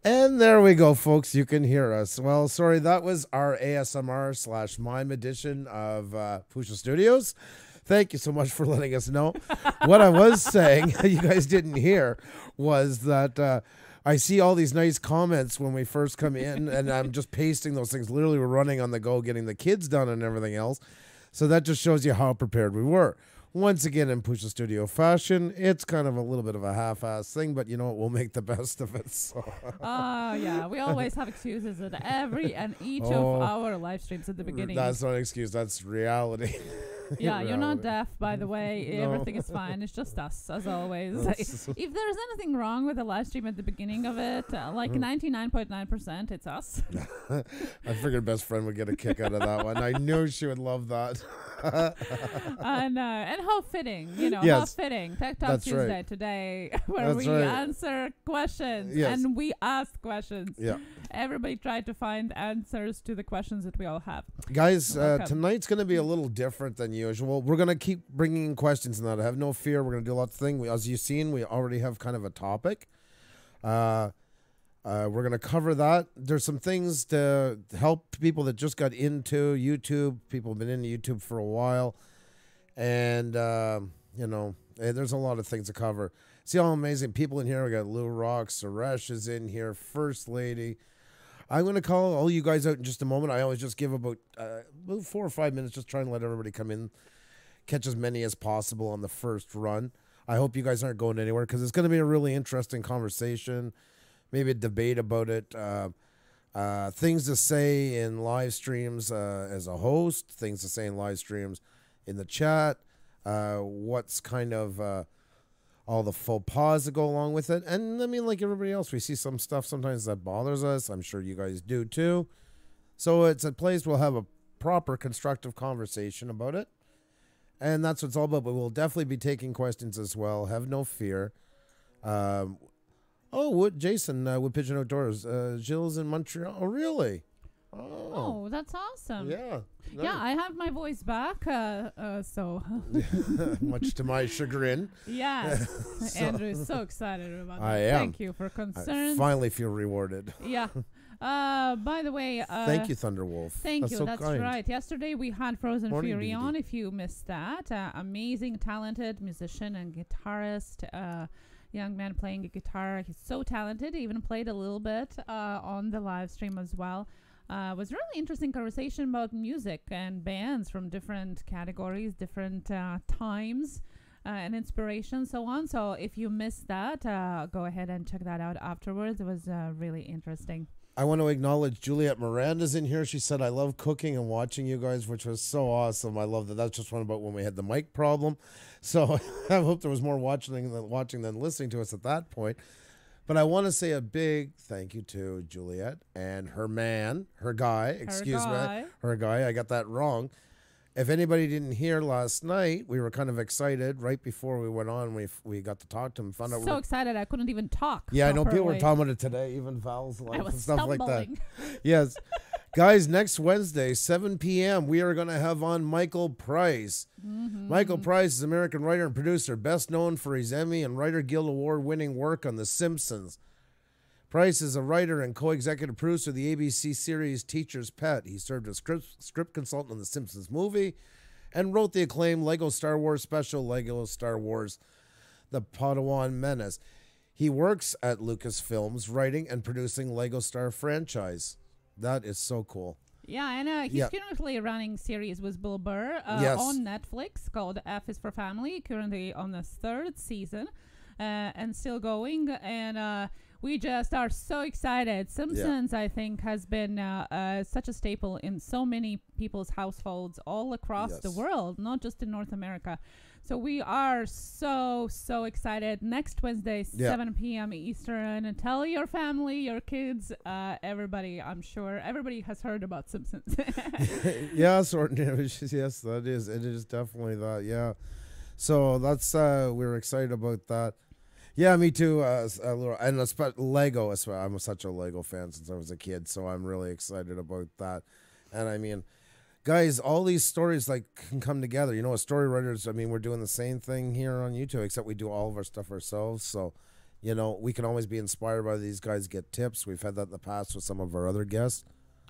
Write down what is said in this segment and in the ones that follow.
And there we go, folks. You can hear us. Well, sorry, that was our ASMR / mime edition of Puša Studios. Thank you so much for letting us know. What I was saying, you guys didn't hear, was that I see all these nice comments when we first come in, and I'm just pasting those things. Literally, we're running on the go, getting the kids done and everything else. So that just shows you how prepared we were. Once again, in Puša Studio fashion, it's kind of a little bit of a half-ass thing, but you know what? We'll make the best of it. So. Yeah. We always have excuses at every and each of our live streams at the beginning. That's not an excuse. That's reality. Yeah, you're not deaf, by the way. No. Everything is fine. It's just us, as always. If there's anything wrong with the live stream at the beginning of it, like 99.9%, it's us. I figured best friend would get a kick out of that one. I knew she would love that. And how fitting, yes, how fitting. Tech Talk Tuesday right. today, where we answer questions and we ask questions. Yeah. Everybody tried to find answers to the questions that we all have. Guys, tonight's going to be a little different than usual. We're going to keep bringing in questions and that. Have no fear. We're going to do lots of things. As you've seen, we already have kind of a topic. We're going to cover that. There's some things to help people that just got into YouTube. People have been into YouTube for a while. And, there's a lot of things to cover. See how amazing people in here. We got Lou Rock, Suresh is in here, First Lady. I'm going to call all you guys out in just a moment. I always just give about 4 or 5 minutes, just trying to let everybody come in, catch as many as possible on the first run. I hope you guys aren't going anywhere because it's going to be a really interesting conversation, maybe a debate about it, things to say in live streams as a host, things to say in live streams in the chat, what's kind of all the faux pas that go along with it. And I mean, like everybody else, we see some stuff sometimes that bothers us. I'm sure you guys do too. So it's a place we'll have a proper constructive conversation about it. And that's what it's all about. But we'll definitely be taking questions as well. Have no fear. Jason with Pigeon Outdoors. Jill's in Montreal. Oh, really? Oh, that's awesome. Yeah. No. Yeah, I have my voice back, so... Much to my chagrin. Yes. Andrew is so excited about that. I am. Thank you for concern. I finally feel rewarded. Yeah. By the way... thank you, Thunderwolf. Thank you. So That's kind. right. Yesterday we had Frozen Morning, Fury BD. on, if you missed that. Amazing, talented musician and guitarist. Young man playing a guitar. He's so talented. He even played a little bit on the live stream as well. Was really interesting conversation about music and bands from different categories, different times and inspiration, so on. So if you missed that, go ahead and check that out afterwards. It was really interesting. I want to acknowledge Juliet Miranda's in here. She said, I love cooking and watching you guys, which was so awesome. I love that. That's just one about when we had the mic problem. So I hope there was more watching than listening to us at that point. But I want to say a big thank you to Juliet and her guy. I got that wrong. If anybody didn't hear last night, we were kind of excited right before we went on. We got to talk to him. Found out so excited I couldn't even talk. Yeah, I know people were talking about it today, even Val's life and stuff stumbling. like that. Yes. Guys, next Wednesday, 7 p.m., we are going to have on Michael Price. Mm-hmm. Michael Price is an American writer and producer, best known for his Emmy and Writer Guild Award-winning work on The Simpsons. Price is a writer and co-executive producer of the ABC series Teacher's Pet. He served as script consultant on The Simpsons movie and wrote the acclaimed Lego Star Wars special, Lego Star Wars The Padawan Menace. He works at Lucasfilms, writing and producing Lego Star franchise. That is so cool. Yeah, and he's currently running series with Bill Burr on Netflix called F is for Family, currently on the 3rd season and still going. And we just are so excited. Simpsons, I think, has been such a staple in so many people's households all across the world, not just in North America. So we are so excited. Next Wednesday, 7 p.m. Eastern. And tell your family, your kids, everybody, I'm sure. Everybody has heard about Simpsons. Yes, that is. It is definitely that, yeah. So that's, we're excited about that. Yeah, me too. And Lego, I'm such a Lego fan since I was a kid, so I'm really excited about that. And I mean... Guys, all these stories can come together. As story writers, we're doing the same thing here on YouTube, except we do all of our stuff ourselves. So, You know, we can always be inspired by these guys, get tips. We've had that in the past with some of our other guests.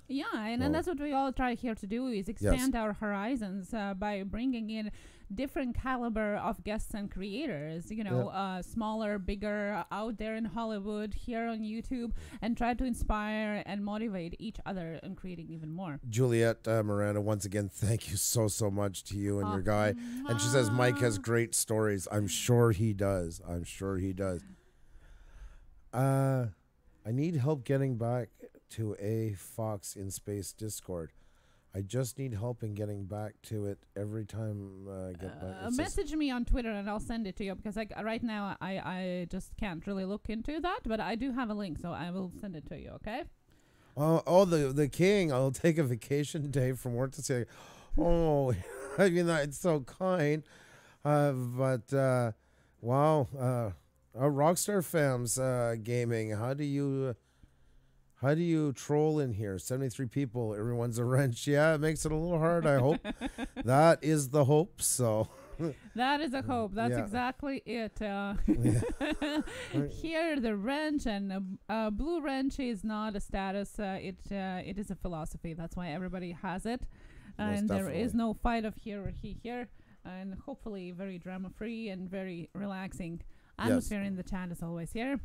Yeah, and that's what we all try here to do, is expand our horizons by bringing in different caliber of guests and creators, you know, smaller, bigger, out there in Hollywood, here on YouTube, and try to inspire and motivate each other in creating even more. Juliet Miranda, once again, thank you so much to you and your guy. And she says Mike has great stories. I'm sure he does. I'm sure he does. I need help getting back to a Fox in Space Discord. I just need help in getting back to it every time I get back. Message me on Twitter and I'll send it to you, because right now I just can't really look into that, but I do have a link, so I will send it to you, okay? The king. I'll take a vacation day from work to say, oh, I mean, it's so kind. But wow, Rockstar Fams Gaming, how do you troll in here? 73 people, everyone's a wrench. Yeah, it makes it a little hard, I hope. That is the hope, so. That is a hope. That's exactly it. Here, the wrench and blue wrench is not a status. It is a philosophy. That's why everybody has it. And there is no fight of here or here. And hopefully very drama-free and very relaxing atmosphere in the chat as always here.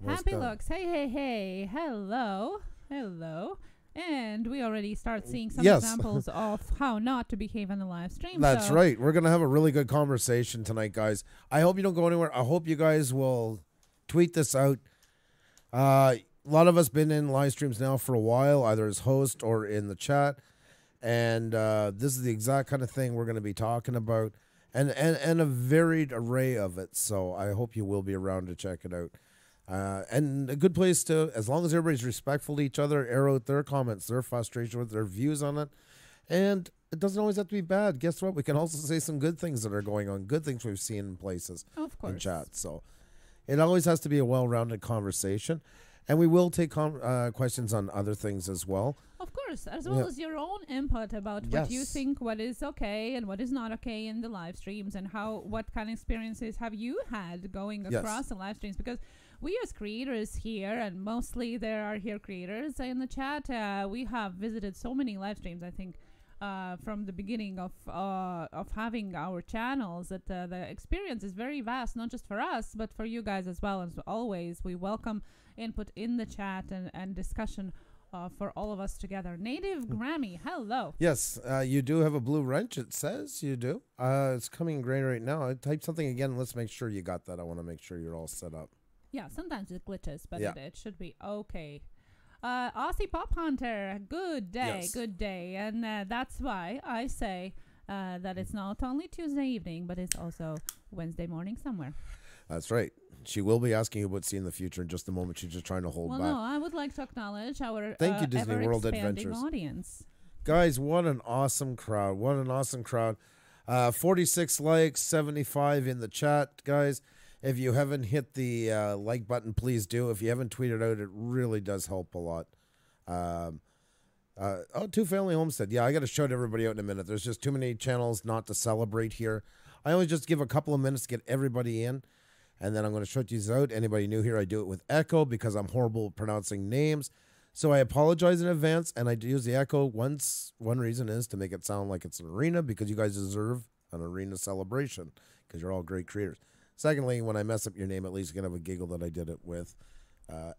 Happy looks. Hey. Hello. And we already start seeing some examples of how not to behave on the live stream. That's right. We're going to have a really good conversation tonight, guys. I hope you don't go anywhere. I hope you guys will tweet this out. A lot of us been in live streams now for a while, either as host or in the chat. And this is the exact kind of thing we're going to be talking about. And a varied array of it. So I hope you will be around to check it out. And a good place to, as long as everybody's respectful to each other, air out their comments, their frustration with their views on it. And it doesn't always have to be bad. Guess what? We can also say some good things that are going on, good things we've seen in places, of course, in chat. So it always has to be a well-rounded conversation. And we will take questions on other things as well. Of course, as well as your own input about what you think, what is okay and what is not okay in the live streams, and what kind of experiences have you had going across the live streams, because we as creators here, and mostly there are here creators in the chat, we have visited so many live streams, I think, from the beginning of having our channels, that the experience is very vast, not just for us, but for you guys as well. As always, we welcome input in the chat and discussion for all of us together. Native Grammy, hello. Yes, you do have a blue wrench, it says you do. It's coming gray right now. I type something again. Let's make sure you got that. I want to make sure you're all set up. Yeah, sometimes it glitches, but it should be okay. Aussie Pop Hunter, good day. And that's why I say that it's not only Tuesday evening, but it's also Wednesday morning somewhere. That's right. She will be asking you about seeing the future in just a moment. She's just trying to hold back. No, I would like to acknowledge our Thank you, Disney World Adventures audience. Guys, what an awesome crowd. 46 likes, 75 in the chat, guys. If you haven't hit the like button, please do. If you haven't tweeted out, it really does help a lot. Two Family Homestead. Yeah, I got to shout everybody out in a minute. There's just too many channels not to celebrate here. I always just give a couple of minutes to get everybody in, and then I'm going to shout these out. Anybody new here, I do it with echo because I'm horrible at pronouncing names. So I apologize in advance, and I use the echo once. One reason is to make it sound like it's an arena, because you guys deserve an arena celebration because you're all great creators. Secondly, when I mess up your name, at least you can have a giggle that I did it with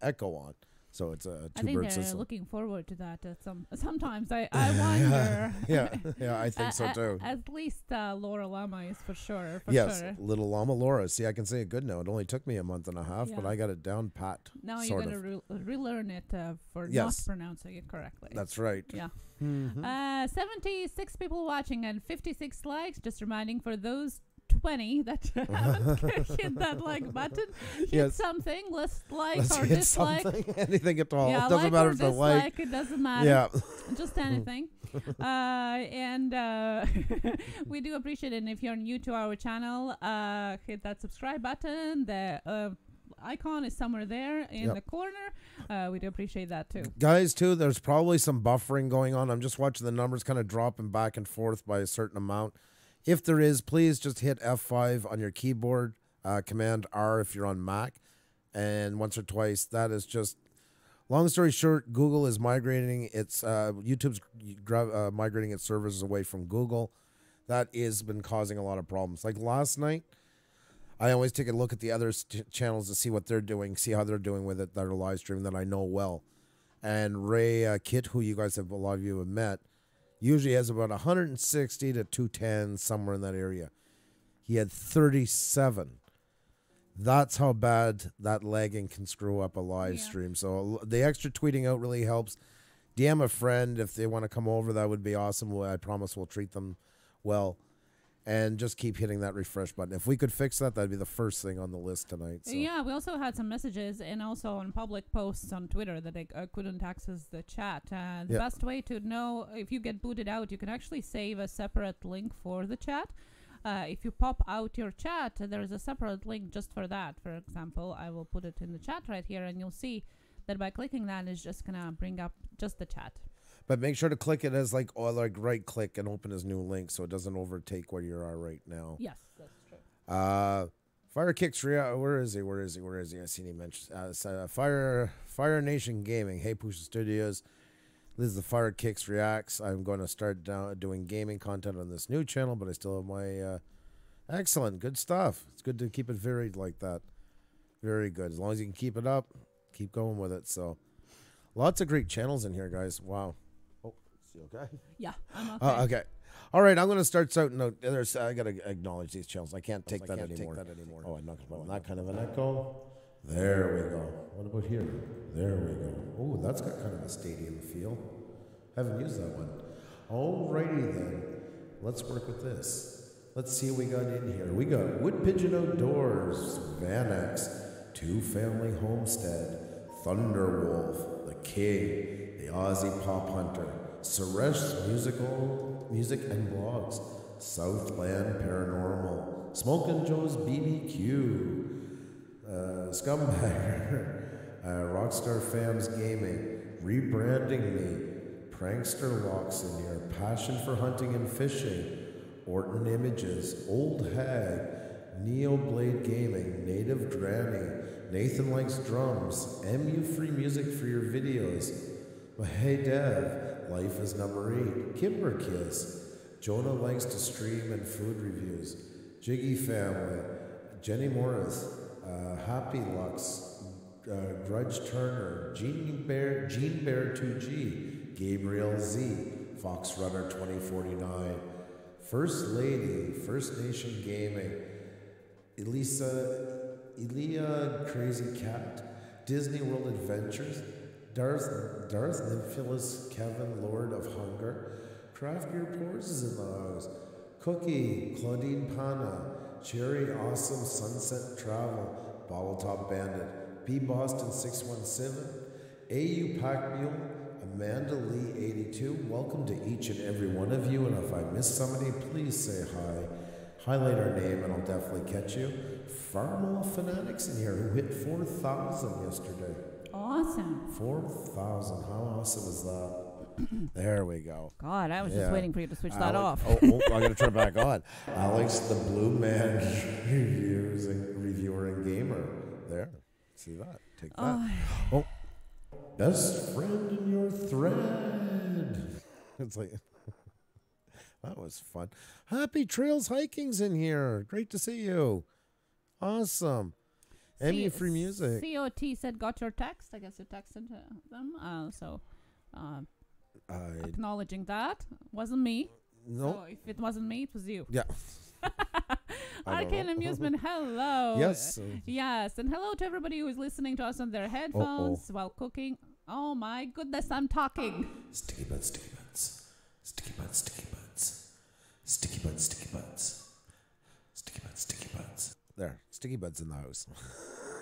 echo on. So it's a two-bird system. I think looking forward to that. Sometimes I wonder. yeah, I think so too. At least Laura Llama is for sure. Little Llama Laura. See, I can say it good now. It only took me a month and a half, but I got it down pat. Now you're going to relearn it for not pronouncing it correctly. That's right. Yeah. 76 people watching and 56 likes. Just reminding for those 20 that haven't hit that like button, hit something. Let's or dislike anything at all. Yeah, it doesn't matter if the like. It doesn't matter. Yeah, just anything. And we do appreciate it. And if you're new to our channel, hit that subscribe button. The icon is somewhere there in the corner. We do appreciate that too, guys. Too, there's probably some buffering going on. I'm just watching the numbers kind of dropping back and forth by a certain amount. If there is, please just hit F5 on your keyboard, Command R if you're on Mac. and once or twice. That is just, long story short, Google is migrating its, YouTube's migrating its servers away from Google. That has been causing a lot of problems. Like last night, I always take a look at the other channels to see what they're doing, see how they're doing with it, that are live streaming that I know well. And Ray Kit, who you guys have, a lot of you have met, usually has about 160 to 210, somewhere in that area. He had 37. That's how bad that lagging can screw up a live stream. So the extra tweeting out really helps. DM a friend if they want to come over. That would be awesome. I promise we'll treat them well. And just keep hitting that refresh button. If we could fix that, that'd be the first thing on the list tonight. So. Yeah, we also had some messages and also on public posts on Twitter that they couldn't access the chat. The best way to know if you get booted out, you can actually save a separate link for the chat. If you pop out your chat, there's a separate link just for that. For example, I will put it in the chat right here, and you'll see that by clicking that, it's just going to bring up just the chat. But make sure to click it as like right click and open as new link so it doesn't overtake where you are right now. Yes, that's true. Fire Kicks where is he? I seen he mentioned Fire Nation Gaming. Hey Puša Studios. This is the Fire Kicks Reacts. I'm going to start doing gaming content on this new channel, but I still have my excellent, good stuff. It's good to keep it varied like that. Very good. As long as you can keep it up, keep going with it. So lots of great channels in here, guys. Wow. Oh, is he okay? Yeah, I'm okay. Okay. All right, I'm going to start out. No, I got to acknowledge these channels. I can't take that anymore. Oh, I'm not going to that kind of an echo. There we go. What about here? There we go. Oh, that's got kind of a stadium feel. Haven't used that one. Alrighty then. Let's work with this. Let's see what we got in here. We got Wood Pigeon Outdoors, Van X, Two Family Homestead, Thunderwolf, The King, The Aussie Pop Hunter, Suresh Music and Blogs, Southland Paranormal, Smokin' Joe's BBQ, Scumbagger, Rockstar Fams Gaming, Rebranding Me, Prankster Locks in here, Passion for Hunting and Fishing, Orton Images, Old Hag, Neoblade Gaming, Native Granny, Nathan Likes Drums, MU Free Music for your videos, Hey Dev, Life is Number 8, Kimber Kiss, Jonah Likes to Stream and Food Reviews, Jiggy Family, Jenny Morris, Happy Lux, Grudge Turner, Gene Bear 2G, Gabriel Z, Fox Runner 2049, First Lady, First Nation Gaming, Elia Crazy Cat, Disney World Adventures, Darth Nymphilis Kevin Lord of Hunger, Craft Your Pores is in the house, Cookie, Claudine Pana, Cherry Awesome Sunset Travel, Bottle Top Bandit, B Boston 617, AU Pack Mule, Amanda Lee 82. Welcome to each and every one of you, and if I miss somebody, please say hi. Highlight our name and I'll definitely catch you. Farmall Fanatics in here who hit 4,000 yesterday. Awesome. 4,000. How awesome is that? There we go. God, I was just waiting for you to switch that off. I got to turn it back on. Alex, the Blue Man reviewer and gamer. There. See that? Take that. Oh. Best friend in your thread. It's like, that was fun. Happy Trails Hiking's in here. Great to see you. Awesome. MU Free Music. COT said, got your text. I guess you texted them. Acknowledging that. Wasn't me. No. So if it wasn't me, it was you. Yeah. Arcane Amusement, hello. Yes. Yes. And hello to everybody who is listening to us on their headphones while cooking. Oh my goodness, I'm talking. Sticky butts, sticky butts. Sticky butts, sticky butts. Sticky butts, sticky butts. Sticky butts, sticky butts. There. Sticky butts in the house.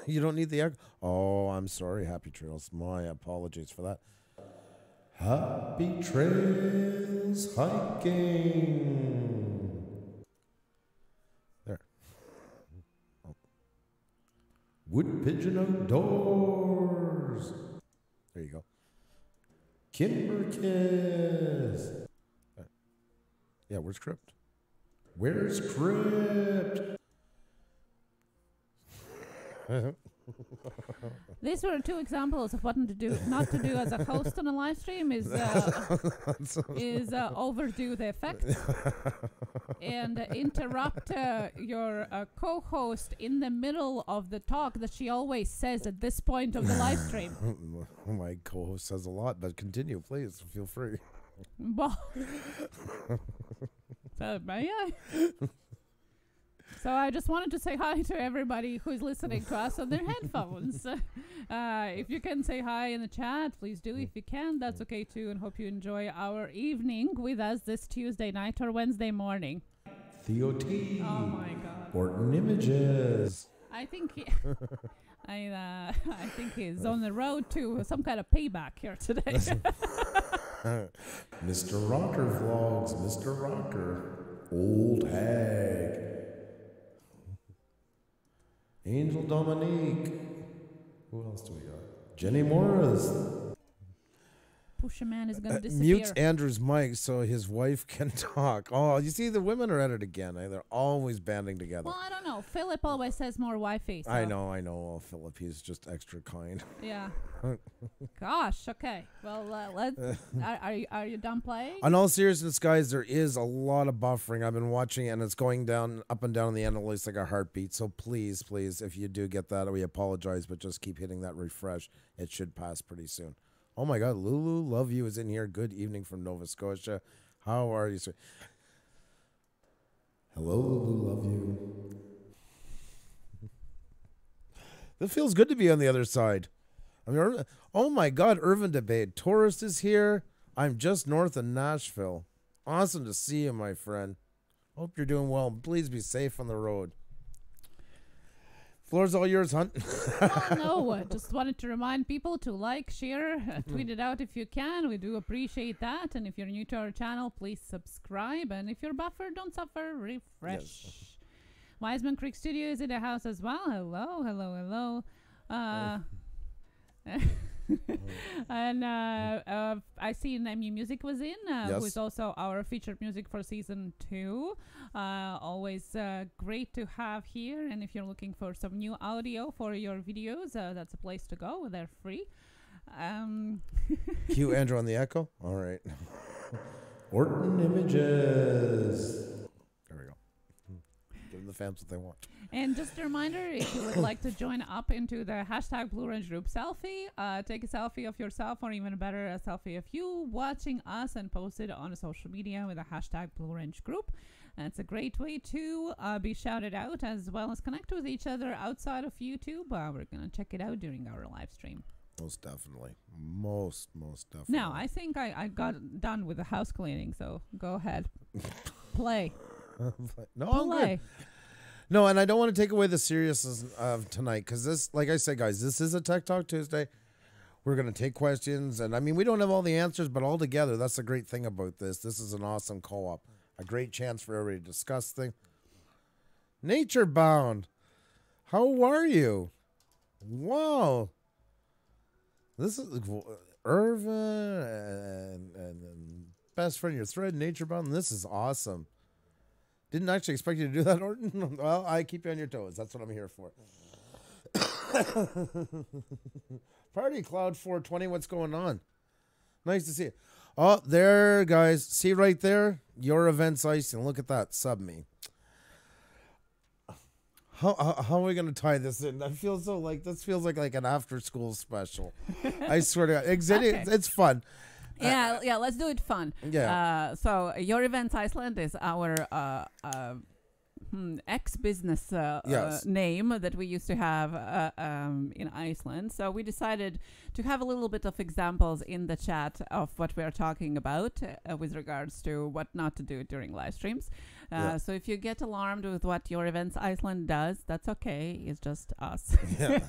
You don't need the egg. Oh, I'm sorry, Happy Trails. My apologies for that. Happy Trails Hiking. There. Oh. Wood Pigeon Outdoors. There you go. Kimber Kiss. There. Yeah, where's Crypt? Where's Crypt? These were 2 examples of what not to do as a host on a live stream is overdo the effect and interrupt your co-host in the middle of the talk that she always says at this point of the live stream. My co-host says a lot, but continue, please. Feel free. May I? So I just wanted to say hi to everybody who's listening to us on their headphones. If you can say hi in the chat, please do. If you can, that's okay too. And hope you enjoy our evening with us this Tuesday night or Wednesday morning. Theo T. Oh my God. Orton Images. I think I think he's on the road to some kind of payback here today. Mr. Rocker Vlogs. Mr. Rocker. Old Hag. Angel Dominique. Who else do we got? Jenny Morris. Puša man is going to disappear. Mutes Andrew's mic so his wife can talk. Oh, you see, the women are at it again. They're always banding together. Well, I don't know. Philip always says more wifey. So. I know. Oh, Philip, he's just extra kind. Yeah. Gosh, okay. Well, let's. Are you done playing? On all seriousness, guys, there is a lot of buffering. I've been watching it, and it's going down, up and down the analytics like a heartbeat. So please, if you do get that, we apologize, but just keep hitting that refresh. It should pass pretty soon. Oh my God, Lulu, love you is in here. Good evening from Nova Scotia. How are you, sir? Hello, Lulu, love you. It feels good to be on the other side. I mean, oh my God, Irvin Debate. Tourist is here. I'm just north of Nashville. Awesome to see you, my friend. Hope you're doing well. Please be safe on the road. Floor's all yours, Hunt. No, just wanted to remind people to like, share, tweet it out if you can. We do appreciate that. And if you're new to our channel, please subscribe. And if you're buffered, don't suffer. Refresh. Yes. Wiseman Creek Studio is in the house as well. Hello. And I see Nemu Music was in, who is also our featured music for season 2. Always great to have here. And if you're looking for some new audio for your videos, that's a place to go. They're free. Cue Andrew on the echo. All right. Orton Images. There we go. Give the fans what they want. And just a reminder, if you would like to join up into the hashtag Blue Range Group selfie, take a selfie of yourself, or even better, a selfie of you watching us, and post it on social media with a hashtag Blue Range Group. And it's a great way to be shouted out, as well as connect with each other outside of YouTube. We're going to check it out during our live stream. Most definitely. Most definitely. Now, I think I got done with the house cleaning, so go ahead. Play. No, I'm good. No, and I don't want to take away the seriousness of tonight, because this, like I said, guys, this is a Tech Talk Tuesday. We're going to take questions, and I mean, we don't have all the answers, but all together, that's the great thing about this. This is an awesome co-op, a great chance for everybody to discuss things. Nature Bound, how are you? Wow. This is Irvin and best friend, your thread, Nature Bound, and this is awesome. Didn't actually expect you to do that, Orton. Well, I keep you on your toes. That's what I'm here for. Party Cloud 420, what's going on? Nice to see you. Oh, there, guys. See right there? Your event's icing. Look at that. Sub me. How are we going to tie this in? I feel so like this feels like an after-school special. I swear to God. Okay. It's fun. Yeah, let's do it fun. Yeah. So Your Events Iceland is our ex-business name that we used to have in Iceland. So we decided to have a little bit of examples in the chat of what we're talking about with regards to what not to do during live streams. So if you get alarmed with what Your Events Iceland does, that's okay. It's just us. Yeah.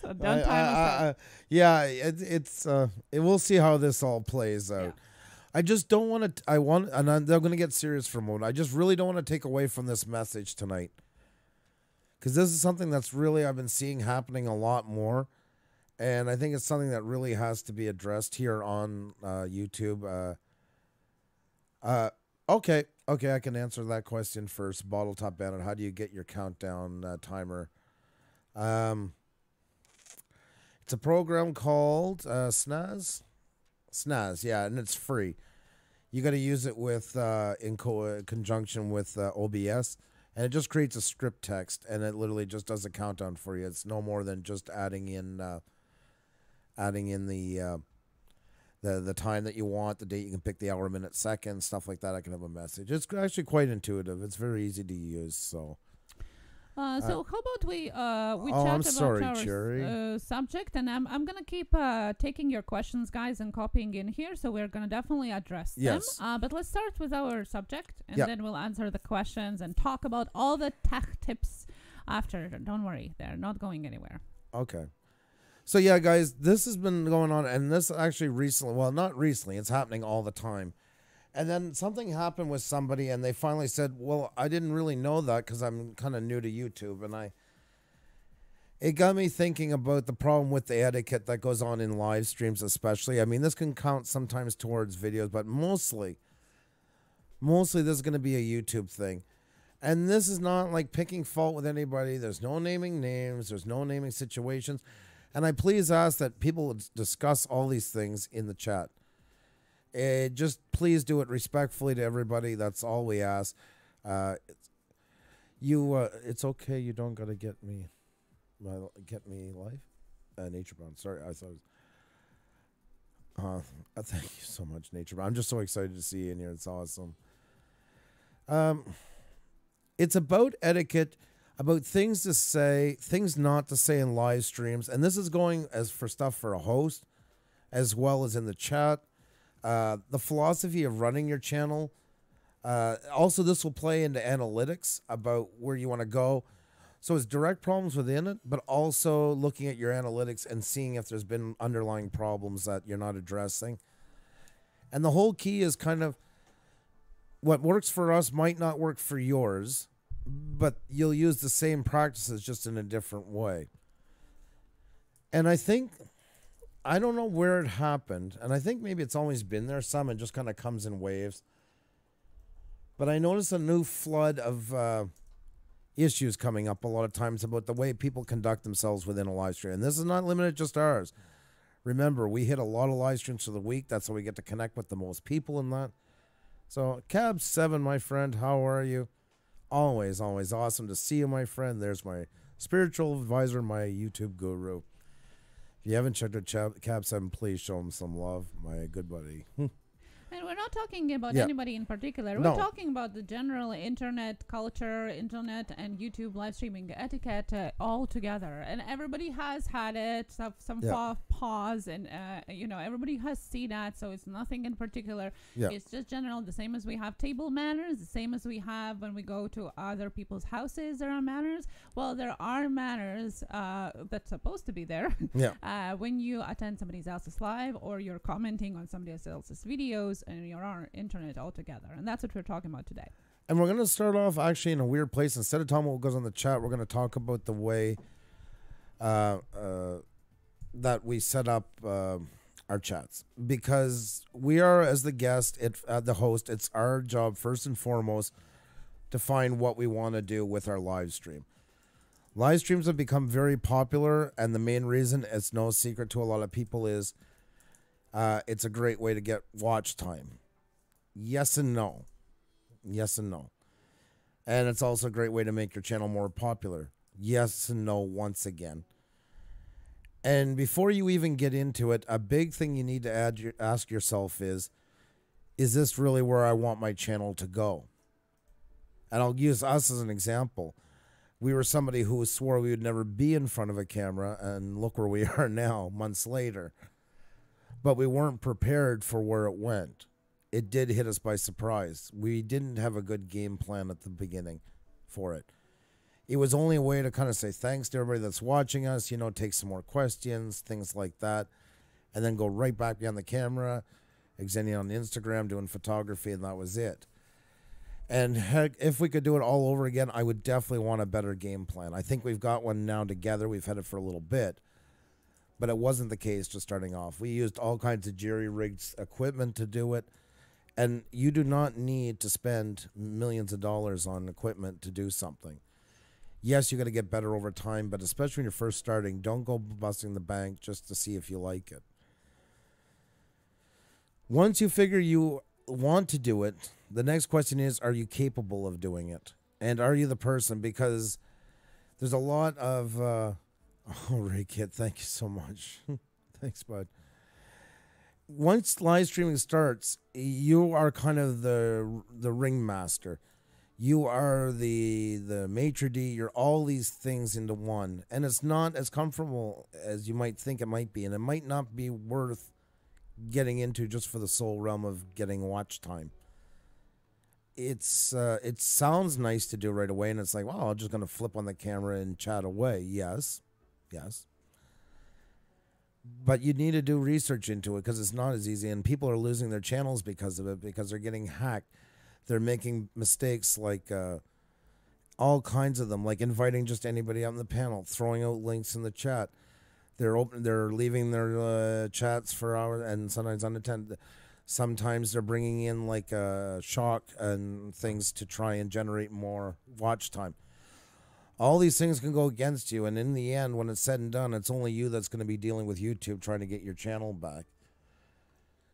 So don't time we'll see how this all plays out. Yeah. I just don't want to. And they're going to get serious for a moment. I just really don't want to take away from this message tonight, because this is something that's really I've been seeing happening a lot more, and I think it's something that really has to be addressed here on YouTube. Okay, I can answer that question first. Bottle Top Bandit, how do you get your countdown timer? It's a program called Snaz, yeah, and it's free. You got to use it with in conjunction with OBS, and it just creates a script text, and it literally just does a countdown for you. It's no more than just adding in the time that you want, the date. You can pick the hour, minute, second, stuff like that. I can have a message. It's actually quite intuitive. It's very easy to use. So how about we chat about our subject, and I'm gonna keep taking your questions, guys, and copying in here. So we're gonna definitely address them. But let's start with our subject, and then we'll answer the questions and talk about all the tech tips after. Don't worry, they're not going anywhere. Okay. So yeah, guys, this has been going on, and this actually recently. Well, not recently. It's happening all the time. And then something happened with somebody, and they finally said, well, I didn't really know that because I'm kind of new to YouTube. And it got me thinking about the problem with the etiquette that goes on in live streams, especially. I mean, this can count sometimes towards videos, but mostly this is going to be a YouTube thing. And this is not like picking fault with anybody. There's no naming names. There's no naming situations. And I please ask that people discuss all these things in the chat. Just please do it respectfully to everybody. That's all we ask. It's okay. You don't gotta get me life. Nature Brown. Sorry, I thought. Thank you so much, Nature Brown. I'm just so excited to see you in here. It's awesome. It's about etiquette, about things to say, things not to say in live streams, and this is going as for stuff for a host, as well as in the chat. The philosophy of running your channel. Also, this will play into analytics about where you want to go. So it's direct problems within it, but also looking at your analytics and seeing if there's been underlying problems that you're not addressing. And the whole key is kind of what works for us might not work for yours, but you'll use the same practices just in a different way. And I don't know where it happened, and I think maybe it's always been there some, and just kind of comes in waves. But I noticed a new flood of issues coming up a lot of times about the way people conduct themselves within a live stream. And this is not limited just ours. Remember, we hit a lot of live streams for the week. That's how we get to connect with the most people in that. So, Cab7, my friend, how are you? Always awesome to see you, my friend. There's my spiritual advisor, my YouTube guru. If you haven't checked out Cab7, please show him some love, my good buddy. And we're not talking about anybody in particular. We're talking about the general internet culture, internet and YouTube live streaming etiquette all together. And everybody has had it, some pause, and everybody has seen that. So it's nothing in particular. It's just general, the same as we have table manners, the same as we have when we go to other people's houses. There are manners. Well, there are manners that's supposed to be there when you attend somebody else's live or you're commenting on somebody else's videos and you're on internet altogether. And that's what we're talking about today. And we're going to start off actually in a weird place. Instead of talking about what goes on the chat, we're going to talk about the way that we set up our chats. Because we are, as the guest, the host, it's our job first and foremost to find what we want to do with our live stream. Live streams have become very popular, and the main reason, it's no secret to a lot of people, is it's a great way to get watch time. Yes and no. Yes and no. And it's also a great way to make your channel more popular. Yes and no once again. And before you even get into it, a big thing you need to ask yourself is this really where I want my channel to go? And I'll use us as an example. We were somebody who swore we would never be in front of a camera, and look where we are now, months later. But we weren't prepared for where it went. It did hit us by surprise. We didn't have a good game plan at the beginning for it. It was only a way to kind of say thanks to everybody that's watching us, take some more questions, things like that, and then go right back behind the camera, extending on Instagram, doing photography, and that was it. And heck, if we could do it all over again, I would definitely want a better game plan. I think we've got one now together. We've had it for a little bit. But it wasn't the case just starting off. We used all kinds of jerry-rigged equipment to do it. And you do not need to spend millions of dollars on equipment to do something. Yes, you got to get better over time, but especially when you're first starting, don't go busting the bank just to see if you like it. Once you figure you want to do it, the next question is, are you capable of doing it? And are you the person? Because there's a lot of... oh, Ray Kit, thank you so much. Thanks, bud. Once live streaming starts, you are kind of the ringmaster. You are the maitre d'. You're all these things into one. And it's not as comfortable as you might think it might be. And it might not be worth getting into just for the sole realm of getting watch time. It sounds nice to do right away. And it's like, well, I'm just going to flip on the camera and chat away. Yes. But you need to do research into it because it's not as easy. And people are losing their channels because of it, because they're getting hacked. They're making mistakes like all kinds of them, like inviting just anybody out in the panel, throwing out links in the chat. They're leaving their chats for hours and sometimes unattended. Sometimes they're bringing in like shock and things to try and generate more watch time. All these things can go against you, and in the end, when it's said and done, it's only you that's going to be dealing with YouTube trying to get your channel back.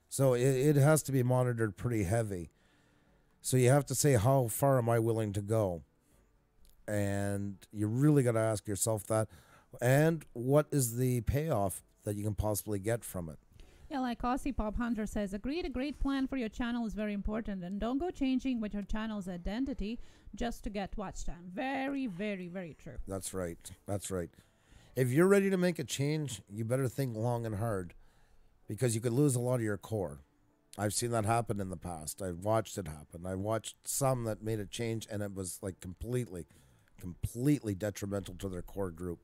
So it has to be monitored pretty heavy. So you have to say, how far am I willing to go? And you really got to ask yourself that. And what is the payoff that you can possibly get from it? Yeah, like Aussie Pop Hunter says, agreed, a great plan for your channel is very important, and don't go changing with your channel's identity just to get watch time. Very, very, very true. That's right. If you're ready to make a change, you better think long and hard, because you could lose a lot of your core. I've seen that happen in the past. I've watched it happen. I watched some that made a change, and it was like completely detrimental to their core group.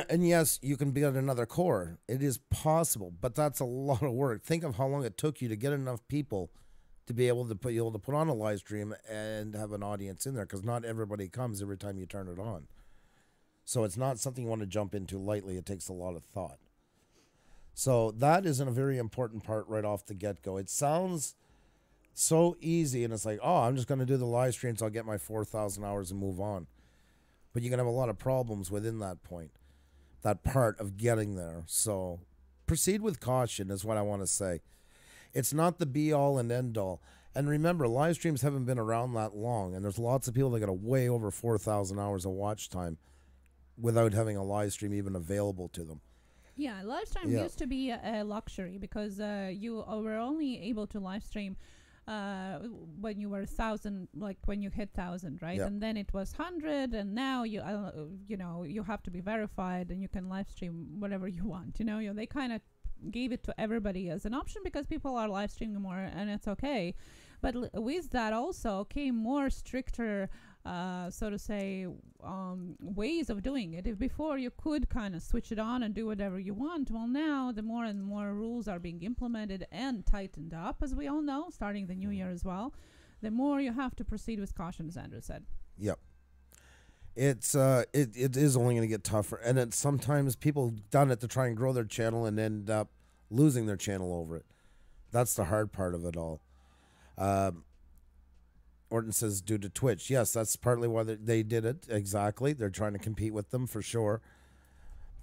And yes, you can build another core. It is possible, but that's a lot of work. Think of how long it took you to get enough people to be able to put on a live stream and have an audience in there, because not everybody comes every time you turn it on. So it's not something you want to jump into lightly. It takes a lot of thought. So that is a very important part right off the get-go. It sounds so easy, and it's like, oh, I'm just going to do the live streams. I'll get my 4,000 hours and move on. But you're going to have a lot of problems within that point, that part of getting there. So proceed with caution is what I want to say. It's not the be-all and end-all. And remember, live streams haven't been around that long, and there's lots of people that got a way over 4,000 hours of watch time without having a live stream even available to them. Yeah, live stream used to be a luxury, because you were only able to live stream when you were 1,000, like when you hit 1,000, right? Yeah. And then it was 100, and now you have to be verified, and you can live stream whatever you want. They kind of gave it to everybody as an option because people are live streaming more, and it's okay. But with that also came more stricter, so to say, ways of doing it. If before you could kind of switch it on and do whatever you want, well, now the more and more rules are being implemented and tightened up, as we all know, starting the new year as well, the more you have to proceed with caution, as Andrew said. Yep. It's it is only going to get tougher, and it's sometimes people done it to try and grow their channel and end up losing their channel over it. That's the hard part of it all. Orton says due to Twitch. Yes, that's partly why they did it. Exactly. They're trying to compete with them for sure.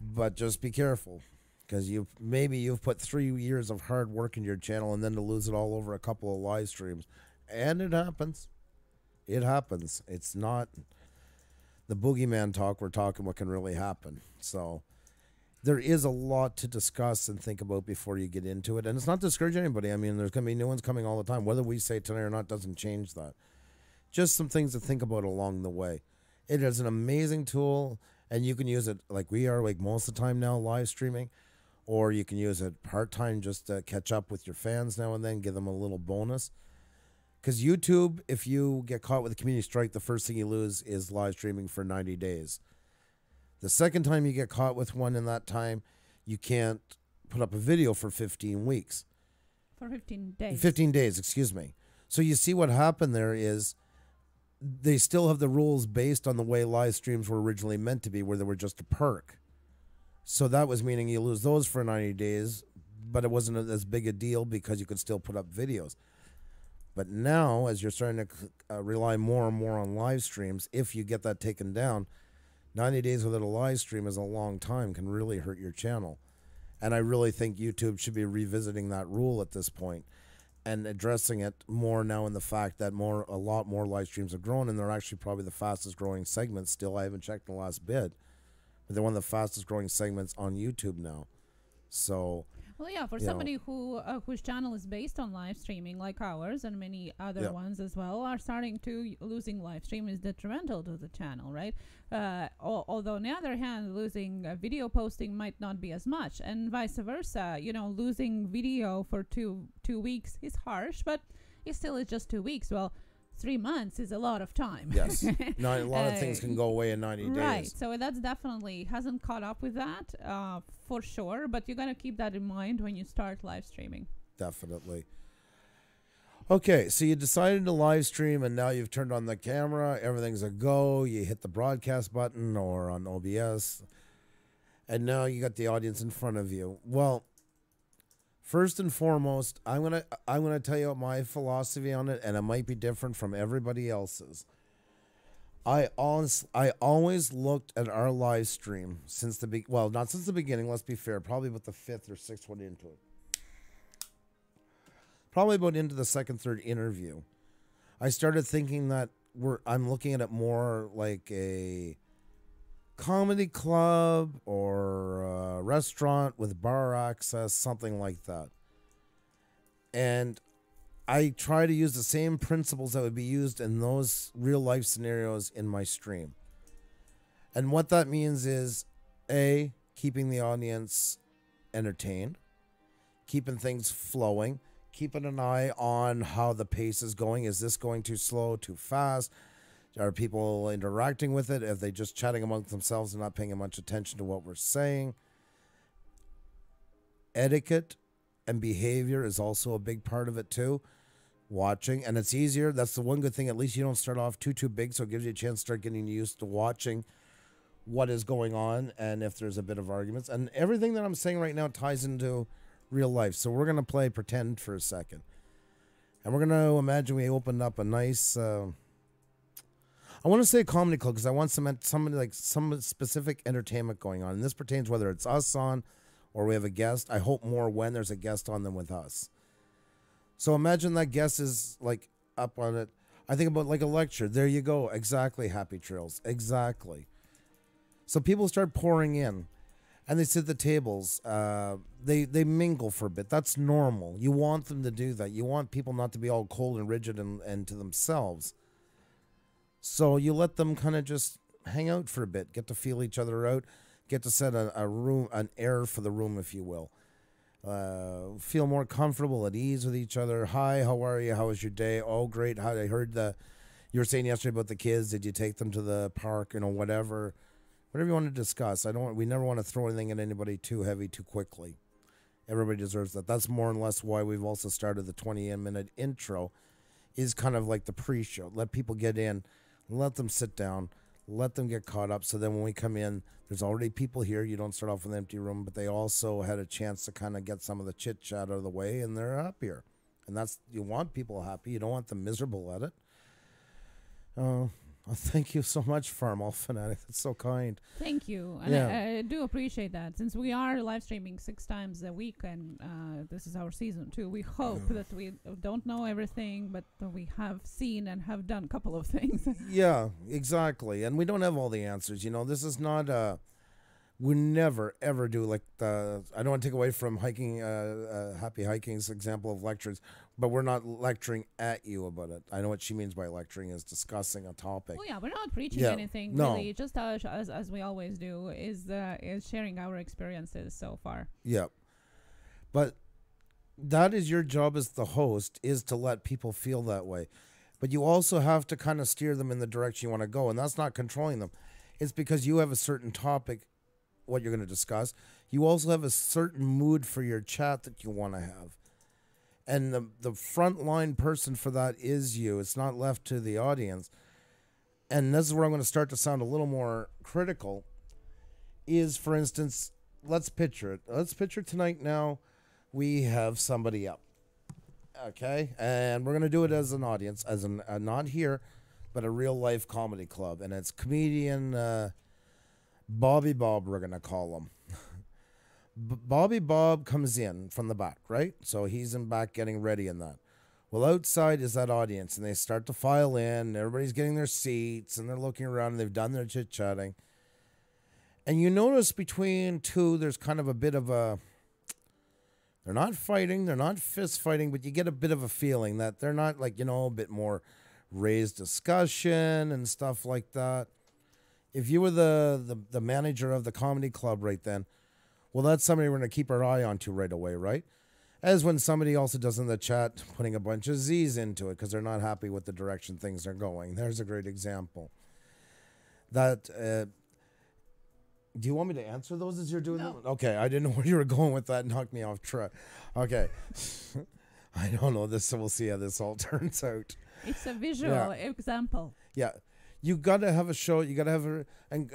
But just be careful, because you've put 3 years of hard work in your channel, and then to lose it all over a couple of live streams. And it happens. It happens. It's not the boogeyman talk. We're talking what can really happen. So there is a lot to discuss and think about before you get into it. And it's not to discourage anybody. I mean, there's going to be new ones coming all the time. Whether we say tonight or not doesn't change that. Just some things to think about along the way. It is an amazing tool, and you can use it like we are, like most of the time now, live streaming, or you can use it part-time just to catch up with your fans now and then, give them a little bonus. Because YouTube, if you get caught with a community strike, the first thing you lose is live streaming for 90 days. The second time you get caught with one in that time, you can't put up a video for 15 weeks. For 15 days. 15 days, excuse me. So you see what happened there is they still have the rules based on the way live streams were originally meant to be, where they were just a perk. So that was meaning you lose those for 90 days, but it wasn't as big a deal because you could still put up videos. But now, as you're starting to rely more and more on live streams, if you get that taken down, 90 days without a live stream is a long time, can really hurt your channel. And I really think YouTube should be revisiting that rule at this point and addressing it more now in the fact that a lot more live streams have grown, and they're actually probably the fastest growing segments still. I haven't checked in the last bit, but they're one of the fastest growing segments on YouTube now. So, well, yeah, for somebody whose channel is based on live streaming, like ours and many other ones as well, are starting to losing live stream is detrimental to the channel, right? Although on the other hand, losing video posting might not be as much, and vice versa. You know, losing video for two weeks is harsh, but it still is just 2 weeks. Well, 3 months is a lot of time. Yes. A lot of things can go away in 90 days. Right. So that's definitely hasn't caught up with that for sure. But you got to keep that in mind when you start live streaming. Definitely. Okay. So you decided to live stream, and now you've turned on the camera. Everything's a go. You hit the broadcast button or on OBS. And now you got the audience in front of you. Well, first and foremost, I'm gonna tell you my philosophy on it, and it might be different from everybody else's. I always looked at our live stream since not since the beginning. Let's be fair, probably about the 5th or 6th one into it. Probably about into the 2nd, 3rd interview, I started thinking that I'm looking at it more like a comedy club or a restaurant with bar access, something like that. And I try to use the same principles that would be used in those real life scenarios in my stream. And what that means is, A, keeping the audience entertained, keeping things flowing, keeping an eye on how the pace is going. Is this going too slow, too fast? Are people interacting with it? Are they just chatting amongst themselves and not paying much attention to what we're saying? Etiquette and behavior is also a big part of it too. Watching, and it's easier. That's the one good thing. At least you don't start off too big, so it gives you a chance to start getting used to watching what is going on and if there's a bit of arguments. And everything that I'm saying right now ties into real life. So we're going to play pretend for a second. And we're going to imagine we opened up a nice... I want to say a comedy club because I want some specific entertainment going on. And this pertains whether it's us on or we have a guest. I hope more when there's a guest on than with us. So imagine that guest is like up on it. I think about like a lecture. There you go. Exactly. Happy Trails. Exactly. So people start pouring in and they sit at the tables. They mingle for a bit. That's normal. You want them to do that. You want people not to be all cold and rigid and to themselves. So you let them kind of just hang out for a bit, get to feel each other out, get to set an air for the room, if you will. Feel more comfortable, at ease with each other. Hi, how are you? How was your day? Oh, great. I heard you were saying yesterday about the kids. Did you take them to the park? You know, whatever you want to discuss. We never want to throw anything at anybody too heavy too quickly. Everybody deserves that. That's more or less why we've also started the 20-minute intro, is kind of like the pre-show. Let people get in, let them sit down, let them get caught up. So then when we come in, there's already people here. You don't start off with an empty room, but they also had a chance to kind of get some of the chit chat out of the way, and they're happier. And you want people happy. You don't want them miserable at it. Thank you so much, Farmall Fanatic. That's so kind. Thank you. And I do appreciate that. Since we are live streaming 6 times a week, and this is our season 2, we hope that we don't know everything, but we have seen and have done a couple of things. Yeah, exactly. And we don't have all the answers. You know, this is not... we never, ever do like I don't want to take away from hiking, Happy Hiking's example of lectures, but we're not lecturing at you about it. I know what she means by lecturing is discussing a topic. Well, yeah, we're not preaching anything, really. Just as we always do, is sharing our experiences so far. Yeah. But that is your job as the host, is to let people feel that way. But you also have to kind of steer them in the direction you want to go, and that's not controlling them. It's because you have a certain topic, what you're going to discuss. You also have a certain mood for your chat that you want to have. And the frontline person for that is you. It's not left to the audience. And this is where I'm going to start to sound a little more critical, is, for instance, let's picture it. Let's picture tonight now we have somebody up. Okay, and we're gonna do it as an audience, as an not here, but a real life comedy club, and it's comedian Bobby Bob. We're gonna call him. Bobby Bob comes in from the back, right? So he's in back getting ready in that. Well, outside is that audience, and they start to file in. And everybody's getting their seats, and they're looking around, and they've done their chit chatting. And you notice between two, there's kind of a bit of a. They're not fighting, they're not fist fighting, but you get a bit of a feeling that they're not like, a bit more raised discussion and stuff like that. If you were the manager of the comedy club right then, well, that's somebody we're going to keep our eye on to right away, right? As when somebody also does in the chat, putting a bunch of Z's into it because they're not happy with the direction things are going. There's a great example. That... do you want me to answer those as you're doing them? Okay, I didn't know where you were going with that. Knocked me off track. Okay. I don't know this, so we'll see how this all turns out. It's a visual example. Yeah. You got to have a show. You got to have a... And,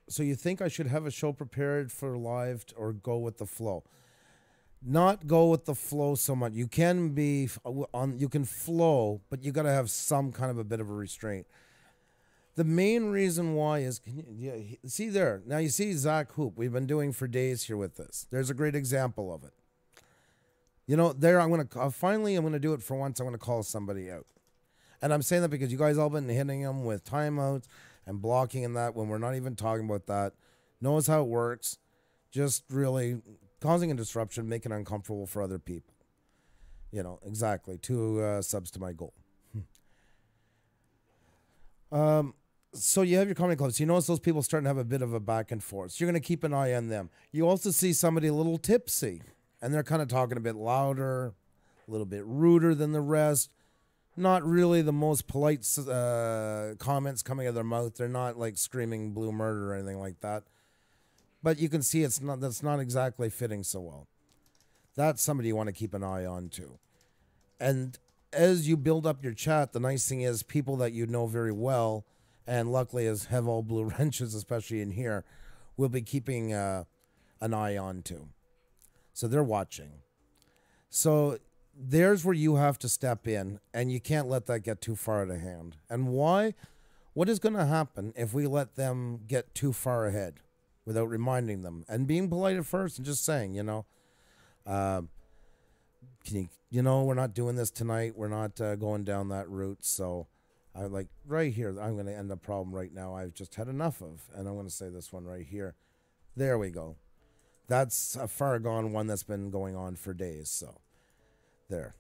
so you think I should have a show prepared for live or go with the flow? Not go with the flow so much. You can be on... You can flow, but you got to have some kind of a bit of a restraint. The main reason why is, see there, now you see Zach Hoop, we've been doing for days here with this. There's a great example of it. There I'm going to do it for once. I'm going to call somebody out. And I'm saying that because you guys all been hitting them with timeouts and blocking and that when we're not even talking about that. Knows how it works. Just really causing a disruption, making it uncomfortable for other people. Exactly. 2 subs to my goal. So you have your comedy clubs. You notice those people starting to have a bit of a back and forth. So you're going to keep an eye on them. You also see somebody a little tipsy, and they're kind of talking a bit louder, a little bit ruder than the rest. Not really the most polite comments coming out of their mouth. They're not like screaming blue murder or anything like that. But you can see that's not exactly fitting so well. That's somebody you want to keep an eye on too. And as you build up your chat, the nice thing is people that you know very well, and luckily have all blue wrenches, especially in here, will be keeping an eye on to. So they're watching. So there's where you have to step in, and you can't let that get too far out of hand. And why? What is going to happen if we let them get too far ahead without reminding them and being polite at first and just saying, we're not doing this tonight. We're not going down that route. So I'm like, right here, I'm going to end a problem right now I've just had enough of. And I'm going to say this one right here. There we go. That's a far gone one that's been going on for days. So there.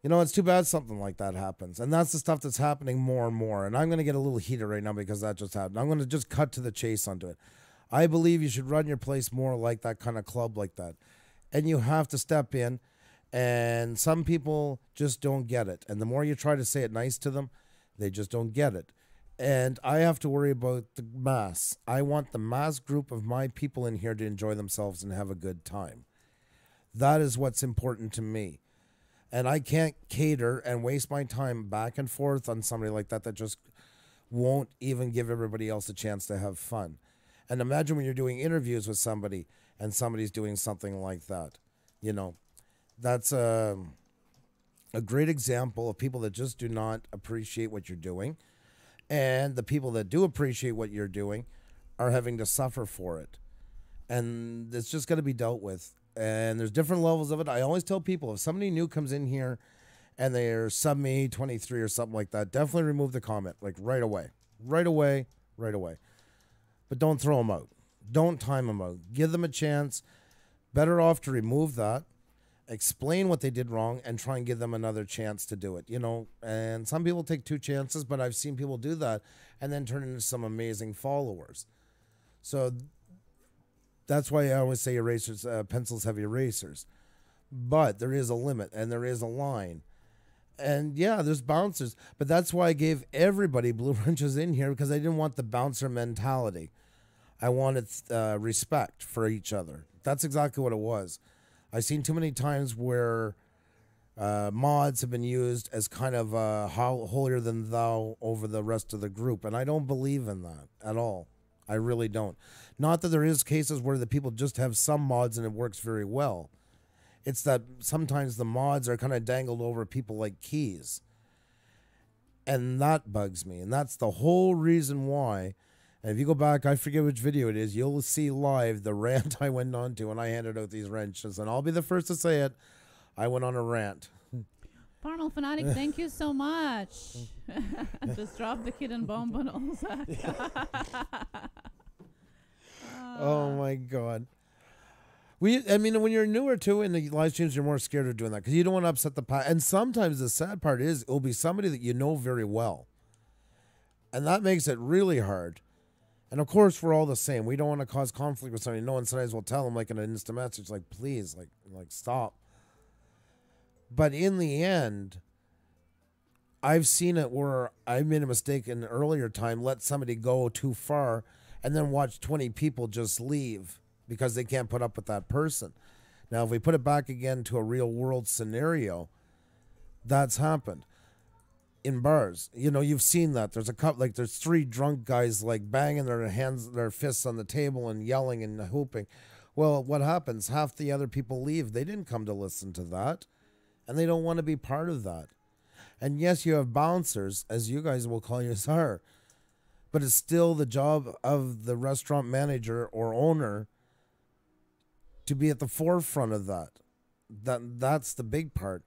It's too bad something like that happens. And that's the stuff that's happening more and more. And I'm going to get a little heated right now because that just happened. I'm going to just cut to the chase onto it. I believe you should run your place more like that kind of club like that. And you have to step in. And some people just don't get it. And the more you try to say it nice to them, they just don't get it. And I have to worry about the mass. I want the mass group of my people in here to enjoy themselves and have a good time. That is what's important to me. And I can't cater and waste my time back and forth on somebody like that just won't even give everybody else a chance to have fun. And imagine when you're doing interviews with somebody and somebody's doing something like that. That's a great example of people that just do not appreciate what you're doing. And the people that do appreciate what you're doing are having to suffer for it. And it's just got to be dealt with. And there's different levels of it. I always tell people, if somebody new comes in here and they're sub me 23 or something like that, definitely remove the comment, like right away. Right away. But don't throw them out. Don't time them out. Give them a chance. Better off to remove that, explain what they did wrong, and try and give them another chance to do it. And some people take 2 chances, but I've seen people do that and then turn into some amazing followers. So that's why I always say erasers, pencils have erasers. But there is a limit and there is a line. And yeah, there's bouncers. But that's why I gave everybody blue wrenches in here, because I didn't want the bouncer mentality. I wanted respect for each other. That's exactly what it was. I've seen too many times where mods have been used as kind of holier than thou over the rest of the group. And I don't believe in that at all. I really don't. Not that there is cases where the people just have some mods and it works very well. It's that sometimes the mods are kind of dangled over people like keys. And that bugs me. And that's the whole reason why. And if you go back, I forget which video it is, you'll see live the rant I went on to when I handed out these wrenches. And I'll be the first to say it. I went on a rant. Parnell Fanatic, thank you so much. Just drop the kid and bomb bundles. Oh my God. I mean, when you're newer too in the live streams, you're more scared of doing that because you don't want to upset the and sometimes the sad part is it'll be somebody that you know very well. And that makes it really hard. And of course, we're all the same. We don't want to cause conflict with somebody. No one sometimes will tell them like in an instant message, like, please, like stop. But in the end, I've seen it where I made a mistake in an earlier time, let somebody go too far, and then watch 20 people just leave because they can't put up with that person. Now, if we put it back again to a real world scenario, that's happened. In bars, you know, you've seen that. There's a couple, like there's 3 drunk guys like banging their fists on the table and yelling and whooping. Well, what happens? Half the other people leave. They didn't come to listen to that. And they don't want to be part of that. And yes, you have bouncers, as you guys will call yours are, but it's still the job of the restaurant manager or owner to be at the forefront of that. That's the big part.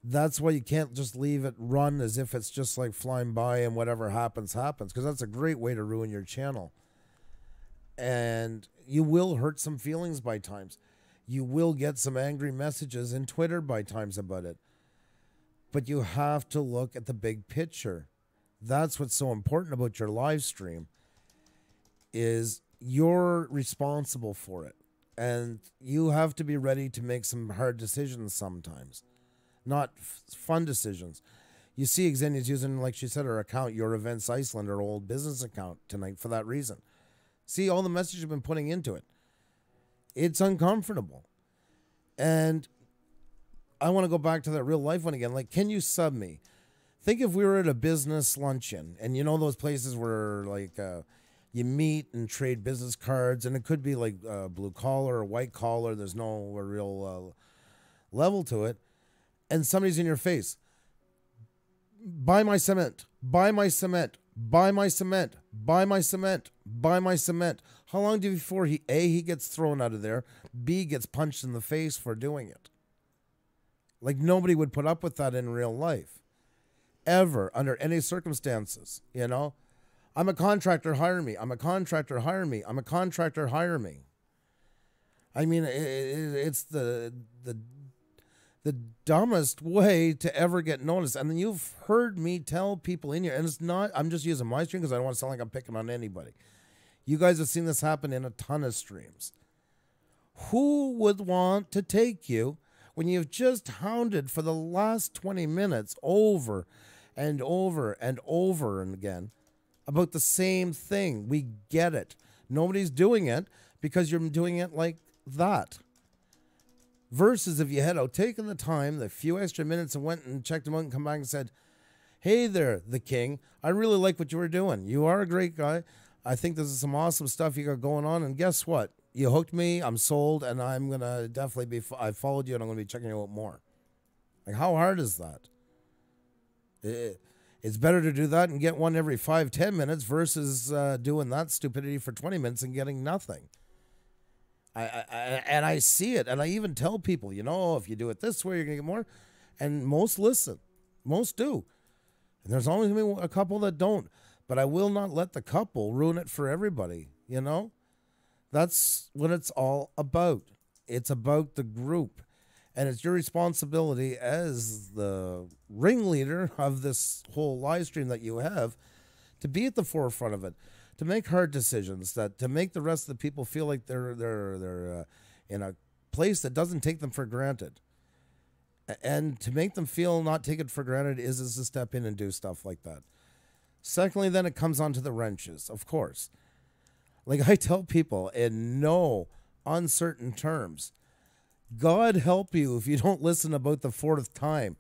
That's why you can't just leave it run as if it's just like flying by and whatever happens, happens, because that's a great way to ruin your channel. And you will hurt some feelings by times. You will get some angry messages in Twitter by times about it. But you have to look at the big picture. That's what's so important about your live stream, is you're responsible for it. And you have to be ready to make some hard decisions sometimes. Not fun decisions. You see Xenia's using, like she said, her account, Your Events Iceland, her old business account tonight for that reason. See all the messages you've been putting into it. It's uncomfortable. And I want to go back to that real life one again. Like, can you sub me? Think if we were at a business luncheon, and you know those places where like you meet and trade business cards, and it could be like blue collar or white collar. There's no real level to it. And somebody's in your face. Buy my cement. Buy my cement. Buy my cement. Buy my cement. Buy my cement. How long do you before he gets thrown out of there, B gets punched in the face for doing it? Like, nobody would put up with that in real life. Ever, under any circumstances, you know? I'm a contractor, hire me. I'm a contractor, hire me. I'm a contractor, hire me. I mean, it's the dumbest way to ever get noticed. And then you've heard me tell people in here, and it's not, I'm just using my stream because I don't want to sound like I'm picking on anybody. You guys have seen this happen in a ton of streams. Who would want to take you when you've just hounded for the last 20 minutes over and over and over and again about the same thing? We get it. Nobody's doing it because you're doing it like that. Versus if you had taken the time, the few extra minutes, and went and checked them out and come back and said, hey there, the king, I really like what you were doing. You are a great guy. I think this is some awesome stuff you got going on. And guess what? You hooked me. I'm sold. And I'm going to definitely be, I followed you and I'm going to be checking you out more. Like, how hard is that? It's better to do that and get one every 5-10 minutes versus doing that stupidity for 20 minutes and getting nothing. And I see it, and I even tell people, you know, if you do it this way, you're going to get more. And most listen. Most do. And there's always going to be a couple that don't. But I will not let the couple ruin it for everybody, you know? That's what it's all about. It's about the group. And it's your responsibility as the ringleader of this whole live stream that you have to be at the forefront of it. To make hard decisions, to make the rest of the people feel like they're in a place that doesn't take them for granted, and to make them feel not taken for granted is to step in and do stuff like that. Secondly, then it comes on to the wrenches, of course. Like I tell people in no uncertain terms, God help you if you don't listen about the 4th time.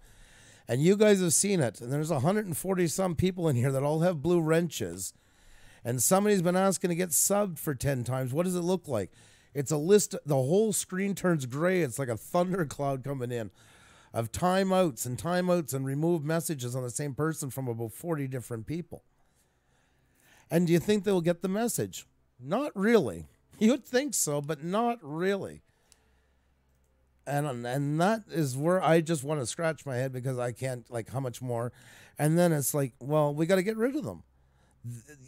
And you guys have seen it, and there's 140 some people in here that all have blue wrenches. And somebody's been asking to get subbed for 10 times. What does it look like? It's a list. The whole screen turns gray. It's like a thundercloud coming in of timeouts and remove messages on the same person from about 40 different people. And do you think they'll get the message? Not really. You'd think so, but not really. And that is where I just want to scratch my head, because I can't, like, how much more? And then it's like, well, we got to get rid of them.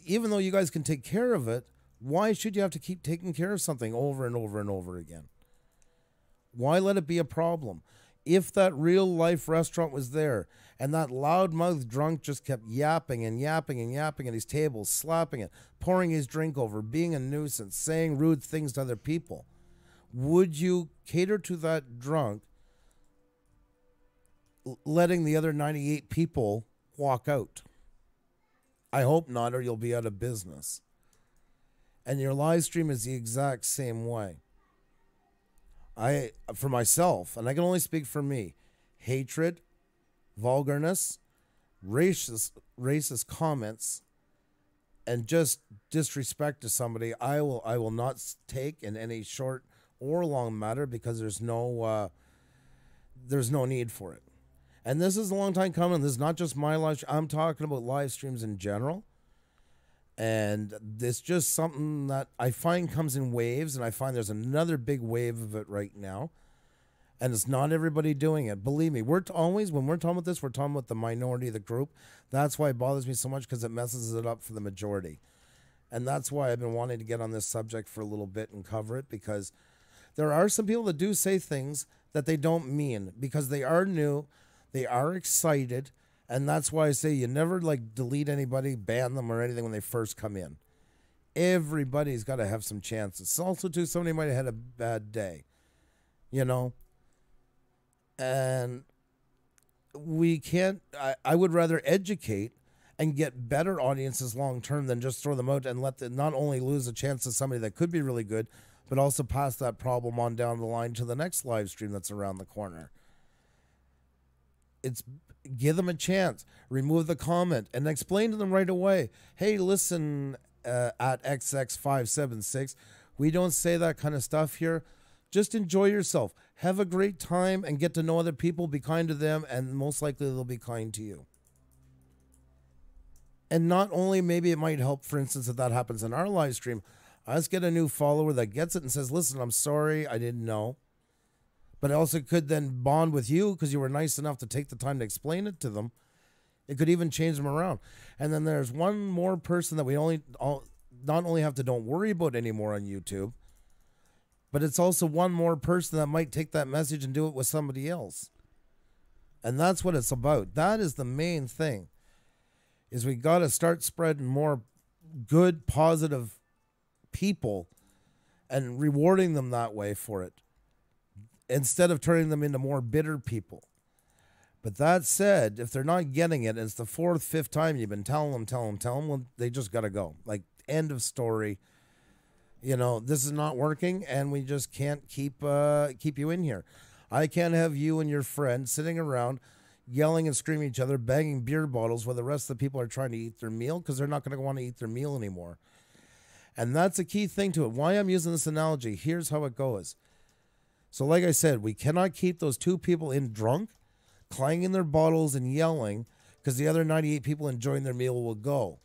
Even though you guys can take care of it, why should you have to keep taking care of something over and over and over again? Why let it be a problem? If that real life restaurant was there and that loudmouth drunk just kept yapping and yapping and yapping at his table, slapping it, pouring his drink over, being a nuisance, saying rude things to other people, would you cater to that drunk, letting the other 98 people walk out? I hope not, or you'll be out of business. And your live stream is the exact same way. For myself, and I can only speak for me, hatred, vulgarness, racist comments, and just disrespect to somebody, I will not take in any short or long matter, because there's no need for it. And this is a long time coming. This is not just my live stream. I'm talking about live streams in general. And it's just something that I find comes in waves, and I find there's another big wave of it right now. And it's not everybody doing it. Believe me, when we're talking about this, we're talking about the minority of the group. That's why it bothers me so much, because it messes it up for the majority. And that's why I've been wanting to get on this subject for a little bit and cover it, because there are some people that do say things that they don't mean, because they are new, they are excited. And that's why I say you never, like, delete anybody, ban them or anything when they first come in. Everybody's got to have some chances. Also, too, somebody might have had a bad day, you know? And we can't, I would rather educate and get better audiences long term than just throw them out and let them not only lose a chance to somebody that could be really good, but also pass that problem on down the line to the next live stream that's around the corner. Give them a chance, remove the comment, and explain to them right away, hey, listen, at XX576, we don't say that kind of stuff here. Just enjoy yourself. Have a great time and get to know other people. Be kind to them, and most likely they'll be kind to you. And not only, maybe it might help, for instance, if that happens in our live stream, us get a new follower that gets it and says, listen, I'm sorry, I didn't know. But it also could then bond with you because you were nice enough to take the time to explain it to them. It could even change them around. And then there's one more person that we not only have to don't worry about anymore on YouTube, but it's also one more person that might take that message and do it with somebody else. And that's what it's about. That is the main thing, is we got to start spreading more good, positive people and rewarding them that way for it, instead of turning them into more bitter people. But that said, if they're not getting it, and it's the fourth, fifth time you've been telling them, well, they just got to go. Like, end of story. You know, this is not working, and we just can't keep you in here. I can't have you and your friend sitting around yelling and screaming at each other, banging beer bottles while the rest of the people are trying to eat their meal, because they're not going to want to eat their meal anymore. And that's a key thing to it. Why I'm using this analogy, here's how it goes. So like I said, we cannot keep those two people in drunk, clanging their bottles and yelling, because the other 98 people enjoying their meal will go.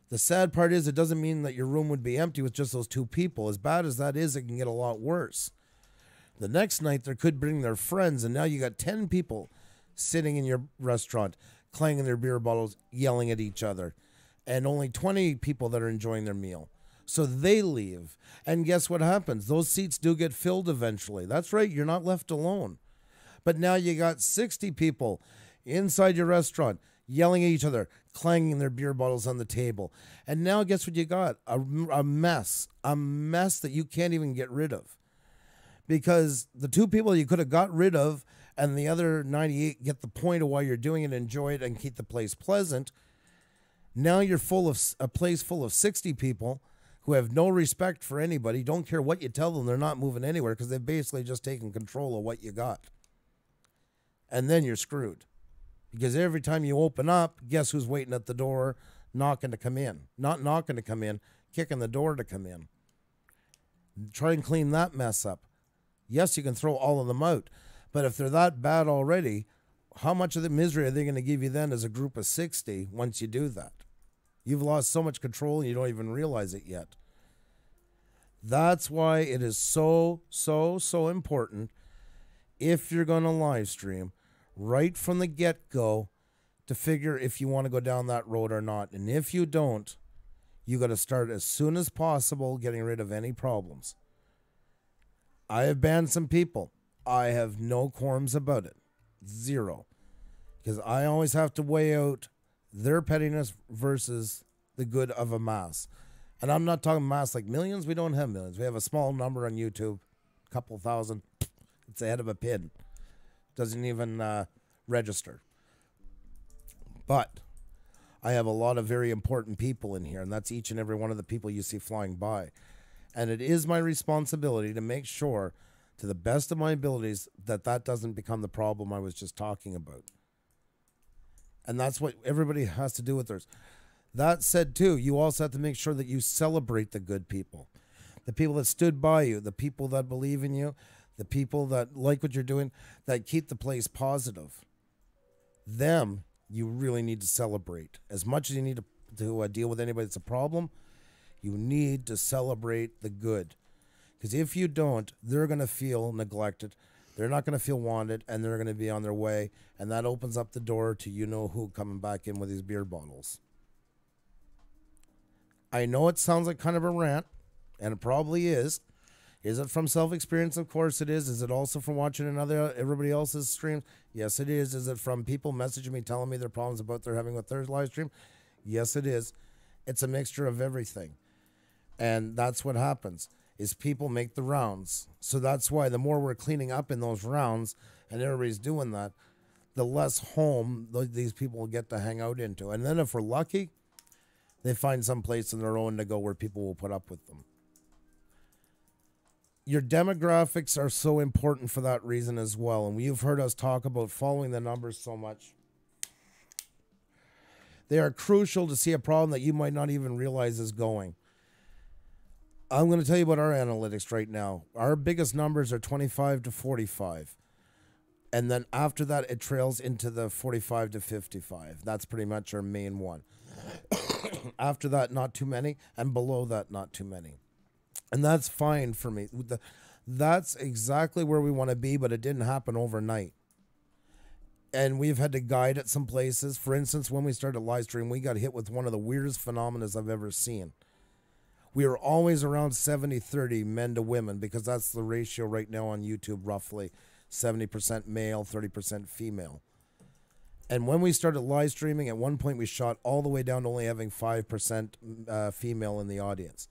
The sad part is, it doesn't mean that your room would be empty with just those two people. As bad as that is, it can get a lot worse. The next night, they could bring their friends, and now you got 10 people sitting in your restaurant, clanging their beer bottles, yelling at each other, and only 20 people that are enjoying their meal. So they leave. And guess what happens? Those seats do get filled eventually. That's right. You're not left alone. But now you got 60 people inside your restaurant yelling at each other, clanging their beer bottles on the table. And now guess what you got? A mess that you can't even get rid of. Because the two people you could have got rid of and the other 98 get the point of why you're doing it, enjoy it, and keep the place pleasant. Now you're full of a place full of 60 people who have no respect for anybody, don't care what you tell them, they're not moving anywhere because they've basically just taken control of what you got. And then you're screwed. Because every time you open up, guess who's waiting at the door, knocking to come in? Not knocking to come in, kicking the door to come in. Try and clean that mess up. Yes, you can throw all of them out, but if they're that bad already, how much of the misery are they going to give you then as a group of 60 once you do that? You've lost so much control and you don't even realize it yet. That's why it is so important, if you're going to live stream, right from the get-go, to figure if you want to go down that road or not. And if you don't, you got to start as soon as possible getting rid of any problems. I have banned some people. I have no qualms about it. Zero. Because I always have to weigh out their pettiness versus the good of a mass. And I'm not talking mass like millions. We don't have millions. We have a small number on YouTube, a couple thousand. It's the head of a pin. Doesn't even register. But I have a lot of very important people in here, and that's each and every one of the people you see flying by. And it is my responsibility to make sure, to the best of my abilities, that that doesn't become the problem I was just talking about. And that's what everybody has to do with theirs. That said, too, you also have to make sure that you celebrate the good people. The people that stood by you, the people that believe in you, the people that like what you're doing, that keep the place positive. Them, you really need to celebrate. As much as you need to deal with anybody that's a problem, you need to celebrate the good. Because if you don't, they're going to feel neglected. They're not going to feel wanted, and they're going to be on their way. And that opens up the door to you-know-who coming back in with these beer bottles. I know it sounds like kind of a rant, and it probably is. Is it from self-experience? Of course it is. Is it also from watching everybody else's streams? Yes, it is. Is it from people messaging me, telling me their problems about they're having with their live stream? Yes, it is. It's a mixture of everything. And that's what happens, is people make the rounds. So that's why the more we're cleaning up in those rounds, and everybody's doing that, the less home these people will get to hang out into. And then if we're lucky, they find some place in their own to go where people will put up with them. Your demographics are so important for that reason as well. And you've heard us talk about following the numbers so much. They are crucial to see a problem that you might not even realize is going. I'm going to tell you about our analytics right now. Our biggest numbers are 25 to 45. And then after that, it trails into the 45 to 55. That's pretty much our main one. After that, not too many. And below that, not too many. And that's fine for me. That's exactly where we want to be, but it didn't happen overnight. And we've had to guide at some places. For instance, when we started Livestream, we got hit with one of the weirdest phenomena I've ever seen. We were always around 70-30 men to women, because that's the ratio right now on YouTube, roughly 70% male, 30% female. And when we started live streaming, at one point we shot all the way down to only having 5% female in the audience.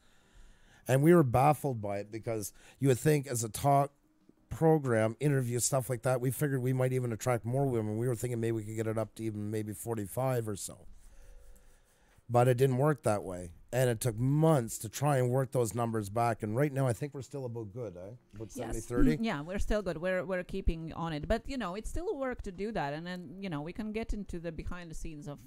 And we were baffled by it, because you would think as a talk program, interview, stuff like that, we figured we might even attract more women. We were thinking maybe we could get it up to even maybe 45 or so. But it didn't work that way. And it took months to try and work those numbers back. And right now, I think we're still about good, eh? About 70-30? Yeah, we're still good. We're keeping on it. But, you know, it's still work to do that. And then, you know, we can get into the behind the scenes of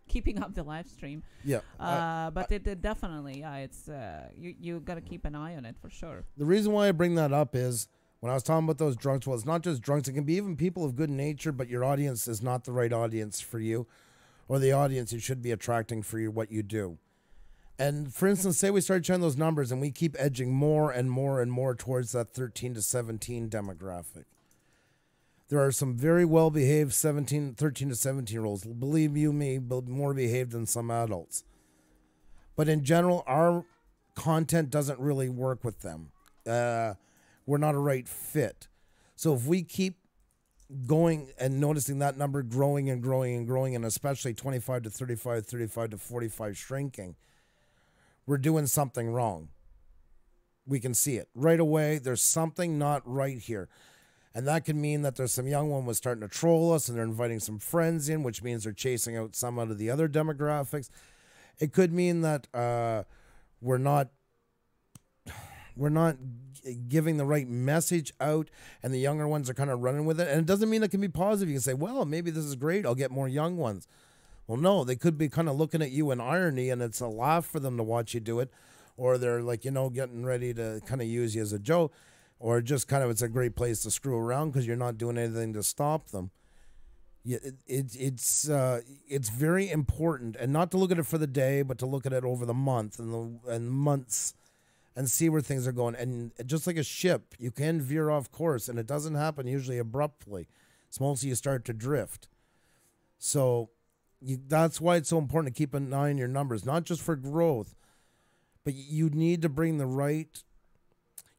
keeping up the live stream. Yeah. But it definitely, it's you got to keep an eye on it for sure. The reason why I bring that up is, when I was talking about those drunks, well, it's not just drunks. It can be even people of good nature, but your audience is not the right audience for you, or the audience you should be attracting for you, what you do. And for instance, say we start checking those numbers and we keep edging more and more and more towards that 13 to 17 demographic. There are some very well-behaved 13 to 17-year-olds. Believe you me, more behaved than some adults. But in general, our content doesn't really work with them. We're not a right fit. So if we keep going and noticing that number growing and growing and growing, and especially 25 to 35, 35 to 45 shrinking, we're doing something wrong. We can see it right away. There's something not right here. And that can mean that there's some young one was starting to troll us and they're inviting some friends in, which means they're chasing out some out of the other demographics. It could mean that we're not giving the right message out, and the younger ones are kind of running with it. And it doesn't mean it can be positive. You can say, well, maybe this is great. I'll get more young ones. Well, no, they could be kind of looking at you in irony, and it's a laugh for them to watch you do it. or they're like, you know, getting ready to kind of use you as a joke, or just kind of it's a great place to screw around because you're not doing anything to stop them. Yeah, it's very important, and not to look at it for the day, but to look at it over the month and months, and see where things are going. And just like a ship, you can veer off course, and it doesn't happen usually abruptly. It's mostly you start to drift. So that's why it's so important to keep an eye on your numbers, not just for growth, but you need to bring the right.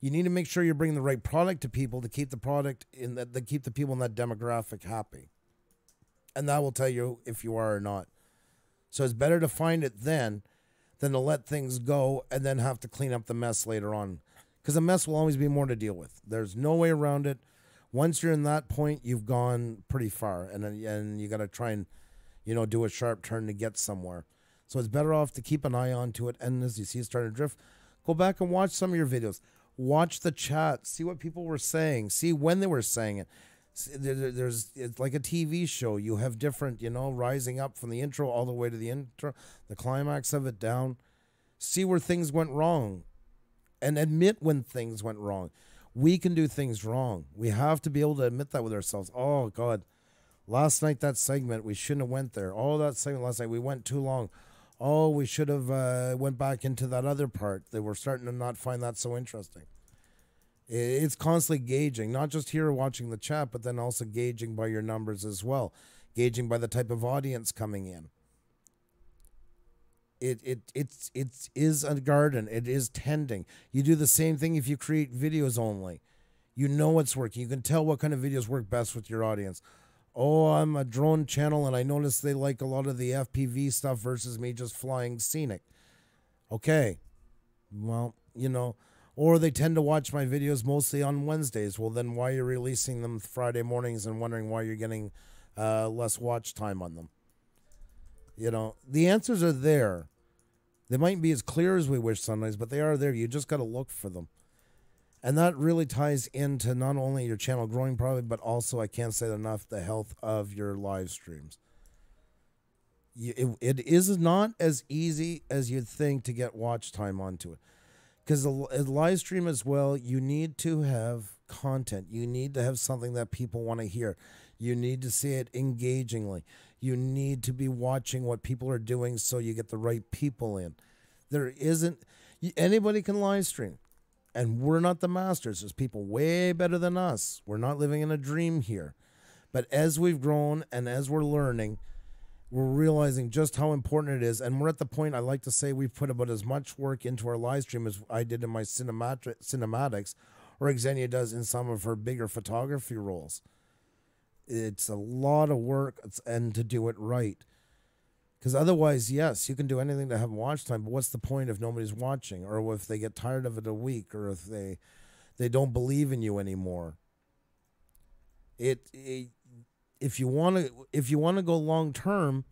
You need to make sure you're bringing the right product to people to keep the product in that, to keep the people in that demographic happy. And that will tell you if you are or not. So it's better to find it then than to let things go and then have to clean up the mess later on. Because the mess will always be more to deal with. There's no way around it. Once you're in that point, you've gone pretty far. And you got to try and, you know, do a sharp turn to get somewhere. So it's better off to keep an eye on to it. And as you see it starting to drift, go back and watch some of your videos. Watch the chat. See what people were saying. See when they were saying it. It's like a TV show. You have different, you know, rising up from the intro all the way to the intro, the climax of it down. See where things went wrong and admit when things went wrong. We can do things wrong. We have to be able to admit that with ourselves. Oh, God, last night that segment, we shouldn't have went there. Oh, that segment last night, we went too long. Oh, we should have went back into that other part. They were starting to not find that so interesting. It's constantly gauging, not just here watching the chat, but then also gauging by your numbers as well, gauging by the type of audience coming in. It is a garden. It is tending. You do the same thing if you create videos only. You know what's working. You can tell what kind of videos work best with your audience. Oh, I'm a drone channel, and I notice they like a lot of the FPV stuff versus me just flying scenic. Okay, well, you know. Or they tend to watch my videos mostly on Wednesdays. Well, then why are you releasing them Friday mornings and wondering why you're getting less watch time on them? You know, the answers are there. They might be as clear as we wish sometimes, but they are there. You just got to look for them. And that really ties into not only your channel growing probably, but also, I can't say it enough, the health of your live streams. It is not as easy as you'd think to get watch time onto it. Because a live stream as well, you need to have content. You need to have something that people want to hear. You need to see it engagingly. You need to be watching what people are doing so you get the right people in. There isn't... Anybody can live stream. And we're not the masters. There's people way better than us. We're not living in a dream here. But as we've grown and as we're learning, we're realizing just how important it is. And we're at the point, I like to say, we've put about as much work into our live stream as I did in my cinematics, or Xenia does in some of her bigger photography roles. It's a lot of work, and to do it right. Because otherwise, yes, you can do anything to have watch time, but what's the point if nobody's watching, or if they get tired of it a week, or if they don't believe in you anymore? If you want to go long term,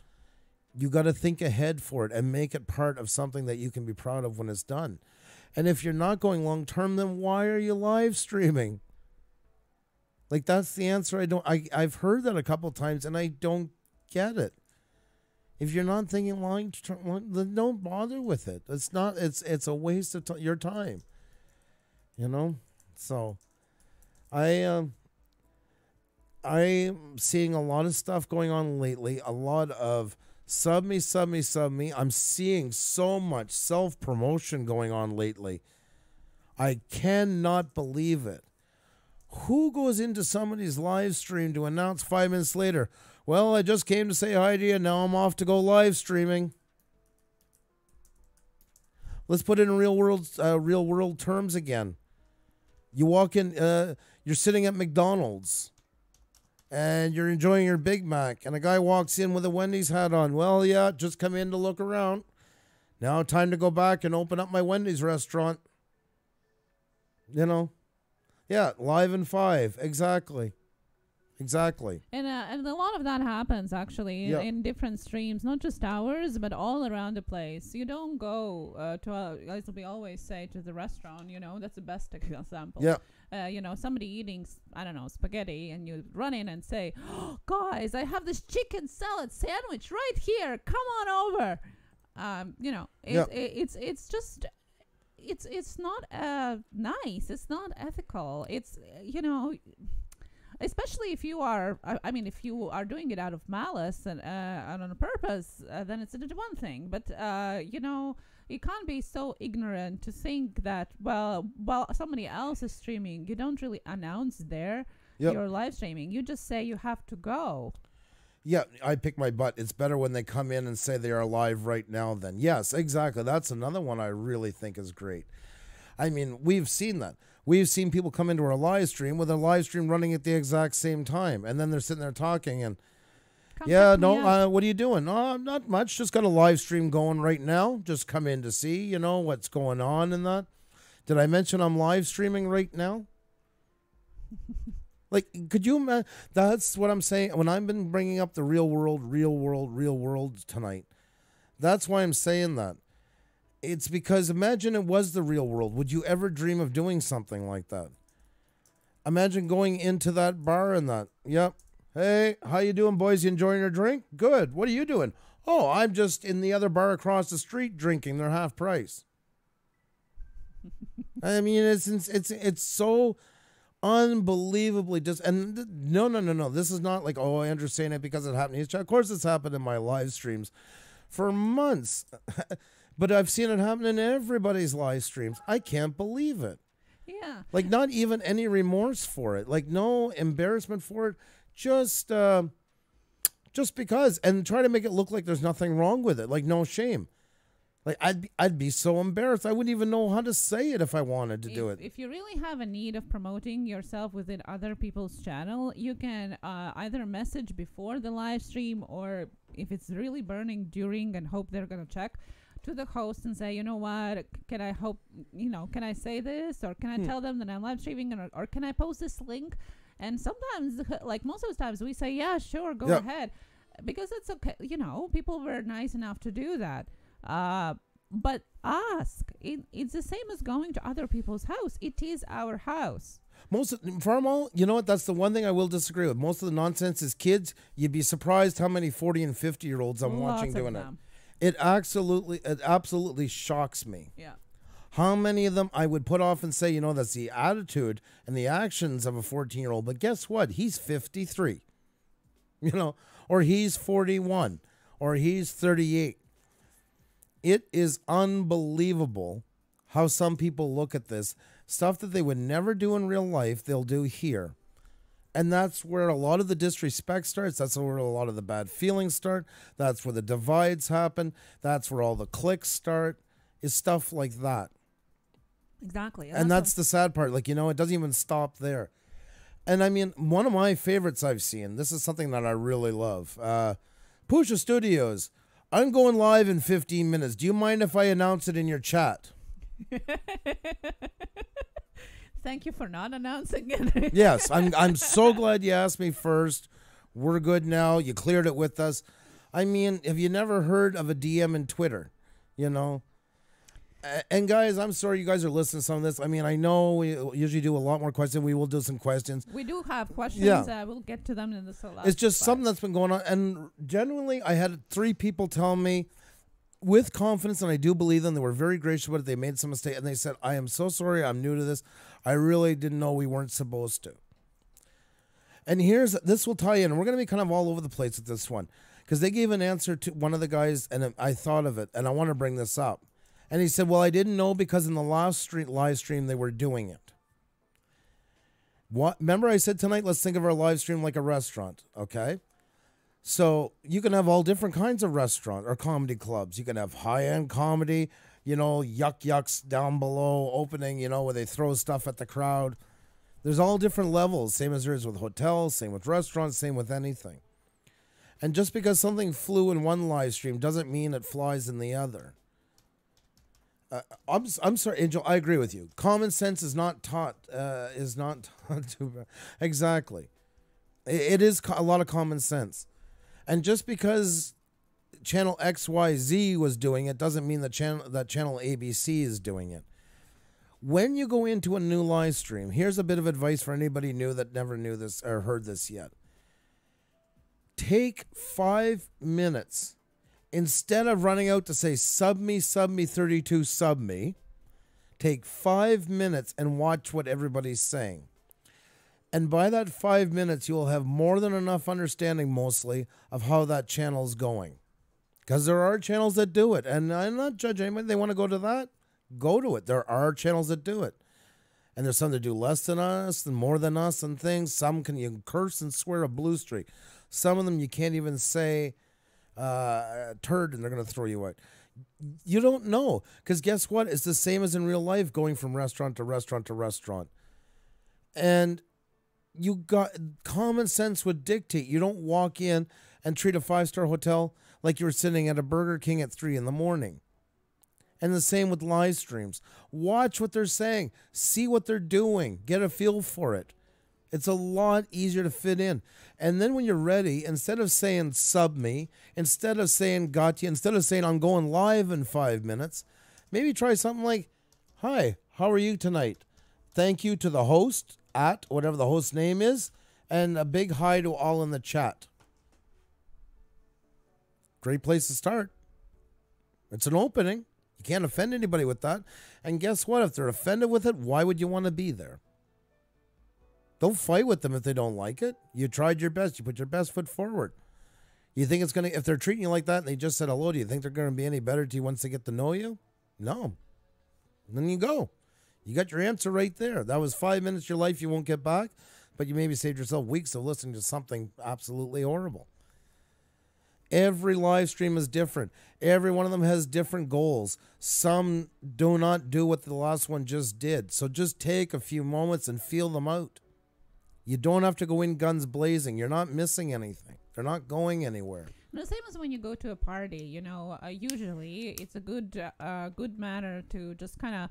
you got to think ahead for it and make it part of something that you can be proud of when it's done. And if you're not going long term, then why are you live streaming? Like, that's the answer. I've heard that a couple of times and I don't get it. If you're not thinking long term, then don't bother with it. It's a waste of your time. You know? So I'm seeing a lot of stuff going on lately. A lot of sub me. I'm seeing so much self-promotion going on lately. I cannot believe it. Who goes into somebody's live stream to announce 5 minutes later, well, I just came to say hi to you, now I'm off to go live streaming? Let's put it in real world terms again. You walk in, you're sitting at McDonald's, and you're enjoying your Big Mac, and a guy walks in with a Wendy's hat on. Well, yeah, just come in to look around. Now time to go back and open up my Wendy's restaurant. You know? Yeah, live in 5. Exactly. And a lot of that happens, actually, in different streams, not just ours, but all around the place. You don't go as we always say, to the restaurant, you know, that's the best example. Yeah. You know, somebody eating, I don't know, spaghetti, and you run in and say, oh, guys, I have this chicken salad sandwich right here. Come on over. You know, it's just... it's not nice. It's not ethical. It's especially if you are. I mean, if you are doing it out of malice and on purpose, then it's one thing. But you can't be so ignorant to think that while somebody else is streaming, you don't really announce your live streaming. You just say you have to go. Yeah, I pick my butt. It's better when they come in and say they are live right now then. Yes, exactly. That's another one I really think is great. I mean, we've seen that. We've seen people come into our live stream with a live stream running at the exact same time. And then they're sitting there talking and, what are you doing? Oh, not much. Just got a live stream going right now. Just come in to see, what's going on in that. Did I mention I'm live streaming right now? Like, could you imagine? That's what I'm saying. When I've been bringing up the real world tonight, that's why I'm saying that. It's because imagine it was the real world. Would you ever dream of doing something like that? Imagine going into that bar and that. Yep. Hey, how you doing, boys? You enjoying your drink? Good. What are you doing? Oh, I'm just in the other bar across the street drinking. They're half price. I mean, it's so unbelievably no. This is not like, oh, Andrew's saying it because it happened. Of course, it's happened in my live streams for months. But I've seen it happen in everybody's live streams. I can't believe it. Yeah. Like, not even any remorse for it. Like, no embarrassment for it. Just because. And try to make it look like there's nothing wrong with it. Like, no shame. Like, I'd be so embarrassed. I wouldn't even know how to say it if I wanted to do it. If you really have a need of promoting yourself within other people's channel, you can either message before the live stream, or if it's really burning during and hope they're going to check, to the host and say, you know what, can I say this, or can I tell them that I'm live streaming, or can I post this link? And sometimes, like most of the times, we say, yeah, sure, go ahead, because it's okay. People were nice enough to do that. But ask. It's the same as going to other people's house. It is our house. You know what? That's the one thing I will disagree with. Most of the nonsense is kids. You'd be surprised how many 40 and 50-year-olds I'm watching doing it. It absolutely shocks me. Yeah. How many of them I would put off and say, that's the attitude and the actions of a 14-year-old. But guess what? He's 53, or he's 41, or he's 38. It is unbelievable how some people look at this. Stuff that they would never do in real life, they'll do here. And that's where a lot of the disrespect starts. That's where a lot of the bad feelings start. That's where the divides happen. That's where all the cliques start, is stuff like that. Exactly. And that's the sad part. Like, it doesn't even stop there. And I mean, one of my favorites I've seen, this is something that I really love. Puša Studios. I'm going live in 15 minutes. Do you mind if I announce it in your chat? Thank you for not announcing it. Yes, I'm so glad you asked me first. We're good now. You cleared it with us. I mean, have you never heard of a DM in Twitter? And guys, I'm sorry you guys are listening to some of this. I mean, I know we usually do a lot more questions. We will do some questions. We do have questions. Yeah. We'll get to them in the last It's just something that's been going on. And genuinely, I had 3 people tell me with confidence, and I do believe them, they were very gracious about it. They made some mistake, and they said, I am so sorry. I'm new to this. I really didn't know we weren't supposed to. And this will tie in. We're going to be kind of all over the place with this one, because they gave an answer to one of the guys, and I thought of it, and I want to bring this up. And he said, well, I didn't know because in the last live stream they were doing it. Remember I said tonight, let's think of our live stream like a restaurant, okay? So you can have all different kinds of restaurant or comedy clubs. You can have high-end comedy, yucks down below opening, where they throw stuff at the crowd. There's all different levels, same as there is with hotels, same with restaurants, same with anything. And just because something flew in one live stream doesn't mean it flies in the other. I'm sorry, Angel. I agree with you. Common sense is not taught. Exactly. It is a lot of common sense, and just because channel XYZ was doing it doesn't mean that channel ABC is doing it. When you go into a new live stream, here's a bit of advice for anybody new that never knew this or heard this yet. Take 5 minutes. Instead of running out to say, sub me, 32, sub me, Take 5 minutes and watch what everybody's saying. And by that 5 minutes, you will have more than enough understanding, mostly, of how that channel is going. Because there are channels that do it. And I'm not judging anybody. They want to go to that, go to it. There are channels that do it. And there's some that do less than us and more than us and things. Some you can curse and swear a blue streak. Some of them you can't even say turd and they're going to throw you out. You don't know. Because guess what? It's the same as in real life, going from restaurant to restaurant to restaurant. And you got common sense would dictate. You don't walk in and treat a 5-star hotel like you were sitting at a Burger King at 3 in the morning. And the same with live streams. Watch what they're saying. See what they're doing. Get a feel for it. It's a lot easier to fit in. And then when you're ready, instead of saying sub me, instead of saying got you, instead of saying I'm going live in 5 minutes, maybe try something like, hi, how are you tonight? Thank you to the host at whatever the host name is, and a big hi to all in the chat. Great place to start. It's an opening. You can't offend anybody with that. And guess what? If they're offended with it, why would you want to be there? Don't fight with them if they don't like it. You tried your best. You put your best foot forward. You think it's going to, if they're treating you like that and they just said hello, do you think they're going to be any better to you once they get to know you? No. And then you go. You got your answer right there. That was 5 minutes of your life you won't get back, but you maybe saved yourself weeks of listening to something absolutely horrible. Every live stream is different. Every one of them has different goals. Some do not do what the last one just did. So just take a few moments and feel them out. You don't have to go in guns blazing. You're not missing anything. They're not going anywhere. The same as when you go to a party, you know, usually it's a good manner to just kind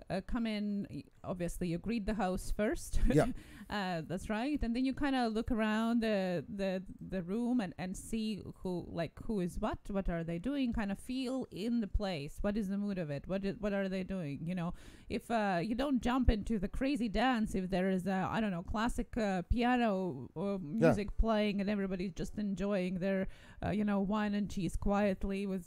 of come in. Obviously, you greet the host first. Yeah. That's right. And then you kind of look around the room and see who is what are they doing, kind of feel in the place. What is the mood of it? What are they doing? You know, if you don't jump into the crazy dance, if there is I don't know, classic piano or music playing and everybody's just enjoying their wine and cheese quietly with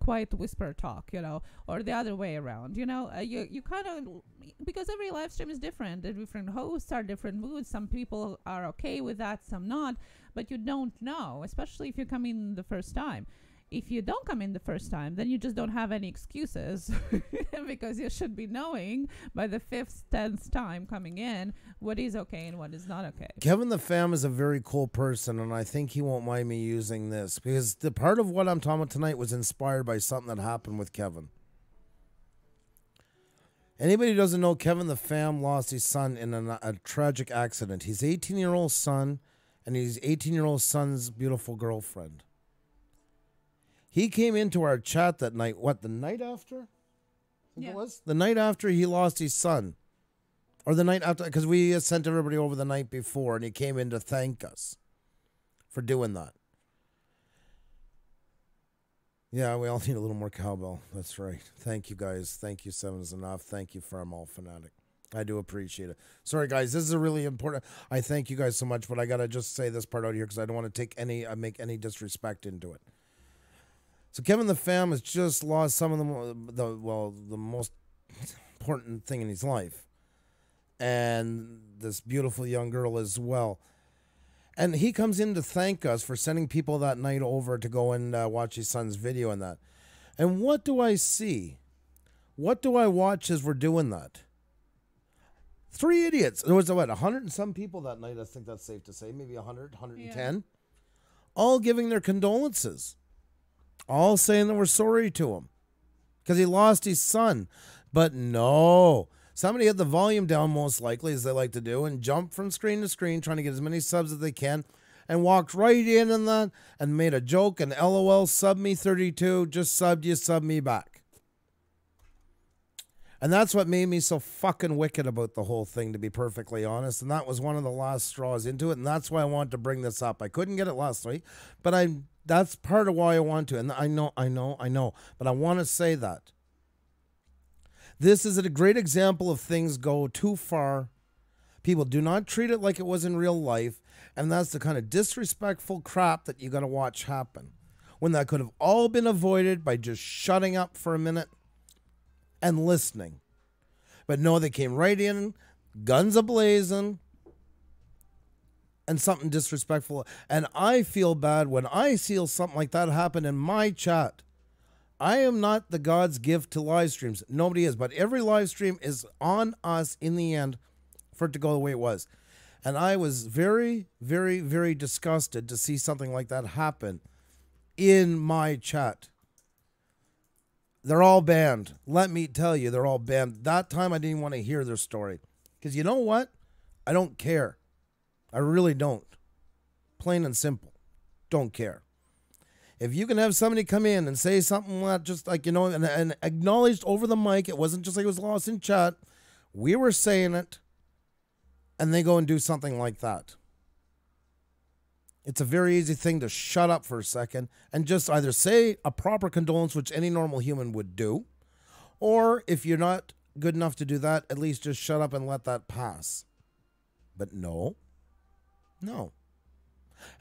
quiet whisper talk, you know, or the other way around, you know, you kind of, because every live stream is different. The different hosts are different moods. Some people are okay with that, some not. But you don't know, especially if you come in the first time. If you don't come in the first time, then you just don't have any excuses because you should be knowing by the 5th, 10th time coming in what is okay and what is not okay. Kevin the Fam is a very cool person, and I think he won't mind me using this because the part of what I'm talking about tonight was inspired by something that happened with Kevin. Anybody who doesn't know, Kevin the Fam lost his son in a tragic accident. His 18-year-old son and his 18-year-old son's beautiful girlfriend. He came into our chat that night, the night after? I think it was? The night after he lost his son. Or the night after, because we sent everybody over the night before, and he came in to thank us for doing that. Yeah, we all need a little more cowbell. That's right. Thank you, guys. Thank you, 7 is enough. Thank you, Farmall Fanatic. I do appreciate it. Sorry, guys. This is a really important. I thank you guys so much, but I got to just say this part out here because I don't want to make any disrespect into it. So Kevin the Fam has just lost some of the most important thing in his life. And this beautiful young girl as well. And he comes in to thank us for sending people that night over to go and watch his son's video and that. And what do I see? What do I watch as we're doing that? 3 idiots. There was, 100 and some people that night, I think that's safe to say. Maybe 100, 110. Yeah. All giving their condolences. All saying that we're sorry to him. Because he lost his son. But no. Somebody had the volume down, most likely, as they like to do, and jumped from screen to screen, trying to get as many subs as they can, and walked right in on that, and made a joke, and LOL, sub me 32, just subbed you, sub me back. And that's what made me so fucking wicked about the whole thing, to be perfectly honest, and that was one of the last straws into it, and that's why I wanted to bring this up. I couldn't get it last week, but that's part of why I want to, and I know, but I want to say that. This is a great example of things go too far. People do not treat it like it was in real life. And that's the kind of disrespectful crap that you got to watch happen. When that could have all been avoided by just shutting up for a minute and listening. But no, they came right in, guns a-blazing, and something disrespectful. And I feel bad when I see something like that happen in my chat. I am not the God's gift to live streams. Nobody is. But every live stream is on us in the end for it to go the way it was. And I was very, very, very disgusted to see something like that happen in my chat. They're all banned. Let me tell you, they're all banned. That time I didn't want to hear their story. Because you know what? I don't care. I really don't. Plain and simple. Don't care. If you can have somebody come in and say something that just like, and acknowledged over the mic, it wasn't just like it was lost in chat. We were saying it, and they go and do something like that. It's a very easy thing to shut up for a second and just either say a proper condolence, which any normal human would do, or if you're not good enough to do that, at least just shut up and let that pass. But no.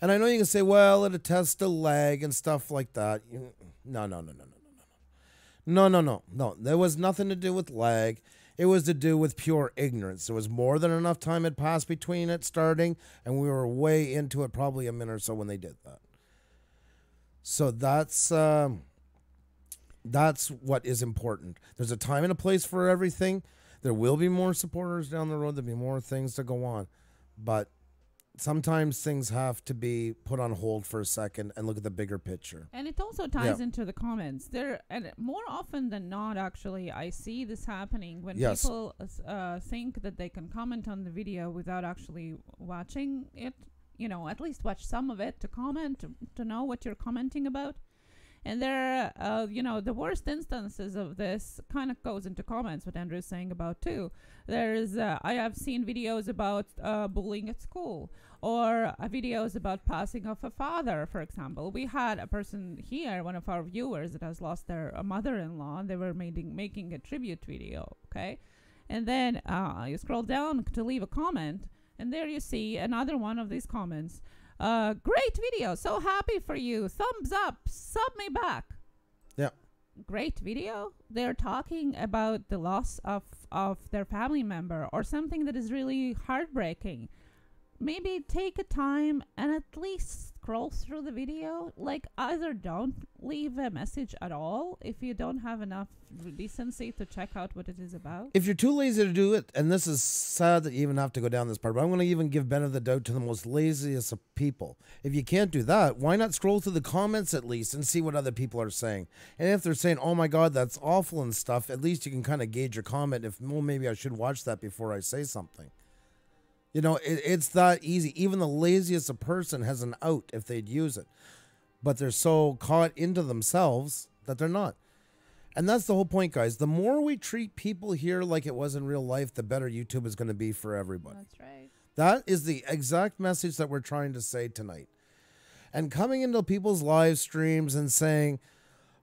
And I know you can say, well, it attests to lag and stuff like that. No. There was nothing to do with lag. It was to do with pure ignorance. There was more than enough time had passed between it starting, and we were way into it, probably a minute or so when they did that. So that's what is important. There's a time and a place for everything. There will be more supporters down the road. There'll be more things to go on. But sometimes things have to be put on hold for a second and look at the bigger picture. And it also ties into the comments. And more often than not, actually, I see this happening when people think that they can comment on the video without actually watching it. At least watch some of it to comment, to know what you're commenting about. And there, the worst instances of this kind of goes into comments, what Andrew is saying about too. There's, I have seen videos about bullying at school, or videos about passing of a father, for example. We had a person here, one of our viewers, that has lost their mother-in-law, and they were making a tribute video, okay? And then you scroll down to leave a comment, and there you see another one of these comments. Great video, so happy for you, thumbs up, sub me back. Yeah. Great video. They're talking about the loss of their family member or something that is really heartbreaking. Maybe take a time and at least scroll through the video. Like, either don't leave a message at all if you don't have enough decency to check out what it is about. If you're too lazy to do it, and this is sad that you even have to go down this part, but I'm going to even give benefit of the doubt to the most laziest of people. If you can't do that, why not scroll through the comments at least and see what other people are saying? And if they're saying, oh my God, that's awful and stuff, at least you can kind of gauge your comment if, well, maybe I should watch that before I say something. It's that easy. Even the laziest of person has an out if they'd use it. But they're so caught into themselves that they're not. And that's the whole point, guys. The more we treat people here like it was in real life, the better YouTube is going to be for everybody. That's right. That is the exact message that we're trying to say tonight. And coming into people's live streams and saying,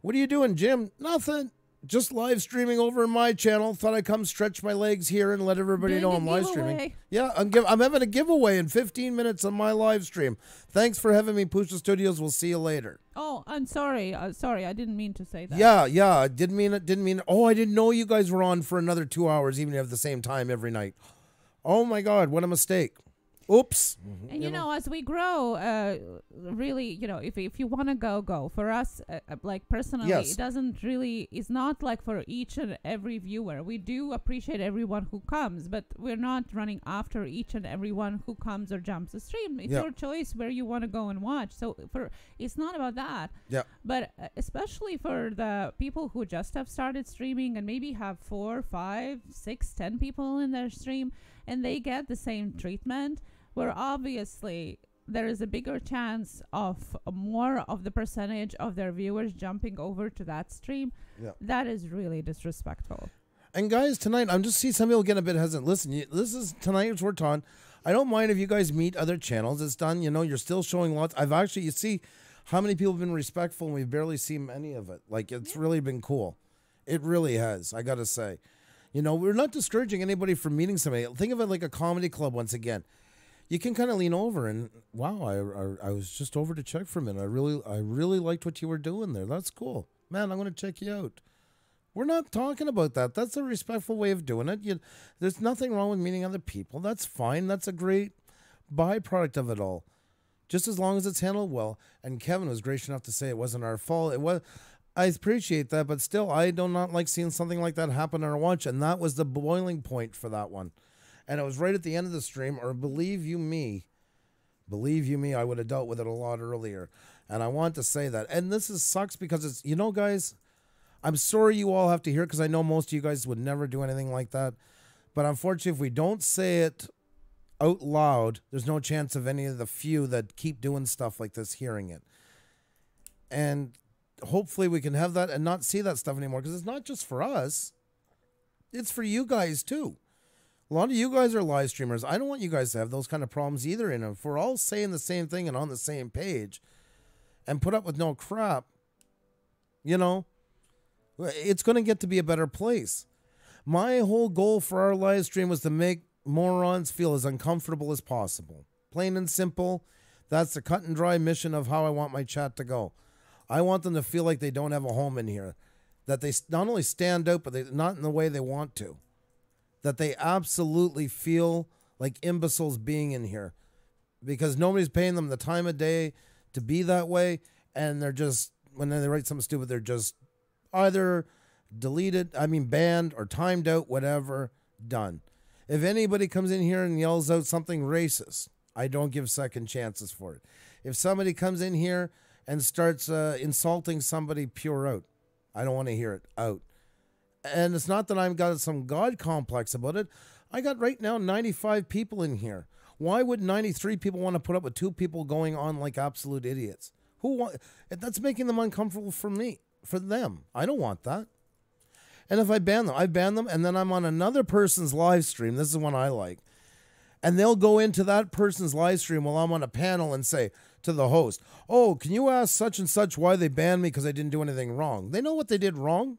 what are you doing, Jim? Nothing. Just live streaming over in my channel. Thought I'd come stretch my legs here and let everybody know I'm live streaming. Yeah, I'm having a giveaway in 15 minutes on my live stream. Thanks for having me, Puša Studios. We'll see you later. Oh, I'm sorry. Sorry, I didn't mean to say that. Yeah. Didn't mean it. Oh, I didn't know you guys were on for another 2 hours, even if you have the same time every night. Oh my God, what a mistake. Oops. And as we grow, really, if you want to go. For us, like personally, yes. It doesn't really, it's not like for each and every viewer. We do appreciate everyone who comes, but we're not running after each and everyone who comes or jumps the stream. It's your choice where you want to go and watch. So it's not about that. Yeah. But especially for the people who just have started streaming and maybe have 4, 5, 6, 10 people in their stream, and they get the same treatment, where obviously there is a bigger chance of more of the percentage of their viewers jumping over to that stream. Yeah. That is really disrespectful. And guys, tonight, I'm just seeing some people getting a bit hesitant. Listen, this is tonight's we're on. I don't mind if you guys meet other channels. It's done. You're still showing lots. You see how many people have been respectful, and we've barely seen any of it. Like, it's really been cool. It really has, I got to say. We're not discouraging anybody from meeting somebody. Think of it like a comedy club once again. You can kind of lean over and, wow, I was just over to check for a minute. I really liked what you were doing there. That's cool. Man, I'm going to check you out. We're not talking about that. That's a respectful way of doing it. There's nothing wrong with meeting other people. That's fine. That's a great byproduct of it all. Just as long as it's handled well. And Kevin was gracious enough to say it wasn't our fault. I appreciate that, but still, I do not like seeing something like that happen on our watch. And that was the boiling point for that one. And it was right at the end of the stream, or believe you me, I would have dealt with it a lot earlier. And I want to say that. And this sucks because it's, guys, I'm sorry you all have to hear it because I know most of you guys would never do anything like that. But unfortunately, if we don't say it out loud, there's no chance of any of the few that keep doing stuff like this hearing it. And hopefully we can have that and not see that stuff anymore, because it's not just for us. It's for you guys too. A lot of you guys are live streamers. I don't want you guys to have those kind of problems either. And if we're all saying the same thing and on the same page and put up with no crap, it's going to get to be a better place. My whole goal for our live stream was to make morons feel as uncomfortable as possible. Plain and simple. That's the cut and dry mission of how I want my chat to go. I want them to feel like they don't have a home in here. That they not only stand out, but they're not in the way they want to. That they absolutely feel like imbeciles being in here. Because nobody's paying them the time of day to be that way. And they're just, when they write something stupid, they're just either banned or timed out, whatever, done. If anybody comes in here and yells out something racist, I don't give second chances for it. If somebody comes in here and starts insulting somebody, pure out. I don't want to hear it, out. And it's not that I've got some God complex about it. I got right now 95 people in here. Why would 93 people want to put up with 2 people going on like absolute idiots? That's making them uncomfortable for them. I don't want that. And if I ban them, and then I'm on another person's live stream. This is one I like. And they'll go into that person's live stream while I'm on a panel and say to the host, "Oh, can you ask such and such why they banned me because I didn't do anything wrong?" They know what they did wrong.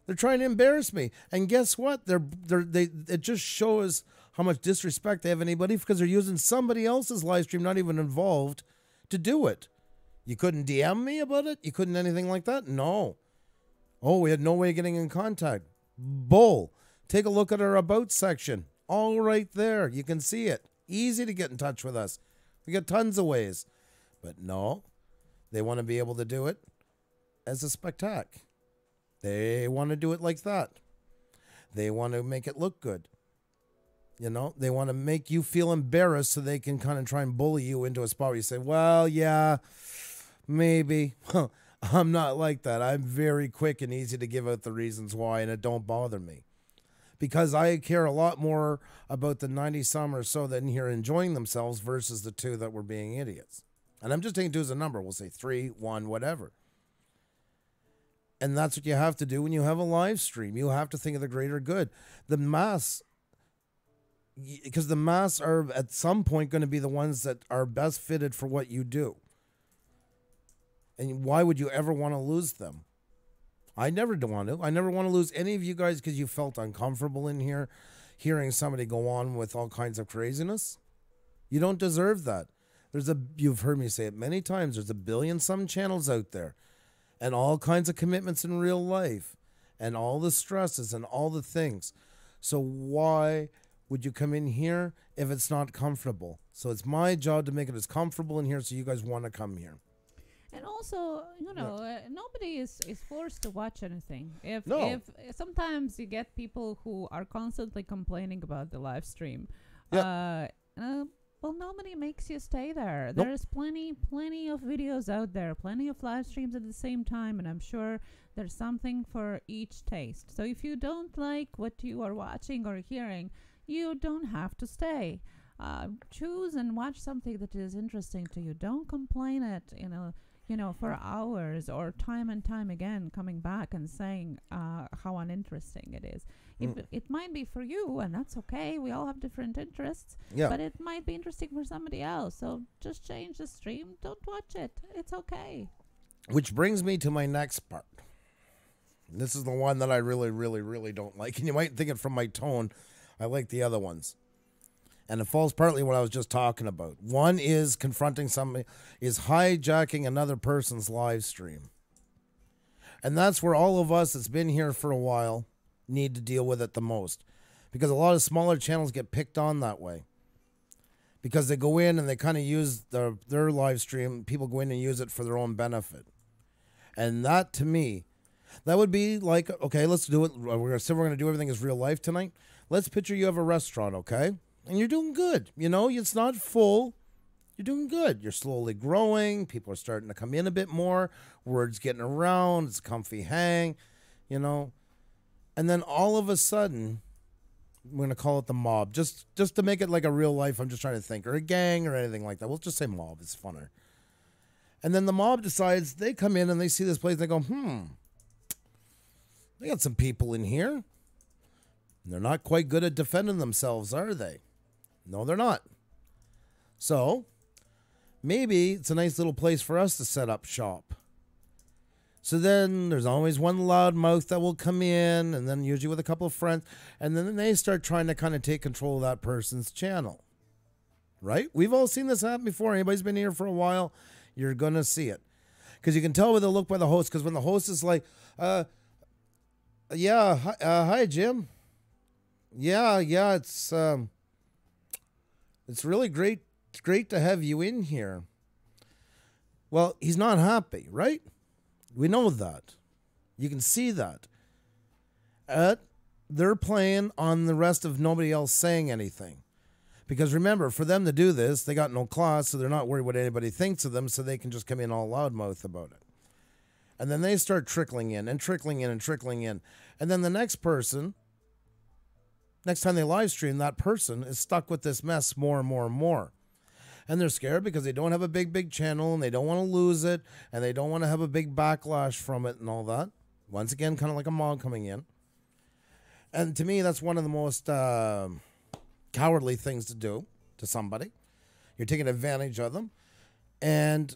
They're trying to embarrass me. And guess what? It just shows how much disrespect they have anybody, because they're using somebody else's live stream, not even involved, to do it. You couldn't DM me about it? You couldn't anything like that? No. Oh, we had no way of getting in contact. Bull. Take a look at our About section. All right there. You can see it. Easy to get in touch with us. We got tons of ways. But no, they want to be able to do it as a spectacle. They want to do it like that. They want to make it look good. They want to make you feel embarrassed so they can kind of try and bully you into a spot where you say, well, yeah, maybe. I'm not like that. I'm very quick and easy to give out the reasons why, and it don't bother me. Because I care a lot more about the 90-some or so that in here enjoying themselves versus the 2 that were being idiots. And I'm just taking 2 as a number. We'll say 3, 1, whatever. And that's what you have to do when you have a live stream. You have to think of the greater good. The mass, because the mass are at some point going to be the ones that are best fitted for what you do. And why would you ever want to lose them? I never want to. I never want to lose any of you guys because you felt uncomfortable in here hearing somebody go on with all kinds of craziness. You don't deserve that. You've heard me say it many times, there's 1 billion some channels out there, and all kinds of commitments in real life, and all the stresses and all the things. So why would you come in here if it's not comfortable? So it's my job to make it as comfortable in here so you guys want to come here. And also, nobody is forced to watch anything. If sometimes you get people who are constantly complaining about the live stream, well, nobody makes you stay there. Nope. There's plenty of videos out there, plenty of live streams at the same time, and I'm sure there's something for each taste. So if you don't like what you are watching or hearing, you don't have to stay. Choose and watch something that is interesting to you. Don't complain it, for hours or time and time again coming back and saying how uninteresting it is. It might be for you, and that's okay. We all have different interests, but it might be interesting for somebody else. So just change the stream. Don't watch it. It's okay. Which brings me to my next part. This is the one that I really, really, really don't like. And you might think it from my tone. I like the other ones. And it falls partly what I was just talking about. One is confronting somebody, is hijacking another person's live stream. And that's where all of us that's been here for a while need to deal with it the most. Because a lot of smaller channels get picked on that way. Because they go in and they kind of use their live stream. People go in and use it for their own benefit. And that, to me, that would be like, okay, let's do it. We're going to do everything as real life tonight. Let's picture you have a restaurant, okay? And you're doing good. You know, it's not full. You're doing good. You're slowly growing. People are starting to come in a bit more. Word's getting around. It's a comfy hang, you know. And then all of a sudden, we're going to call it the mob. Just to make it like a real life, I'm just trying to think. Or a gang or anything like that. We'll just say mob. It's funner. And then the mob decides, they come in and they see this place and they go, they got some people in here. They're not quite good at defending themselves, are they? No, they're not. So, maybe it's a nice little place for us to set up shop. So then there's always one loudmouth that will come in, and then usually with a couple of friends, and then they start trying to kind of take control of that person's channel. Right? We've all seen this happen before. Anybody's been here for a while, you're going to see it. Because you can tell with the look by the host, because when the host is like, hi, Jim. Yeah, it's really great to have you in here. Well, he's not happy, right? We know that. You can see that. They're playing on the rest of nobody else saying anything. Because remember, for them to do this, they got no class, so they're not worried what anybody thinks of them, so they can just come in all loudmouth about it. And then they start trickling in and trickling in and trickling in. And then the next person, next time they live stream, that person is stuck with this mess more and more and more. And they're scared because they don't have a big channel and they don't want to lose it and they don't want to have a big backlash from it and all that. Once again, kind of like a mob coming in. And to me, that's one of the most cowardly things to do to somebody. You're taking advantage of them. And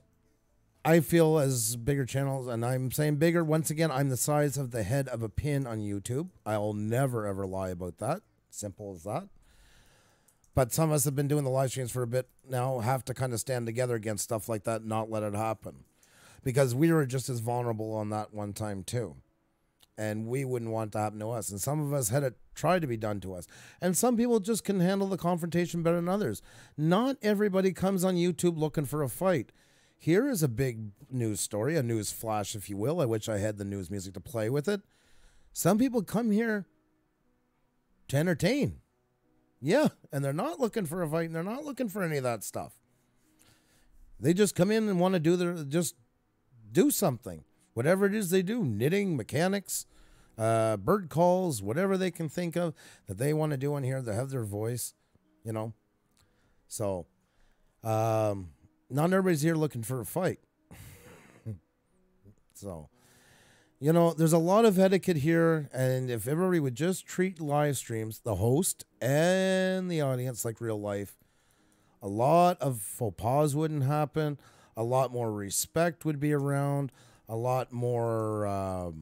I feel as bigger channels, and I'm saying bigger, once again, I'm the size of the head of a pin on YouTube. I'll never, ever lie about that. Simple as that. But some of us have been doing the live streams for a bit now, have to kind of stand together against stuff like that and not let it happen. Because we were just as vulnerable on that one time too. And we wouldn't want to happen to us. And some of us had it tried to be done to us. And some people just can handle the confrontation better than others. Not everybody comes on YouTube looking for a fight. Here is a big news story, a news flash, if you will. I wish I had the news music to play with it. Some people come here to entertain. Yeah, and they're not looking for a fight, and they're not looking for any of that stuff. They just come in and want to just do something. Whatever it is they do, knitting, mechanics, bird calls, whatever they can think of that they want to do on here, they have their voice, you know. So, not everybody's here looking for a fight. So, you know, there's a lot of etiquette here, and if everybody would just treat live streams, the host and the audience like real life, a lot of faux pas wouldn't happen, a lot more respect would be around, a lot more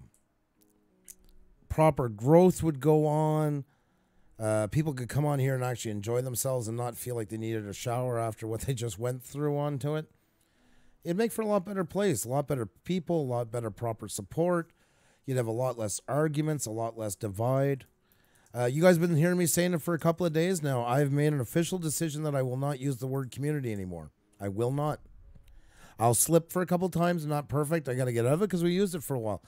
proper growth would go on. People could come on here and actually enjoy themselves and not feel like they needed a shower after what they just went through onto it. It'd make for a lot better place, a lot better people, a lot better proper support. You'd have a lot less arguments, a lot less divide. You guys have been hearing me saying it for a couple of days now. I've made an official decision that I will not use the word community anymore. I will not. I'll slip for a couple times, not perfect. I got to get out of it because we used it for a while.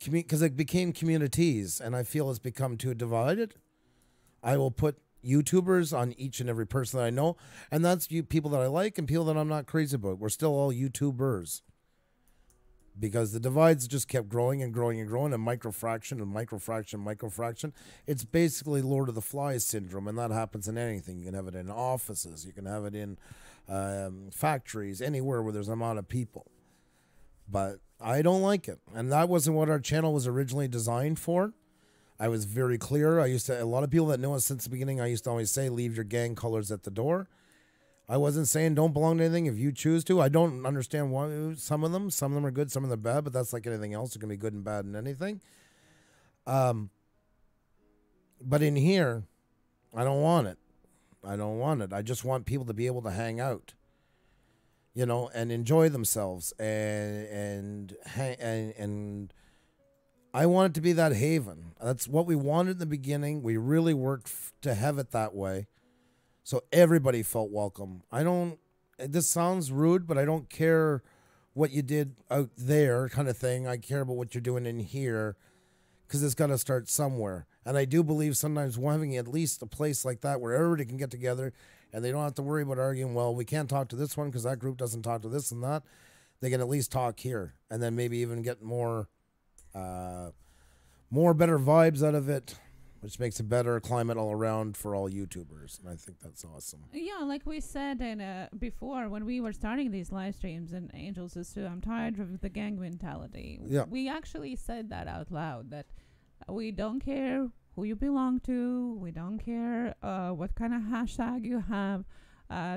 Because it became communities, and I feel it's become too divided. I will put YouTubers on each and every person that I know, and that's people that I like and people that I'm not crazy about. We're still all YouTubers. Because the divides just kept growing and growing and growing, and microfraction and microfraction. It's basically Lord of the Flies syndrome, and that happens in anything. You can have it in offices. You can have it in factories, anywhere where there's an amount of people. But I don't like it, and that wasn't what our channel was originally designed for. I was very clear. A lot of people that know us since the beginning, I used to always say, leave your gang colors at the door. I wasn't saying don't belong to anything if you choose to. I don't understand why some of them are good, some of them are bad, but that's like anything else. It can be good and bad in anything. But in here, I don't want it. I just want people to be able to hang out, you know, and enjoy themselves and I want it to be that haven. That's what we wanted in the beginning. We really worked to have it that way. So everybody felt welcome. This sounds rude, but I don't care what you did out there kind of thing. I care about what you're doing in here because it's got to start somewhere. And I do believe sometimes having at least a place like that where everybody can get together and they don't have to worry about arguing, well, we can't talk to this one because that group doesn't talk to this and that. They can at least talk here and then maybe even get more better vibes out of it, which makes a better climate all around for all YouTubers. And I think that's awesome. Yeah, like we said before when we were starting these live streams, and Angel says too, I'm tired of the gang mentality. Yeah. We actually said that out loud, that we don't care who you belong to. We don't care what kind of hashtag you have.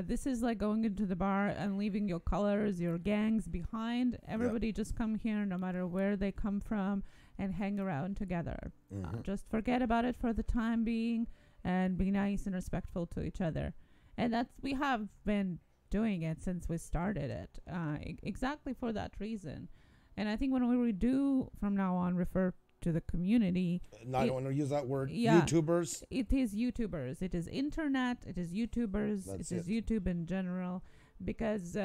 This is like going into the bar and leaving your colors, your gangs behind. Everybody just come here no matter where they come from and hang around together. Just forget about it for the time being and be nice and respectful to each other. And we have been doing it since we started it, exactly for that reason. And I think when we do from now on refer to the community. I don't want to use that word. Yeah, YouTubers. It is YouTubers. It is internet. It is YouTubers. It is YouTube in general, because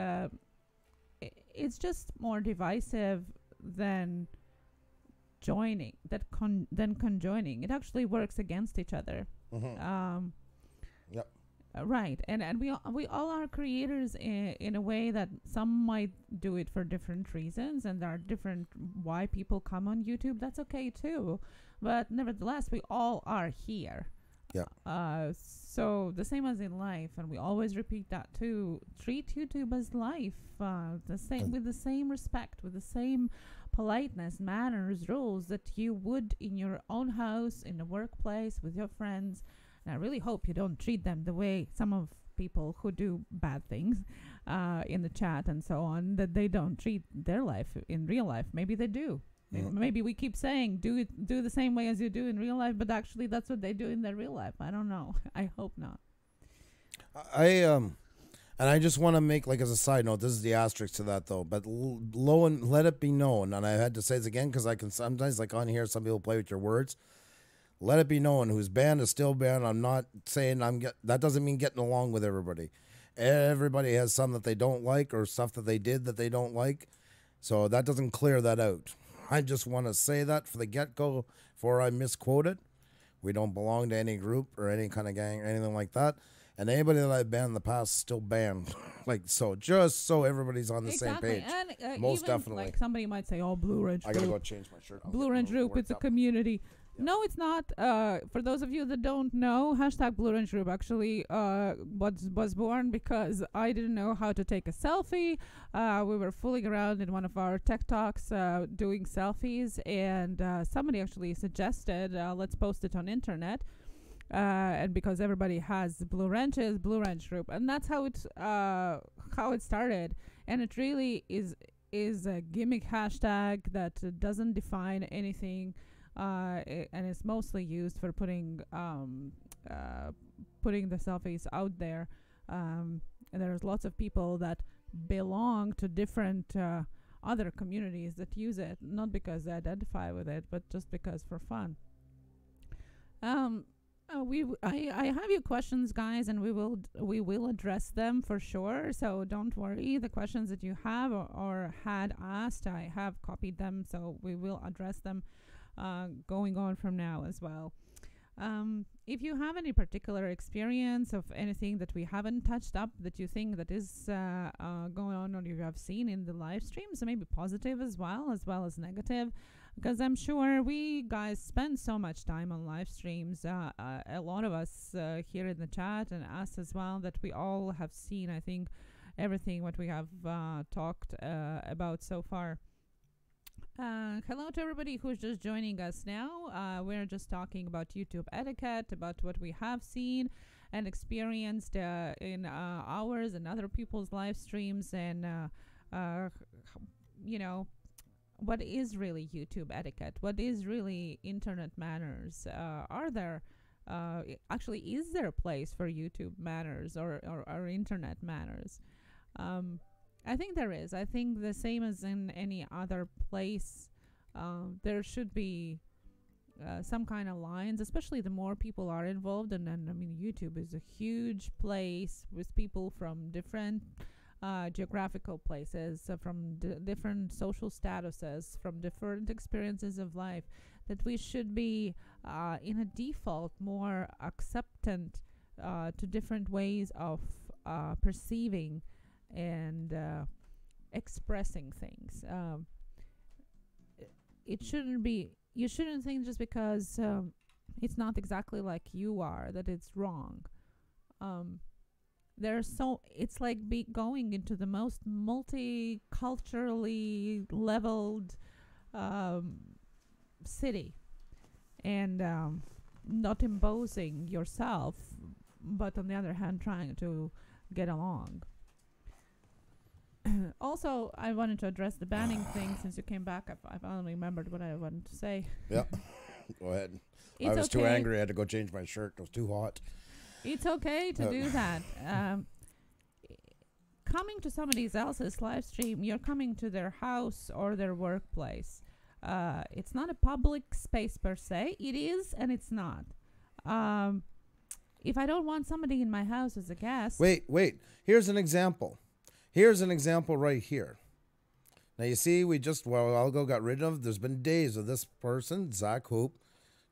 it's just more divisive than joining. Than conjoining. It actually works against each other. Yep. Right, and we all are creators in a way that some might do it for different reasons, and there are different why people come on YouTube. That's okay too, but nevertheless, we all are here. Yeah. So the same as in life, and we always repeat that too. Treat YouTube as life, the same with the same respect, with the same politeness, manners, rules that you would in your own house, in the workplace, with your friends. And I really hope you don't treat them the way some of people who do bad things in the chat and so on, that they don't treat their life in real life. Maybe they do. Maybe we keep saying do the same way as you do in real life, but actually that's what they do in their real life. I don't know. I hope not. And I just want to make, like, as a side note, this is the asterisk to that though, but let it be known, and I had to say this again because I can sometimes, like on here, some people play with your words. Let it be known who's banned is still banned. I'm not saying that doesn't mean getting along with everybody. Everybody has some that they don't like or stuff that they did that they don't like. So that doesn't clear that out. I just want to say that for the get-go before I misquote it. We don't belong to any group or any kind of gang or anything like that. And anybody that I've banned in the past is still banned. Like, so just so everybody's on the same page. And, most even, definitely. Like, somebody might say, oh, Blue Ridge Group. I got to go change my shirt. Blue Ridge Group, it's a community. Yeah. No, it's not. For those of you that don't know, hashtag Blue Ridge Group actually was born because I didn't know how to take a selfie. We were fooling around in one of our tech talks doing selfies, and somebody actually suggested, let's post it on internet. And because everybody has Blue Ridge Group, and that's how it started. And it really is a gimmick hashtag that doesn't define anything. And it's mostly used for putting the selfies out there. And there's lots of people that belong to different other communities that use it, not because they identify with it, but just because for fun. I have your questions, guys, and we will address them for sure. So don't worry. The questions that you have or had asked, I have copied them, so we will address them going on from now as well. If you have any particular experience of anything that we haven't touched up that you think that is going on or you have seen in the live streams, so maybe positive as well as negative, because I'm sure we guys spend so much time on live streams, a lot of us here in the chat and us as well, that we all have seen, I think, everything what we have talked about so far. Hello to everybody who's just joining us now. We're just talking about YouTube etiquette, about what we have seen and experienced in ours and other people's live streams, and what is really YouTube etiquette? What is really internet manners? Are there actually, is there a place for YouTube manners or internet manners? I think there is. I think the same as in any other place there should be some kind of lines, especially the more people are involved. And then, I mean, YouTube is a huge place with people from different geographical places, from different social statuses, from different experiences of life, that we should be in a default more acceptant to different ways of perceiving and expressing things. It shouldn't be, you shouldn't think just because it's not exactly like you are that it's wrong. It's like going into the most multiculturally leveled city, and not imposing yourself, but on the other hand trying to get along. Also, I wanted to address the banning thing since you came back. I finally remembered what I wanted to say. Yeah, go ahead. I was too angry. I had to go change my shirt. It was too hot. It's okay to do that. Coming to somebody else's live stream, you're coming to their house or their workplace. It's not a public space per se. It is and it's not. If I don't want somebody in my house as a guest... Wait. Here's an example. Here's an example right here. Now, you see, we just, well, a while ago got rid of, there's been days of this person, Zach Hoop,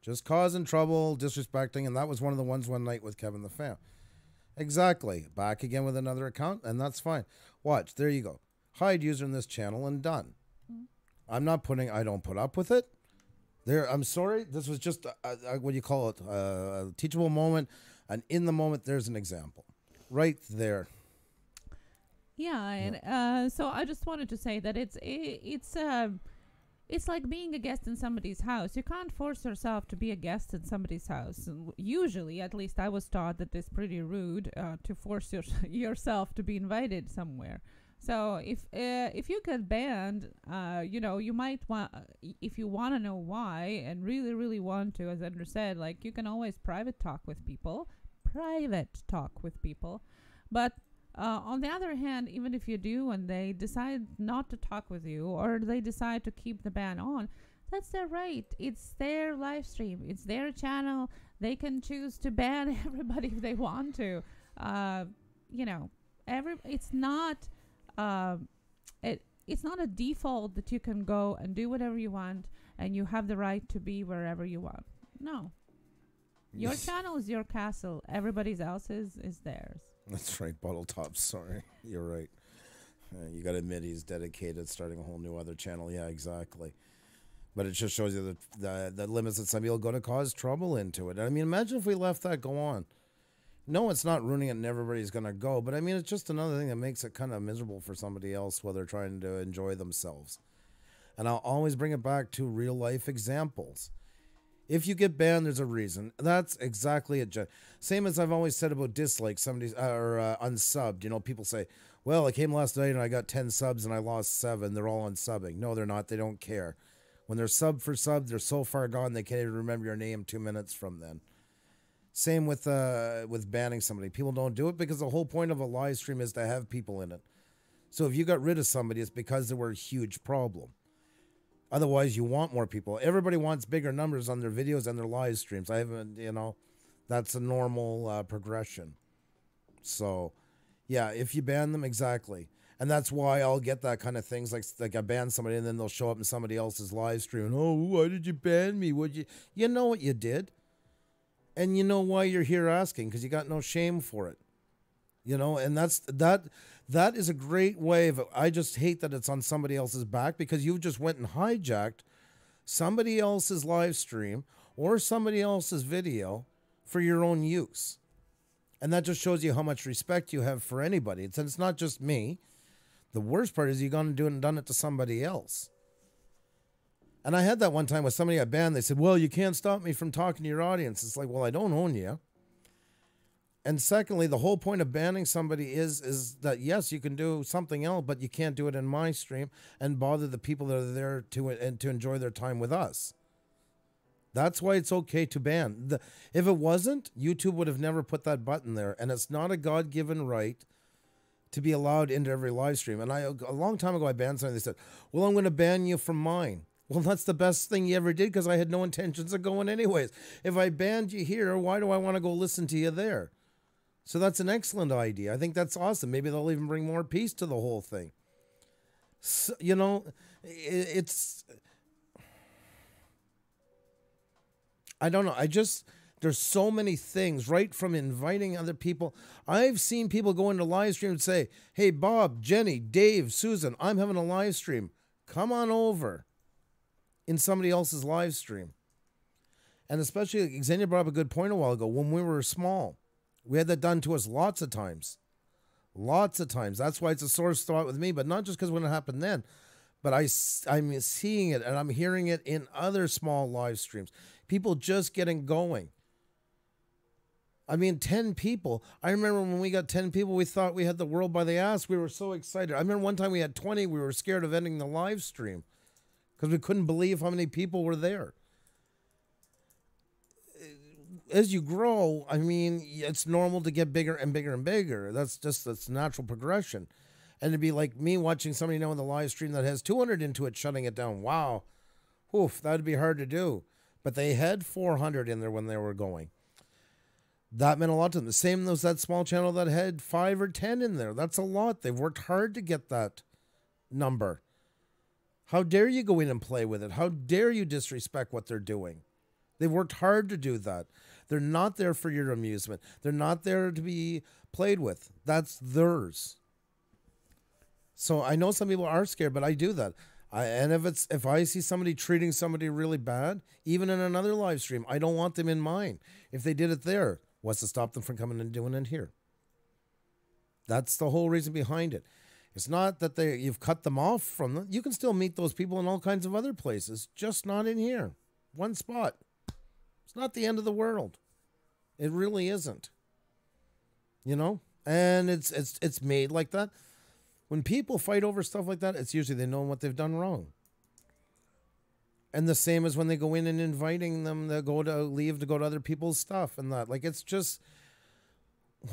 just causing trouble, disrespecting, and that was one of the ones one night with Kevin the Fan. Exactly. Back again with another account, and that's fine. Watch, there you go. Hide user in this channel and done. I don't put up with it. I'm sorry, this was just, what do you call it, a teachable moment, and in the moment, there's an example. Right there. Yeah, and so I just wanted to say that it's like being a guest in somebody's house. You can't force yourself to be a guest in somebody's house. And usually, at least I was taught that it's pretty rude to force yourself to be invited somewhere. So if you get banned, you might want, if you want to know why and really, really want to, as Andrew said, like you can always private talk with people. But on the other hand, even if you do and they decide not to talk with you or they decide to keep the ban on, that's their right. It's their live stream. It's their channel. They can choose to ban everybody if they want to. It's not it's not a default that you can go and do whatever you want and you have the right to be wherever you want. No. Your channel is your castle. Everybody else's is theirs. That's right, Bottle Top. Sorry. You're right. You got to admit he's dedicated, starting a whole new other channel. Yeah, exactly. But it just shows you the limits that some people are going to cause trouble into it. I mean, imagine if we left that go on. No, it's not ruining it and everybody's going to go. But I mean, it's just another thing that makes it kind of miserable for somebody else while they're trying to enjoy themselves. And I'll always bring it back to real life examples. If you get banned, there's a reason. That's exactly it. Same as I've always said about dislikes, somebody's or unsubbed. You know, people say, well, I came last night and I got 10 subs and I lost 7. They're all unsubbing. No, they're not. They don't care. When they're sub for sub, they're so far gone they can't even remember your name 2 minutes from then. Same with banning somebody. People don't do it because the whole point of a live stream is to have people in it. So if you got rid of somebody, it's because they were a huge problem. Otherwise, you want more people. Everybody wants bigger numbers on their videos and their live streams. That's a normal progression. So, yeah, if you ban them, exactly. And that's why I'll get that kind of things. Like I ban somebody and then they'll show up in somebody else's live stream. And, oh, why did you ban me? You know what you did. And you know why you're here asking, because you got no shame for it. You know, and that is a great way of, I just hate that it's on somebody else's back, because you just went and hijacked somebody else's live stream or somebody else's video for your own use. And that just shows you how much respect you have for anybody. It's not just me. The worst part is you're going to do it and done it to somebody else. And I had that one time with somebody I banned. They said, well, you can't stop me from talking to your audience. It's like, well, I don't own you. And secondly, the whole point of banning somebody is that, yes, you can do something else, but you can't do it in my stream and bother the people that are there to enjoy their time with us. That's why it's okay to ban. If it wasn't, YouTube would have never put that button there. And it's not a God-given right to be allowed into every live stream. And a long time ago, I banned something. They said, well, I'm going to ban you from mine. Well, that's the best thing you ever did because I had no intentions of going anyways. If I banned you here, why do I want to go listen to you there? So that's an excellent idea. I think that's awesome. Maybe they'll even bring more peace to the whole thing. So, you know, it's... I don't know. There's so many things, right from inviting other people. I've seen people go into live stream and say, hey, Bob, Jenny, Dave, Susan, I'm having a live stream. Come on over in somebody else's live stream. And especially, Xenia brought up a good point a while ago. When we were small, we had that done to us lots of times. Lots of times. That's why it's a sore spot with me, but not just because when it happened then. But I'm seeing it and I'm hearing it in other small live streams. People just getting going. I mean, 10 people. I remember when we got 10 people, we thought we had the world by the ass. We were so excited. I remember one time we had 20. We were scared of ending the live stream because we couldn't believe how many people were there. As you grow, I mean, it's normal to get bigger and bigger and bigger. That's natural progression. And to be like me watching somebody now in the live stream that has 200 into it, shutting it down. Wow. Oof, that'd be hard to do. But they had 400 in there when they were going. That meant a lot to them. The same as that small channel that had 5 or 10 in there. That's a lot. They've worked hard to get that number. How dare you go in and play with it? How dare you disrespect what they're doing? They've worked hard to do that. They're not there for your amusement. They're not there to be played with. That's theirs. So I know some people are scared, but I do that. And if I see somebody treating somebody really bad, even in another live stream, I don't want them in mine. If they did it there, what's to stop them from coming and doing it here? That's the whole reason behind it. It's not that you've cut them off from them. You can still meet those people in all kinds of other places, just not in here. One spot. It's not the end of the world. It really isn't. You know? And it's made like that. When people fight over stuff like that, it's usually they know what they've done wrong. And the same as when they go in and inviting them to go to other people's stuff and that. Like, it's just,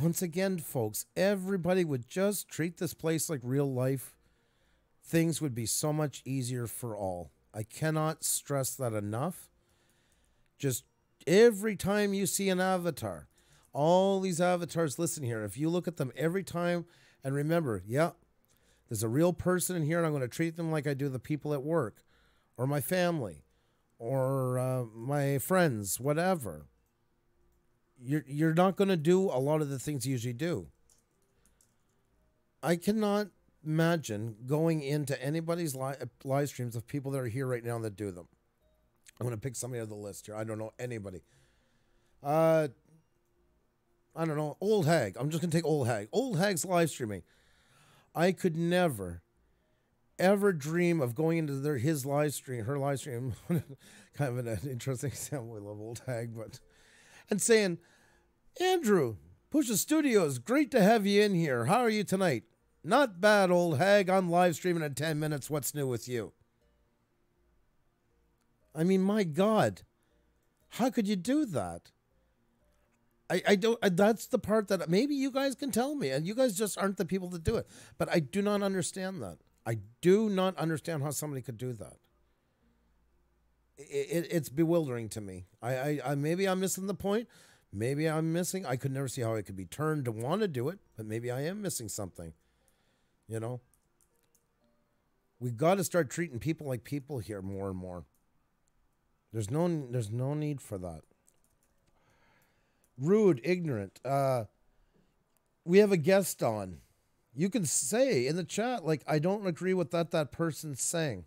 once again, folks, everybody would just treat this place like real life. Things would be so much easier for all. I cannot stress that enough. Just every time you see an avatar, all these avatars, listen here, if you look at them every time and remember, yeah, there's a real person in here and I'm going to treat them like I do the people at work or my family or my friends, whatever. You're not going to do a lot of the things you usually do. I cannot imagine going into anybody's live streams of people that are here right now that do them. I'm going to pick somebody out of the list here. I don't know anybody. I don't know. Old Hag. I'm just going to take Old Hag. Old Hag's live streaming. I could never, ever dream of going into her live stream. Kind of an interesting example. I love Old Hag, and saying, Andrew, Puša Studios, great to have you in here. How are you tonight? Not bad, Old Hag. I'm live streaming in 10 minutes. What's new with you? I mean, my God, how could you do that? I don't, that's the part that maybe you guys can tell me, and you guys just aren't the people to do it. But I do not understand that. I do not understand how somebody could do that. It's bewildering to me. I maybe I'm missing the point. Maybe I'm missing. I could never see how I could be turned to want to do it, but maybe I am missing something. You know, we got to start treating people like people here more and more. There's no need for that. Rude, ignorant. We have a guest on. You can say in the chat, like, I don't agree with that person's saying.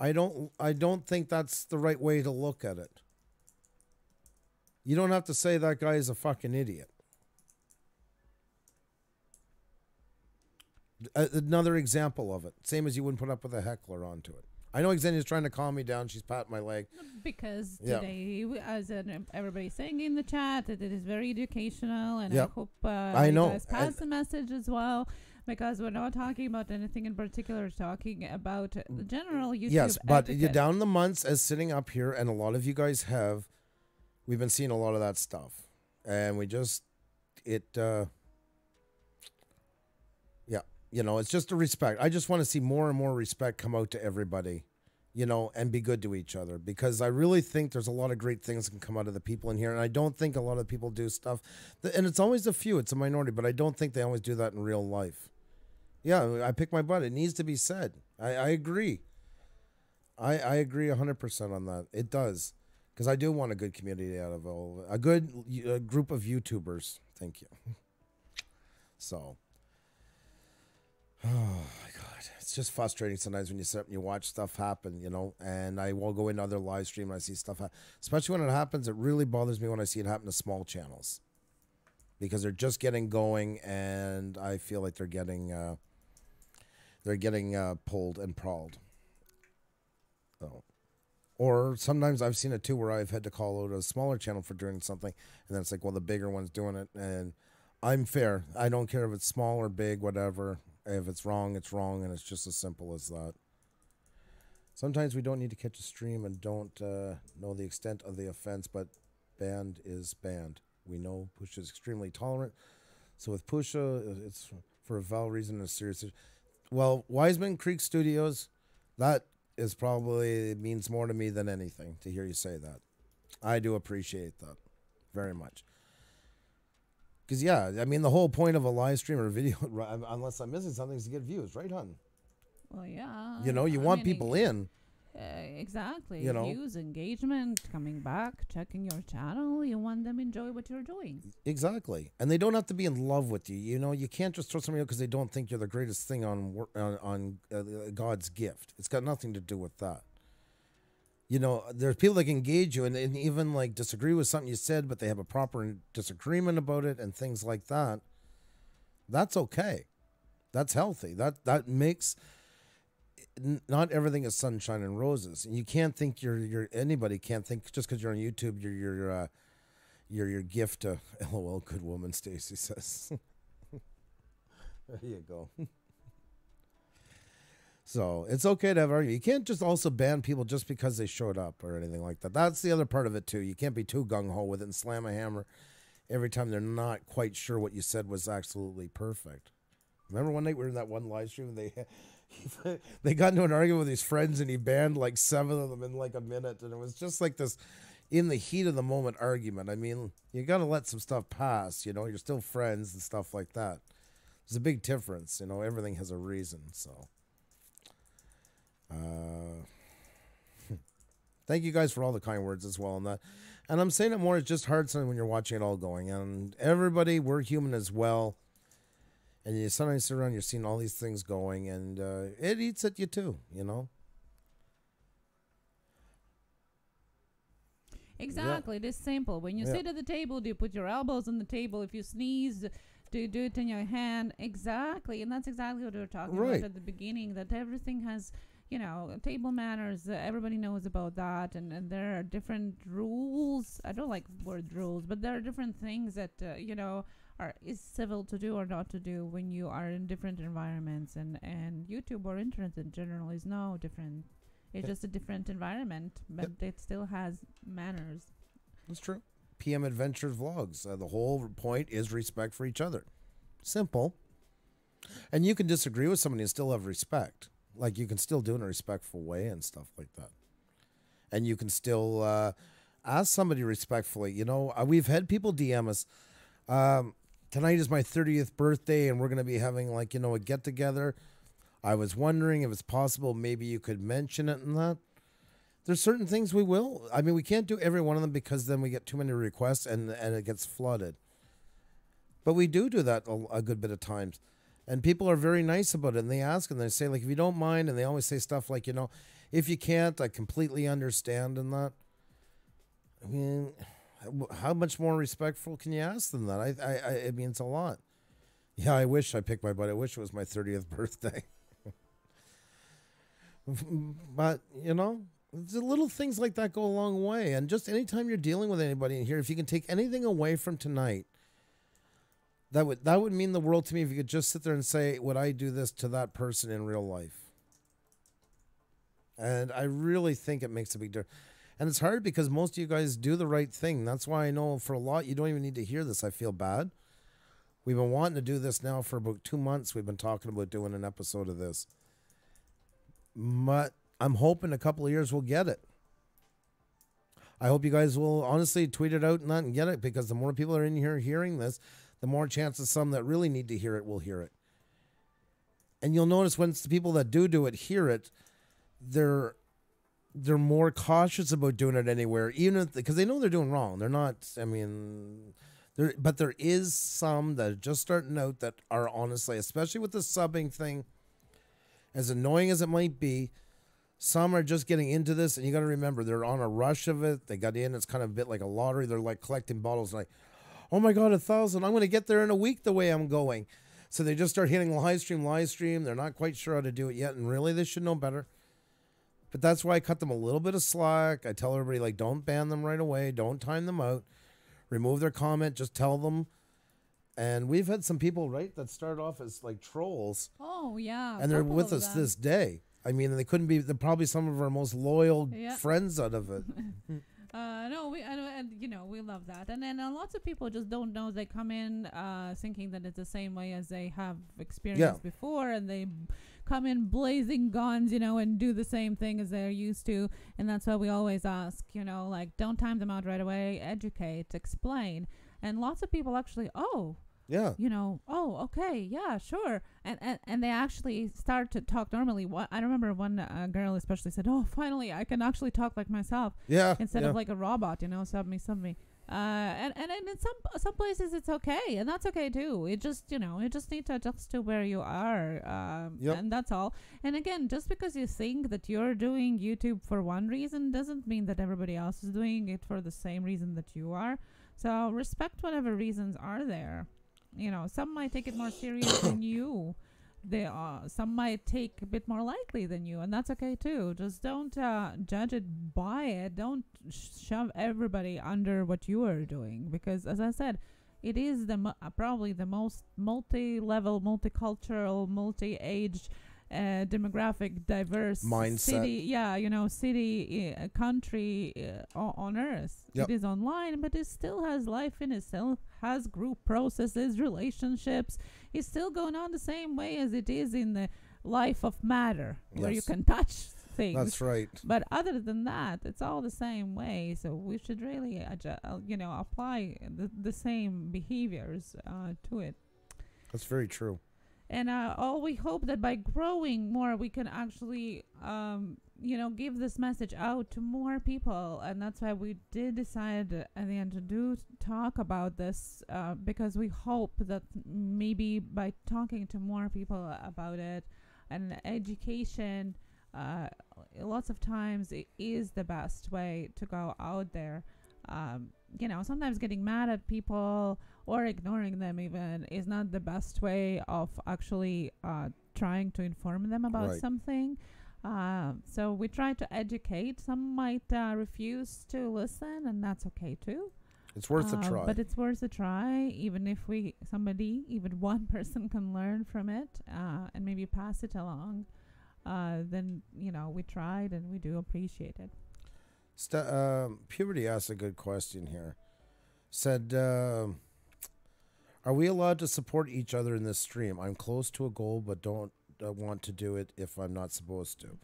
I don't think that's the right way to look at it. You don't have to say that guy is a fucking idiot. Another example of it. Same as you wouldn't put up with a heckler onto it. I know Xenia's trying to calm me down. She's patting my leg. Because today, as everybody's saying in the chat, that it is very educational, and I hope you guys pass the message as well. Because we're not talking about anything in particular, we're talking about the general YouTube Yes, but etiquette. down the months as sitting up here, and a lot of you guys have, we've been seeing a lot of that stuff. And we just, you know, it's just a respect. I just want to see more and more respect come out to everybody you know, and be good to each other, because I really think there's a lot of great things that can come out of the people in here. And I don't think a lot of people do stuff and it's always a few, it's a minority, but I don't think they always do that in real life. Yeah, I pick my butt. It needs to be said. I agree. I agree 100% on that. It does. Because I do want a good community out of all, a good group of YouTubers. Thank you. So, oh my God. It's just frustrating sometimes when you sit up and you watch stuff happen, you know, and I will go into other live stream and I see stuff happen. Especially when it happens, it really bothers me when I see it happen to small channels. Because they're just getting going and I feel like they're getting pulled and prawled. So. Or sometimes I've seen it too where I've had to call out a smaller channel for doing something, and then it's like, well, the bigger one's doing it, and I'm fair. I don't care if it's small or big, whatever. If it's wrong, and it's just as simple as that. Sometimes we don't need to catch a stream and don't know the extent of the offense, but banned is banned. We know Puša is extremely tolerant, so with Puša, it's for a valid reason and a serious. Well, Wiseman Creek Studios, that is probably, it means more to me than anything to hear you say that. I do appreciate that very much. Because, yeah, I mean, the whole point of a live stream or a video, unless I'm missing something, is to get views, right, hon? Well, yeah. You know, you want people in. Exactly. You know? Views, engagement, coming back, checking your channel. You want them to enjoy what you're doing. Exactly. And they don't have to be in love with you. You know, you can't just throw somebody out because they don't think you're the greatest thing on God's gift. It's got nothing to do with that. You know, there's people that can engage you and even like disagree with something you said, but they have a proper disagreement about it and things like that. That's okay. That's healthy. That makes... Not everything is sunshine and roses. You can't think you're anybody can't think just because you're on YouTube you're your gift to LOL. Good woman, Stacy says. There you go. So it's okay to have argument. You can't just also ban people just because they showed up or anything like that. That's the other part of it too. You can't be too gung ho with it and slam a hammer every time they're not quite sure what you said was absolutely perfect. Remember one night we were in that one live stream and they got into an argument with his friends and he banned like 7 of them in like a minute, and it was just like this in the heat of the moment argument. I mean, you got to let some stuff pass, you know, you're still friends and stuff like that. There's a big difference, you know, everything has a reason. So thank you guys for all the kind words as well on that. And I'm saying it more, it's just hard sometimes when you're watching it all going, and everybody, we're human as well. And you sometimes sit around, you're seeing all these things going, and it eats at you too, you know? Exactly. Yeah. It is simple. When you sit at the table, do you put your elbows on the table? If you sneeze, do you do it in your hand? Exactly. And that's exactly what we were talking about at the beginning, that everything has, you know, table manners. Everybody knows about that. And there are different rules. I don't like the word rules, but there are different things that, you know, is civil to do or not to do when you are in different environments, and YouTube or internet in general is no different. It's just a different environment, but it still has manners. That's true. PM Adventures vlogs. The whole point is respect for each other. Simple. And you can disagree with somebody and still have respect. Like you can still do it in a respectful way and stuff like that. And you can still ask somebody respectfully. You know, we've had people DM us. Tonight is my 30th birthday, and we're going to be having, like, you know, a get-together. I was wondering if it's possible maybe you could mention it and that. There's certain things we will. I mean, we can't do every one of them because then we get too many requests and it gets flooded. But we do that a good bit of times. And people are very nice about it, and they ask, and they say, like, if you don't mind, and they always say stuff like, you know, if you can't, I completely understand and that. I mean... How much more respectful can you ask than that? It means a lot. Yeah, I wish I picked my butt. I wish it was my 30th birthday. But, you know, the little things like that go a long way. And just anytime you're dealing with anybody in here, if you can take anything away from tonight, that would mean the world to me if you could just sit there and say, would I do this to that person in real life? And I really think it makes a big difference. And it's hard because most of you guys do the right thing. That's why I know for a lot, you don't even need to hear this. I feel bad. We've been wanting to do this now for about 2 months. We've been talking about doing an episode of this. But I'm hoping a couple of years we'll get it. I hope you guys will honestly tweet it out and get it, because the more people are in here hearing this, the more chances some that really need to hear it will hear it. And you'll notice when it's the people that do it hear it, they're more cautious about doing it anywhere, even because they know they're doing wrong. They're not. I mean, but there is some that are just starting out that are honestly, especially with the subbing thing, as annoying as it might be. Some are just getting into this, and you got to remember, they're on a rush of it. They got in. It's kind of a bit like a lottery. They're like collecting bottles, like, oh my God, 1,000. I'm going to get there in a week the way I'm going. So they just start hitting live stream. They're not quite sure how to do it yet, and really they should know better. But that's why I cut them a little bit of slack. I tell everybody, like, don't ban them right away. Don't time them out. Remove their comment. Just tell them. And we've had some people, right, that start off as like trolls. Oh, yeah. And they're with us this day. I mean, they couldn't be. They're probably some of our most loyal friends out of it. No, we love that. And then lots of people just don't know. They come in thinking that it's the same way as they have experienced before, and they come in blazing guns, and do the same thing as they're used to. And that's why we always ask, like, don't time them out right away. Educate, explain. And lots of people actually, yeah. Okay, yeah, sure. And they actually start to talk normally. I remember one girl especially said, oh, finally, I can actually talk like myself. Yeah. Instead of like a robot, sub me. And in some places it's okay, and that's okay too. It just, you just need to adjust to where you are. And that's all. And again, just because you think that you're doing YouTube for one reason doesn't mean that everybody else is doing it for the same reason that you are. So respect whatever reasons are there. Some might take it more serious than you. Some might take a bit more lightly than you, and that's okay too. Just don't judge it by it. Don't shove everybody under what you are doing, because, as I said, it is probably the most multi-level, multicultural, multi-age, demographic, diverse mindset. City, country on earth. Yep. It is online, but it still has life in it. Still has group processes, relationships. It's still going on the same way as it is in the life of matter, where you can touch things. That's right. But other than that, it's all the same way. So we should really, apply the same behaviors to it. That's very true. And we hope that by growing more, we can actually, give this message out to more people. And that's why we did decide at the end to talk about this, because we hope that maybe by talking to more people about it, and education, lots of times it is the best way to go out there. Sometimes getting mad at people or ignoring them even is not the best way of actually trying to inform them about something. So we try to educate. Some might refuse to listen, and that's okay too. It's worth a try. But it's worth a try, even if even one person can learn from it and maybe pass it along. Then, we tried, and we do appreciate it. Puberty asked a good question here. Said, are we allowed to support each other in this stream? I'm close to a goal, but don't want to do it if I'm not supposed to.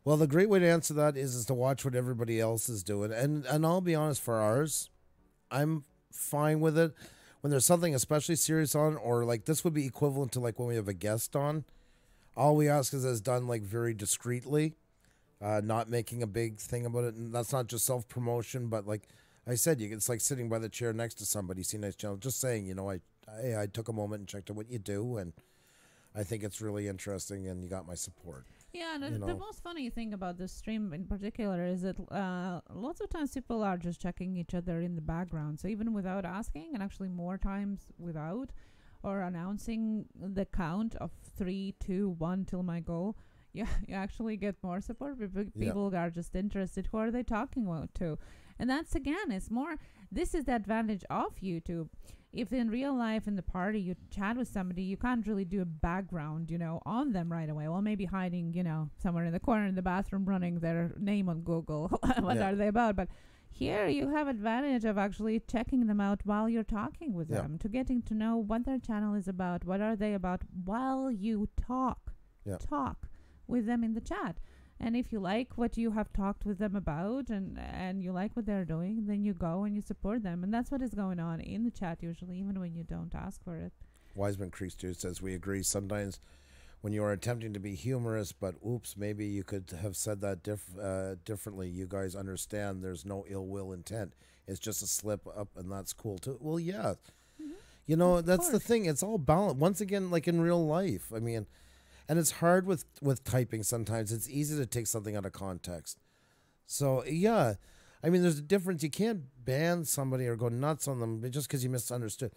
Well, the great way to answer that is to watch what everybody else is doing. And I'll be honest, for ours, I'm fine with it. When there's something especially serious on, or like this would be equivalent to like when we have a guest on, all we ask is it's done like very discreetly. Not making a big thing about it. And that's not just self-promotion, but like I said, it's like sitting by the chair next to somebody, see nice channel, just saying, I took a moment and checked out what you do, and I think it's really interesting, and you got my support. Yeah, and the most funny thing about this stream in particular is that lots of times people are just checking each other in the background. So even without asking, and actually more times without, or announcing the count of 3, 2, 1 till my goal, you actually get more support. People are just interested. Who are they talking about to? And that's, again, this is the advantage of YouTube. If in real life in the party you chat with somebody, you can't really do a background, on them right away. Well, maybe hiding, somewhere in the corner in the bathroom, running their name on Google. What are they about? But here you have advantage of actually checking them out while you're talking with them, to getting to know what their channel is about, what are they about, while you talk with them in the chat. And if you like what you have talked with them about and you like what they're doing, then you go and you support them. And that's what is going on in the chat usually, even when you don't ask for it. Wiseman Crease 2 says, we agree. Sometimes when you are attempting to be humorous, but oops, maybe you could have said that differently. You guys understand there's no ill will intent. It's just a slip up, and that's cool too. Well, yeah. Mm-hmm. You know, that's the thing. It's all balanced. Once again, like in real life. I mean, and it's hard with typing sometimes. It's easy to take something out of context. So, yeah. I mean, there's a difference. You can't ban somebody or go nuts on them just because you misunderstood.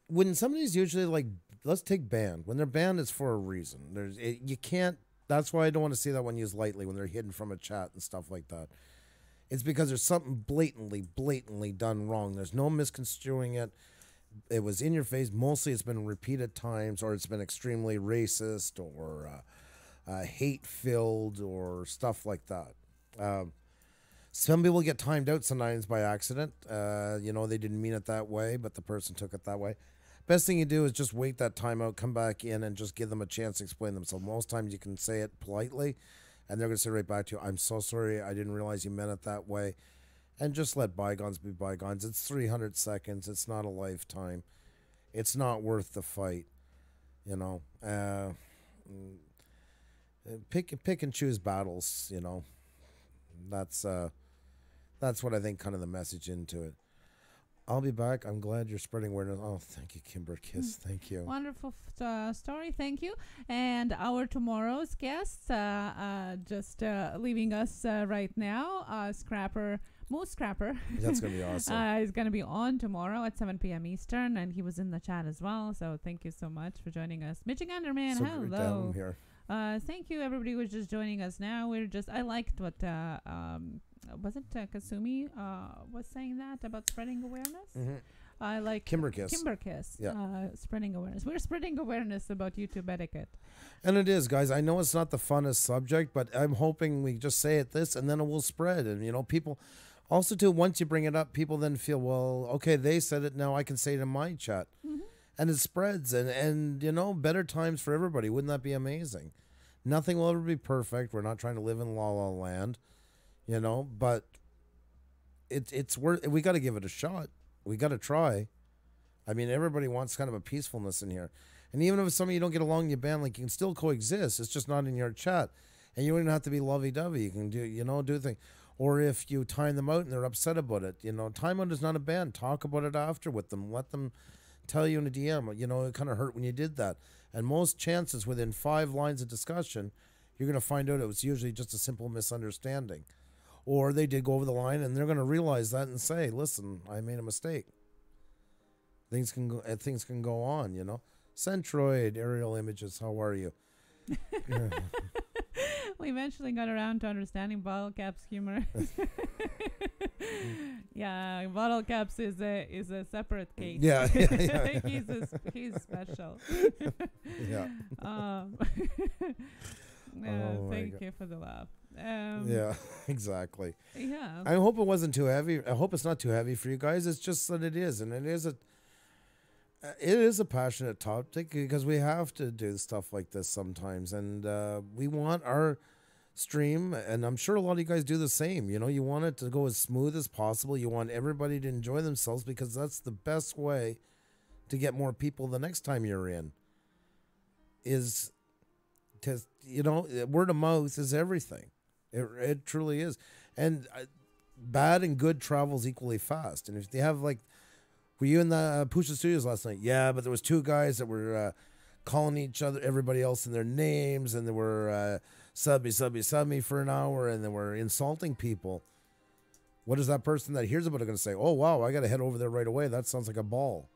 When somebody's usually like, let's take banned. When they're banned, it's for a reason. You can't. That's why I don't want to see that one used lightly when they're hidden from a chat and stuff like that. It's because there's something blatantly done wrong. There's no misconstruing it. It was in your face. Mostly it's been repeated times, or it's been extremely racist or hate-filled or stuff like that. Some people get timed out sometimes by accident. You know, they didn't mean it that way, but the person took it that way. Best thing you do is just wait that time out, come back in, and just give them a chance to explain themselves. Most times you can say it politely, and they're going to say right back to you, I'm so sorry, I didn't realize you meant it that way. And just let bygones be bygones. It's 300 seconds. It's not a lifetime. It's not worth the fight. You know. Pick and choose battles, you know. That's what I think kind of the message into it. I'll be back. I'm glad you're spreading awareness. Oh, thank you, Kimber Kiss. Thank you. Wonderful story. Thank you. And our tomorrow's guest, just leaving us right now, Moose Scrapper. That's going to be awesome. He's going to be on tomorrow at 7 p.m. Eastern, and he was in the chat as well. So thank you so much for joining us. Michigan Underman, so hello. Here. Thank you, everybody who was just joining us now. I liked what wasn't Kasumi was saying that about spreading awareness? Mm-hmm. I like Kimberkiss. Yeah. Spreading awareness. We're spreading awareness about YouTube etiquette. And it is, guys. I know it's not the funnest subject, but I'm hoping we just say it this and then it will spread. And, you know, people also, too, once you bring it up, people then feel, well, okay, they said it. Now I can say it in my chat. Mm-hmm. And it spreads. And, you know, better times for everybody. Wouldn't that be amazing? Nothing will ever be perfect. We're not trying to live in La La Land. You know, but it's worth. We got to give it a shot. We got to try. I mean, everybody wants kind of a peacefulness in here, and even if some of you don't get along in your band, like you can still coexist. It's just not in your chat, and you don't even have to be lovey-dovey. You can do things. Or if you time them out and they're upset about it, you know, time out is not a ban. Talk about it after with them. Let them tell you in a DM. You know, it kind of hurt when you did that. And most chances, within 5 lines of discussion, you're going to find out it was usually just a simple misunderstanding. Or they did go over the line, and they're going to realize that and say, listen, I made a mistake. Things can go on, you know. Centroid, aerial images, how are you? We eventually got around to understanding Bottle Cap's humor. Yeah, Bottle Caps is a separate case. Yeah. He's special. Yeah. Thank you for the laugh. Yeah, exactly. Yeah. I hope it wasn't too heavy. I hope it's not too heavy for you guys. It's just that it is, and it is a passionate topic because we have to do stuff like this sometimes, and we want our stream, and I'm sure a lot of you guys do the same. You know, you want it to go as smooth as possible. You want everybody to enjoy themselves because that's the best way to get more people the next time you're in. Is to, you know, word of mouth is everything. It truly is. And bad and good travels equally fast. And if they have, like, were you in the Puša Studios last night? Yeah, but there was 2 guys that were calling everybody else in their names, and they were sub me for an hour, and they were insulting people. What is that person that hears about it going to say? Oh, wow, I got to head over there right away. That sounds like a ball.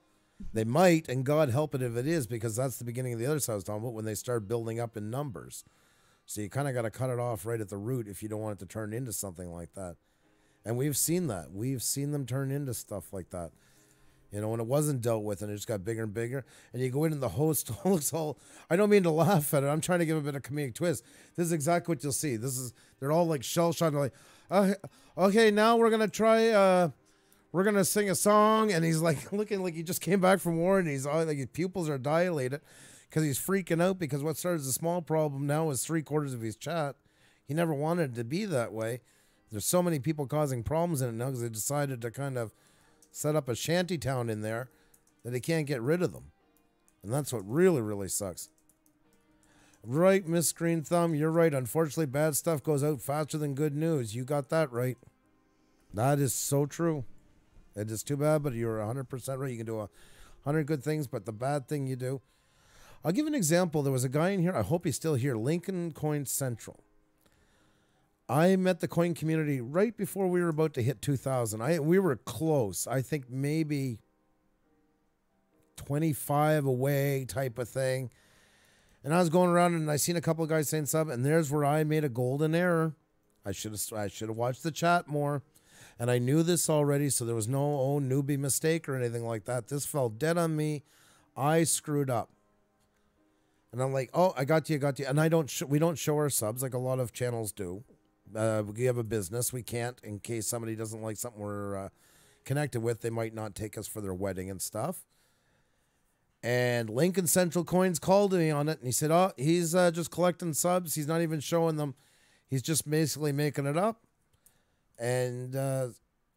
They might, and God help it if it is, because that's the beginning of the other side I was talking about, when they start building up in numbers. So you kind of got to cut it off right at the root if you don't want it to turn into something like that. And we've seen that. We've seen them turn into stuff like that. You know, when it wasn't dealt with and it just got bigger and bigger. And you go in and the host looks all, I don't mean to laugh at it. I'm trying to give a bit of comedic twist. This is exactly what you'll see. They're all like shell-shocked. Like, okay, now we're going to try, we're going to sing a song. And he's like looking like he just came back from war, and he's all like, his pupils are dilated because he's freaking out, because what started as a small problem now is 3/4 of his chat. He never wanted it to be that way. There's so many people causing problems in it now because they decided to kind of set up a shanty town in there that they can't get rid of them. And that's what really, really sucks. Right, Miss Green Thumb, you're right. Unfortunately, bad stuff goes out faster than good news. You got that right. That is so true. It is too bad, but you're 100% right. You can do 100 good things, but the bad thing you do. I'll give an example. There was a guy in here. I hope he's still here. Lincoln Coin Central. I met the coin community right before we were about to hit 2,000. We were close. I think maybe 25 away type of thing. And I was going around and I seen a couple of guys saying sub, and there's where I made a golden error. I should have watched the chat more. And I knew this already, so there was no newbie mistake or anything like that. This fell dead on me. I screwed up. And I'm like, oh, I got you. And we don't show our subs like a lot of channels do. We have a business. We can't, in case somebody doesn't like something we're connected with, they might not take us for their wedding and stuff. And Lincoln Central Coins called me on it, and he said, oh, he's just collecting subs. He's not even showing them. He's just basically making it up. And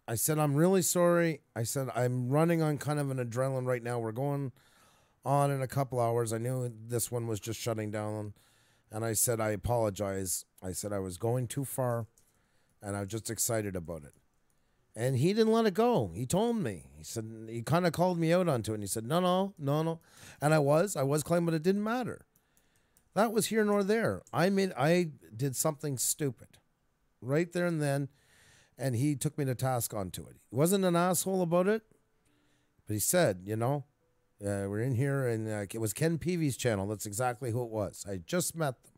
I said, I'm really sorry. I said, I'm running on kind of an adrenaline right now. We're going on in a couple hours. I knew this one was just shutting down. And I said, I apologize. I said I was going too far, and I was just excited about it. And he didn't let it go. He told me. He said, he kind of called me out onto it. And he said, no. And I was claiming, but it didn't matter. That was here nor there. I did something stupid right there and then. And he took me to task onto it. He wasn't an asshole about it, but he said, we're in here, and it was Ken Peavy's channel. That's exactly who it was. I just met them.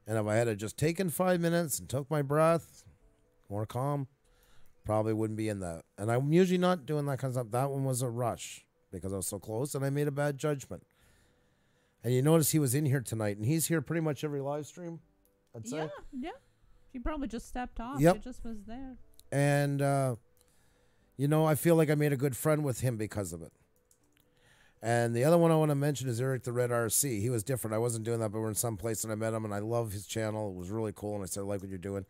And if I had just taken 5 minutes and took my breath, more calm, probably wouldn't be in that. And I'm usually not doing that kind of stuff. That one was a rush because I was so close, and I made a bad judgment. And you notice he was in here tonight, and he's here pretty much every live stream, I'd say. Yeah. He probably just stepped off. Yep. He just was there. And, I feel like I made a good friend with him because of it. And the other one I want to mention is Eric the Red RC. He was different. I wasn't doing that, but we're in some place and I met him, and I love his channel. It was really cool, and I said, I like what you're doing.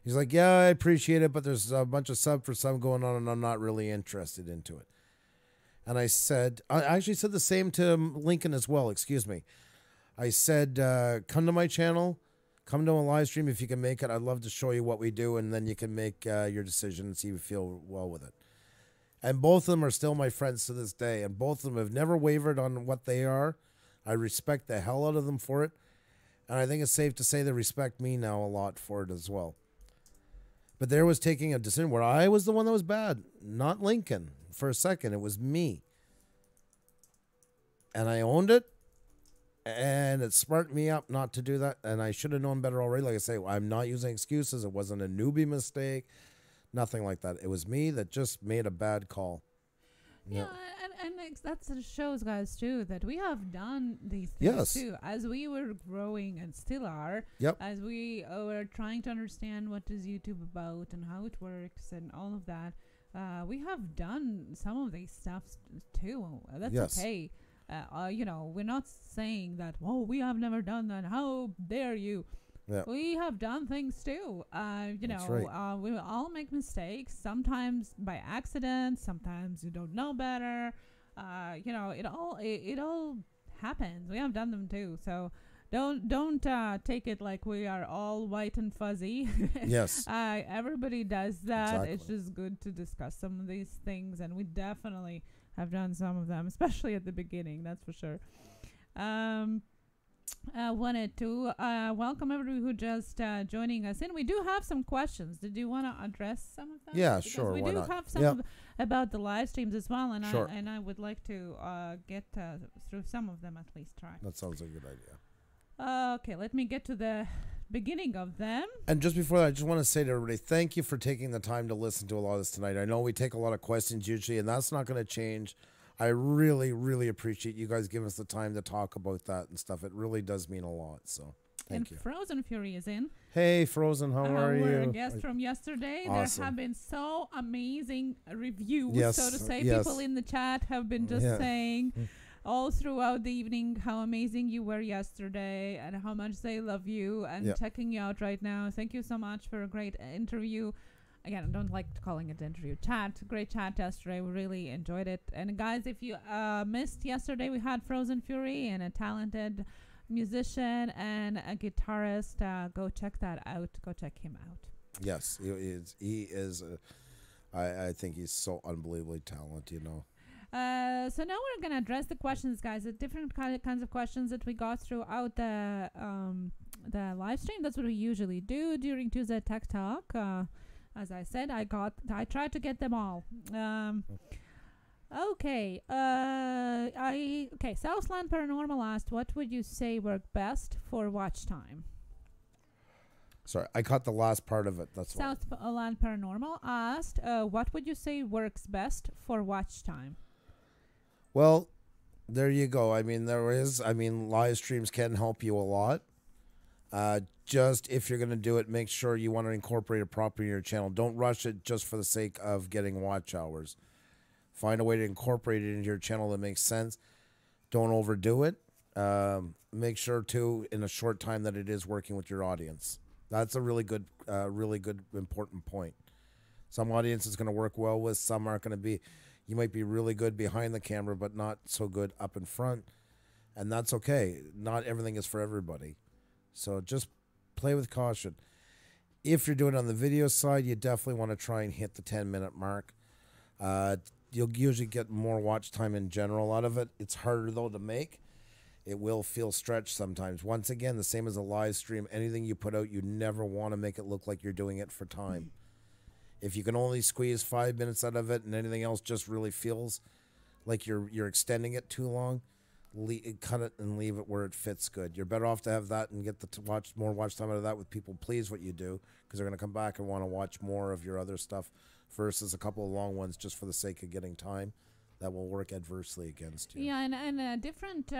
He's like, yeah, I appreciate it, but there's a bunch of sub for some going on, and I'm not really interested into it. And I actually said the same to Lincoln as well, excuse me. I said, come to my channel. Come to a live stream if you can make it. I'd love to show you what we do, and then you can make your decision and see if you feel well with it. And both of them are still my friends to this day, and both of them have never wavered on what they are. I respect the hell out of them for it, and I think it's safe to say they respect me now a lot for it as well. But there was taking a decision where I was the one that was bad, not Lincoln. For a second, it was me. And I owned it. And it sparked me up not to do that. And I should have known better already. Like I say, I'm not using excuses. It wasn't a newbie mistake. Nothing like that. It was me that just made a bad call. Yeah, and that shows, guys, too, that we have done these things, too. As we were growing and still are. Yep. As we were trying to understand what is YouTube about and how it works and all of that. We have done some of these stuff, too. That's okay. We're not saying that, we have never done that. How dare you? Yeah. We have done things too. That's right. We will all make mistakes, sometimes by accident, sometimes you don't know better. It all happens. We have done them too. So don't take it like we are all white and fuzzy. Yes. Everybody does that. Exactly. It's just good to discuss some of these things, and we definitely have done some of them, especially at the beginning, that's for sure. Wanted to welcome everybody who just joining us in. We do have some questions. Did you want to address some of them? Yeah, because sure. we why do not? have some about the live streams as well, and sure. I would like to get through some of them at least. Try. That sounds like a good idea. Okay, let me get to the beginning of them. And just before that, I just want to say to everybody, thank you for taking the time to listen to a lot of this tonight. I know we take a lot of questions usually, and that's not going to change. I really, really appreciate you guys giving us the time to talk about that and stuff. It really does mean a lot. So thank you. Frozen Fury is in. Hey, Frozen, how are you? We're a guest from yesterday. Awesome. There have been so amazing reviews, yes, so to say. yes. People in the chat have been just saying all throughout the evening how amazing you were yesterday and how much they love you and checking you out right now. Thank you so much for a great interview. Again, I don't like calling it interview. Great chat yesterday. We really enjoyed it. And guys, if you missed yesterday, we had Frozen Fury and a talented musician and a guitarist. Go check that out. Go check him out. Yes, he is. I think he's so unbelievably talented, you know. So now we're gonna address the questions, guys. The different kinds of questions that we got throughout the live stream. That's what we usually do during Tuesday Tech Talk. As I said, I tried to get them all. Okay. Southland Paranormal asked, what would you say worked best for watch time? Sorry, I caught the last part of it. That's Southland Paranormal asked, what would you say works best for watch time? Well, there you go. I mean, live streams can help you a lot. Just if you're going to do it, make sure you want to incorporate it properly in your channel. Don't rush it just for the sake of getting watch hours. Find a way to incorporate it into your channel that makes sense. Don't overdo it. Make sure, too, in a short time that it is working with your audience. That's a really good, important point. Some audience is going to work well with. Some aren't going to be. You might be really good behind the camera, but not so good up in front. And that's okay. Not everything is for everybody. So just play with caution. If you're doing it on the video side, you definitely want to try and hit the 10-minute mark. You'll usually get more watch time in general out of it. It's harder, though, to make. It will feel stretched sometimes. Once again, the same as a live stream. Anything you put out, you never want to make it look like you're doing it for time. If you can only squeeze 5 minutes out of it and anything else just really feels like you're extending it too long, cut it and leave it where it fits good. You're better off to have that and get more watch time out of that with people please what you do, because they're going to come back and want to watch more of your other stuff versus a couple of long ones just for the sake of getting time. That will work adversely against you. Yeah, and different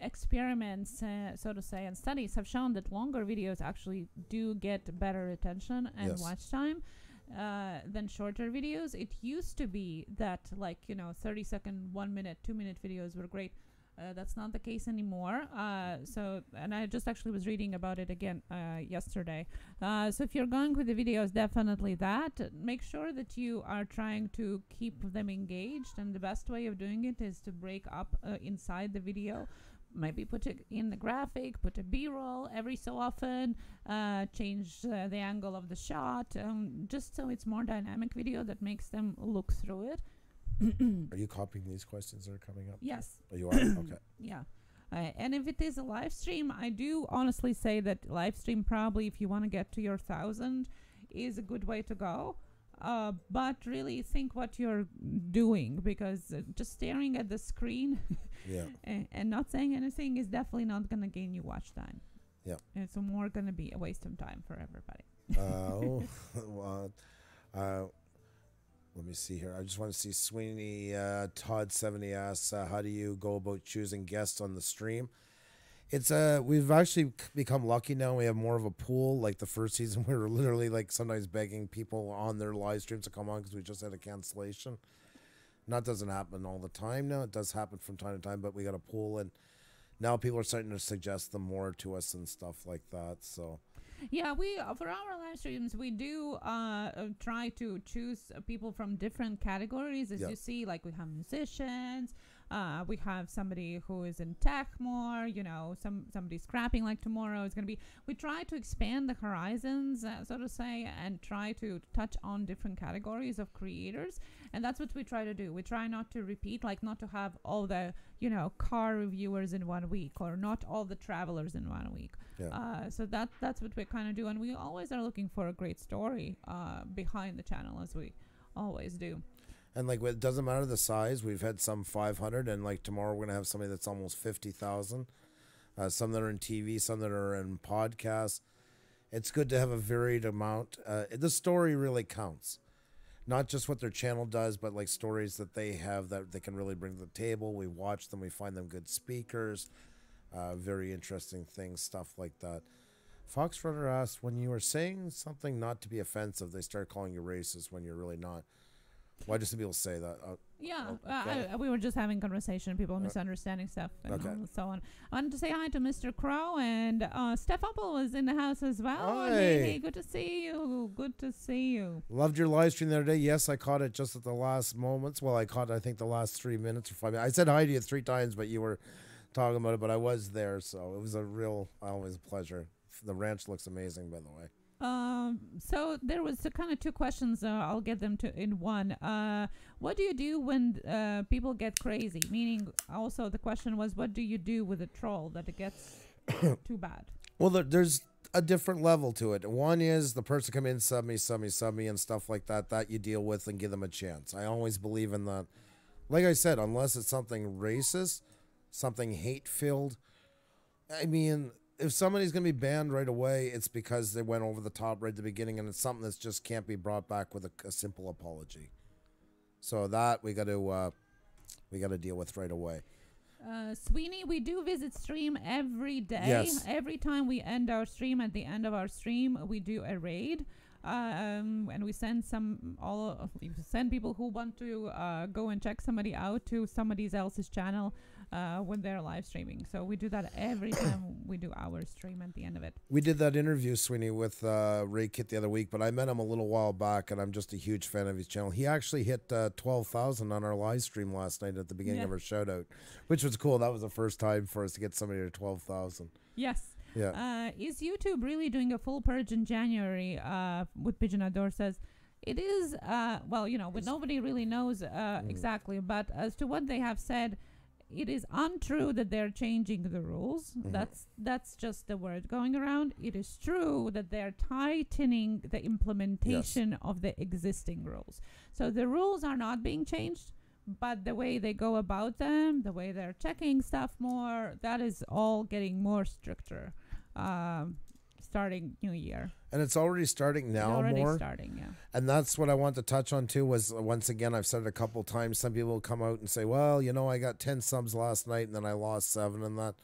experiments, so to say, and studies have shown that longer videos actually do get better attention and watch time than shorter videos. It used to be that, 30-second, 1 minute, 2 minute videos were great. That's not the case anymore. And I just actually was reading about it again yesterday. So if you're going with the videos, definitely that. Make sure that you are trying to keep them engaged. And the best way of doing it is to break up inside the video. Maybe put it in the graphic, put a B-roll every so often, change the angle of the shot, just so it's more dynamic video that makes them look through it. Are you copying these questions that are coming up? Yes. Oh, you are? Okay. Yeah. And if it is a live stream, I do honestly say that live stream probably, if you want to get to your 1,000, is a good way to go. But really think what you're doing, because just staring at the screen and not saying anything is definitely not going to gain you watch time. Yeah. It's more going to be a waste of time for everybody. Let me see here. I just want to see Sweeney Todd 70 asks, how do you go about choosing guests on the stream? It's we've actually become lucky now. We have more of a pool. Like the first season, we were literally sometimes begging people on their live streams to come on because we just had a cancellation. And that doesn't happen all the time now. It does happen from time to time, but we got a pool, and now people are starting to suggest them more to us and stuff like that. So. Yeah, we for our live streams, we do try to choose people from different categories. As you see, we have musicians, we have somebody who is in tech more, somebody scrapping like tomorrow is going to be. We try to expand the horizons, so to say, and try to touch on different categories of creators. And that's what we try to do. We try not to repeat, not to have all the, car reviewers in 1 week, or not all the travelers in 1 week. Yeah. So that's what we kind of do. And we always are looking for a great story behind the channel, as we always do. And it doesn't matter the size. We've had some 500, and tomorrow we're going to have somebody that's almost 50,000. Some that are in TV, some that are in podcasts. It's good to have a varied amount. The story really counts. Not just what their channel does, but stories that they have that they can really bring to the table. We watch them. We find them good speakers. Very interesting things, stuff like that. Fox Runner asked, when you were saying something not to be offensive, they start calling you racist when you're really not. Why do some people say that? Yeah, Okay. we were just having conversation, people misunderstanding stuff and so on. I wanted to say hi to Mr. Crow, and Steph Apple was in the house as well. Hey, good to see you. Good to see you. Loved your live stream the other day. Yes, I caught it just at the last moments. Well, I caught, I think, the last 3 minutes or 5 minutes. I said hi to you 3 times, but you were talking about it, but I was there, so it was always a pleasure. The ranch looks amazing, by the way. So there was kind of 2 questions. I'll get them to in one. What do you do when people get crazy? Meaning, also the question was, what do you do with a troll that it gets too bad? Well, there's a different level to it. One is the person come in, sub me, and stuff like that. That you deal with and give them a chance. I always believe in that. Like I said, unless it's something racist, something hate-filled. I mean, if somebody's going to be banned right away, it's because they went over the top right at the beginning, and it's something that just can't be brought back with a simple apology. So that we got to deal with right away. Sweeney, we do visit stream every day. Yes. Every time we end our stream, at the end of our stream, we do a raid. And we send send people who want to go and check somebody out to somebody else's channel when they're live streaming. So we do that every time we do our stream at the end of it. We did that interview, Sweeney, with Ray Kit the other week, but I met him a little while back, and I'm just a huge fan of his channel. He actually hit 12,000 on our live stream last night at the beginning of our shout out, which was cool. That was the first time for us to get somebody to 12,000. Yes. Yeah. Is YouTube really doing a full purge in January? What Pigeon Adore says. It is, well, but nobody really knows exactly. But as to what they have said, it is untrue that they're changing the rules. That's just the word going around. It is true that they're tightening the implementation of the existing rules. So the rules are not being changed, but the way they go about them, the way they're checking stuff more, that is all getting more stricter. Starting new year. And it's already starting now more. Starting, yeah. And that's what I want to touch on too, was once again, I've said it a couple times, some people will come out and say, well, I got 10 subs last night and then I lost 7 and that.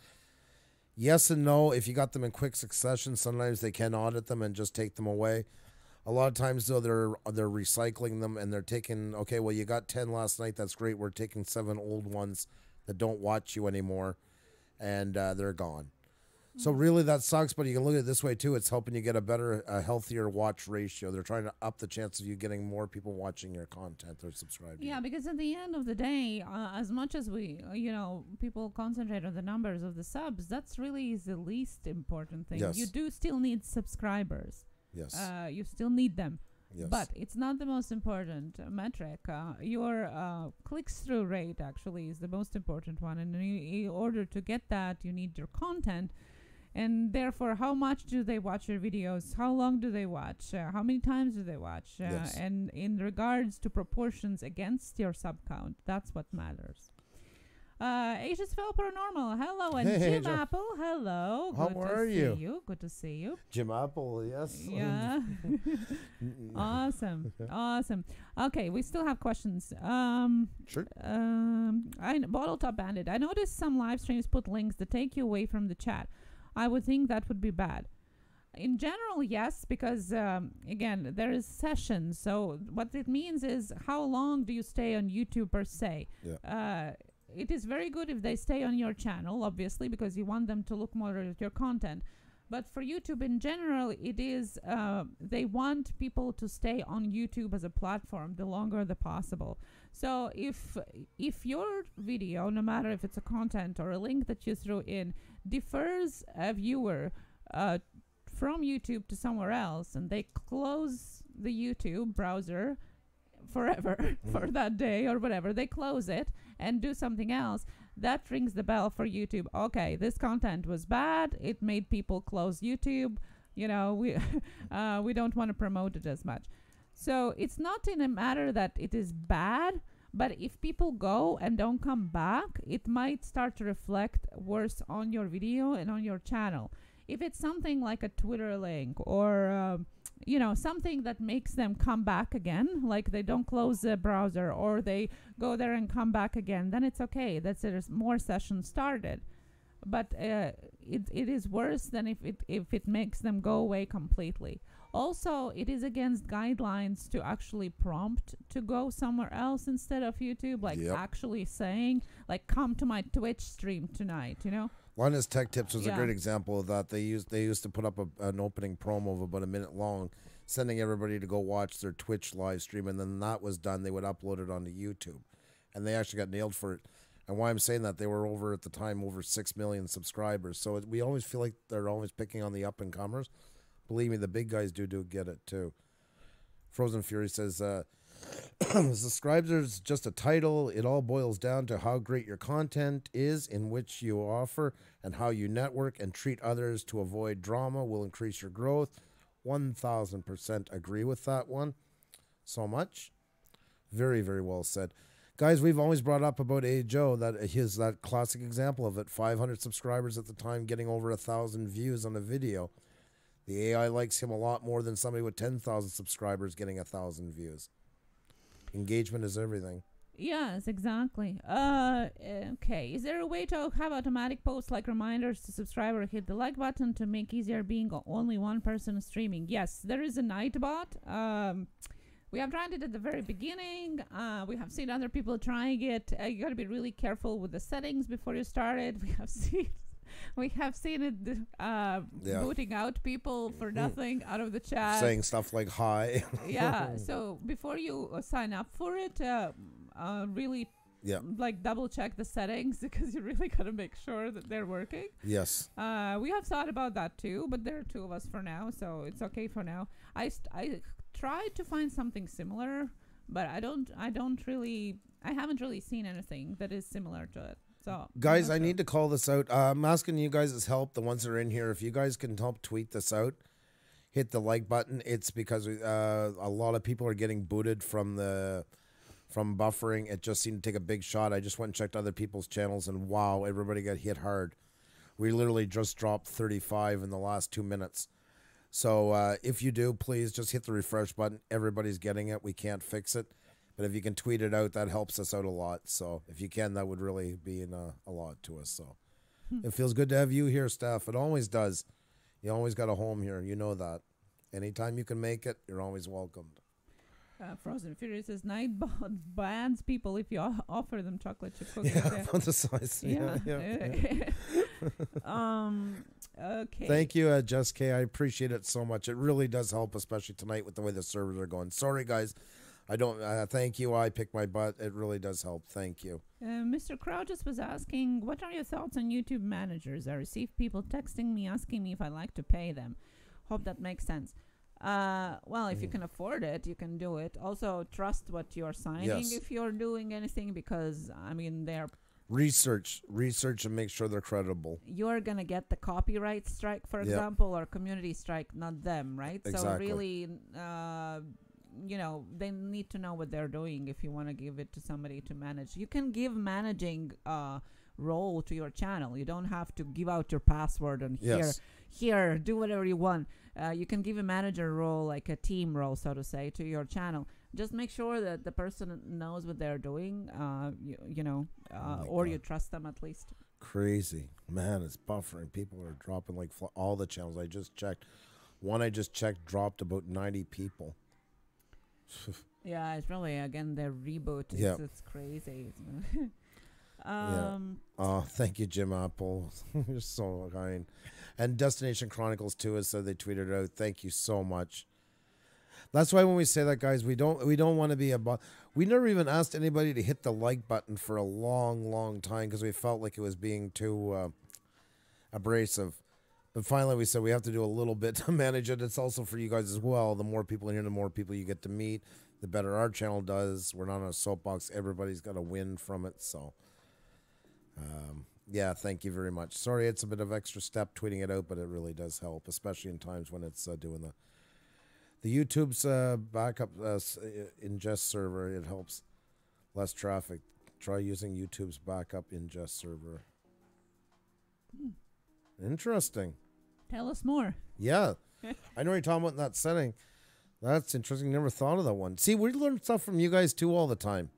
Yes and no. If you got them in quick succession, sometimes they can audit them and just take them away. A lot of times though, they're recycling them and they're taking, okay, well, you got 10 last night. That's great. We're taking 7 old ones that don't watch you anymore, and they're gone. So really that sucks, but you can look at it this way too. It's helping you get a healthier watch ratio. They're trying to up the chance of you getting more people watching your content or subscribing. Yeah, because at the end of the day, as much as we, people concentrate on the numbers of the subs, that's really is the least important thing. Yes. You do still need subscribers. Yes. You still need them. Yes. But it's not the most important metric. Your click-through rate actually is the most important one. And in order to get that, you need your content. And therefore, how much do they watch your videos? How long do they watch? How many times do they watch? Yes. And in regards to proportions against your sub count, that's what matters. Asia's Fell Paranormal, hello. And hey, Jim Apple, hello. How are you? Good to see you. Jim Apple, yes. Yeah. Awesome. Okay, we still have questions. Sure. Bottle Top Bandit. I noticed some live streams put links that take you away from the chat. I would think that would be bad. In general, yes, because, again, there is sessions. So what it means is how long do you stay on YouTube per se? Yeah. It is very good if they stay on your channel, obviously, because you want them to look more at your content. But for YouTube in general, it is they want people to stay on YouTube as a platform the longer the possible. So if your video, no matter if it's a content or a link that you threw in, differs a viewer from YouTube to somewhere else, and they close the YouTube browser forever for that day or whatever, they close it and do something else, that rings the bell for YouTube. Okay, this content was bad. It made people close YouTube. We don't want to promote it as much. So it's not in a matter that it is bad, but if people go and don't come back, it might start to reflect worse on your video and on your channel. If it's something like a Twitter link or something that makes them come back again, like they don't close the browser or they go there and come back again, then it's okay. There's more sessions started. but it is worse than if it makes them go away completely. Also, it is against guidelines to actually prompt to go somewhere else instead of YouTube, like actually saying, like, come to my Twitch stream tonight, you know? Linus Tech Tips was a great example of that. They used to put up an opening promo of about a minute long, sending everybody to go watch their Twitch live stream, and then that was done, they would upload it onto YouTube. And they actually got nailed for it. And why I'm saying that, they were at the time over 6 million subscribers. So we always feel like they're always picking on the up-and-comers. Believe me, the big guys do get it too. Frozen Fury says, subscribers just a title. It all boils down to how great your content is, in which you offer, and how you network and treat others to avoid drama will increase your growth. 1000% agree with that one. So much. Very, very well said. Guys, we've always brought up about Joe, that classic example of it. 500 subscribers at the time, getting over 1,000 views on a video. The AI likes him a lot more than somebody with 10,000 subscribers getting 1,000 views. Engagement is everything. Yes, exactly. Okay. Is there a way to have automatic posts like reminders to subscribe or hit the like button to make easier being only one person streaming? Yes, there is a Nightbot. We have tried it at the very beginning. We have seen other people trying it. You got to be really careful with the settings before you start it. We have seen it booting out people for nothing out of the chat. Saying stuff like hi. Yeah. So before you sign up for it, really like double check the settings, because you really got to make sure that they're working. Yes. We have thought about that too, but there are two of us for now, so it's okay for now. I tried to find something similar, but I haven't really seen anything that is similar to it. So, guys, I need to call this out. I'm asking you guys' help, the ones that are in here. If you guys can help tweet this out, hit the like button. It's because a lot of people are getting booted from buffering. It just seemed to take a big shot. I just went and checked other people's channels, and wow, everybody got hit hard. We literally just dropped 35 in the last 2 minutes. So if you do, please just hit the refresh button. Everybody's getting it. We can't fix it. But if you can tweet it out, that helps us out a lot. So if you can, that would really be a lot to us. So it feels good to have you here, Steph. It always does. You always got a home here. You know that. Anytime you can make it, you're always welcomed. Frozen Fury says, Nightbot bans people if you offer them chocolate chip cookies. Yeah, on the size. Yeah. Okay. Thank you, Jess K. I appreciate it so much. It really does help, especially tonight with the way the servers are going. Sorry, guys. I don't, thank you. I pick my butt. It really does help. Thank you. Mr. Crouches was asking, what are your thoughts on YouTube managers? I receive people texting me, asking me if I like to pay them. Hope that makes sense. Well, if you can afford it, you can do it. Also, trust what you're signing if you're doing anything, because, I mean, they're... Research and make sure they're credible. You're going to get the copyright strike, for example, or community strike, not them, right? Exactly. So really... you know, they need to know what they're doing if you want to give it to somebody to manage. You can give managing role to your channel. You don't have to give out your password and here, do whatever you want. You can give a manager role, like a team role, so to say, to your channel. Just make sure that the person knows what they're doing, or you trust them at least. Crazy. Man, it's buffering. People are dropping like all the channels. I just checked. One I just checked dropped about 90 people. Yeah, it's really, again, their reboot. It's crazy. Oh, thank you, Jim Apple. You're so kind. And Destination Chronicles too has said they tweeted it out. Thank you so much. That's why when we say that, guys, we don't want to be we never even asked anybody to hit the like button for a long time because we felt like it was being too abrasive. But finally, we said we have to do a little bit to manage it. It's also for you guys as well. The more people in here, the more people you get to meet, the better our channel does. We're not on a soapbox. Everybody's got to win from it. So, yeah, thank you very much. Sorry, it's a bit of extra step tweeting it out, but it really does help, especially in times when it's doing the YouTube's backup ingest server. It helps less traffic. Try using YouTube's backup ingest server. Interesting. Tell us more. Yeah. I know you're talking about in that setting. That's interesting. Never thought of that one. See, we learn stuff from you guys too all the time.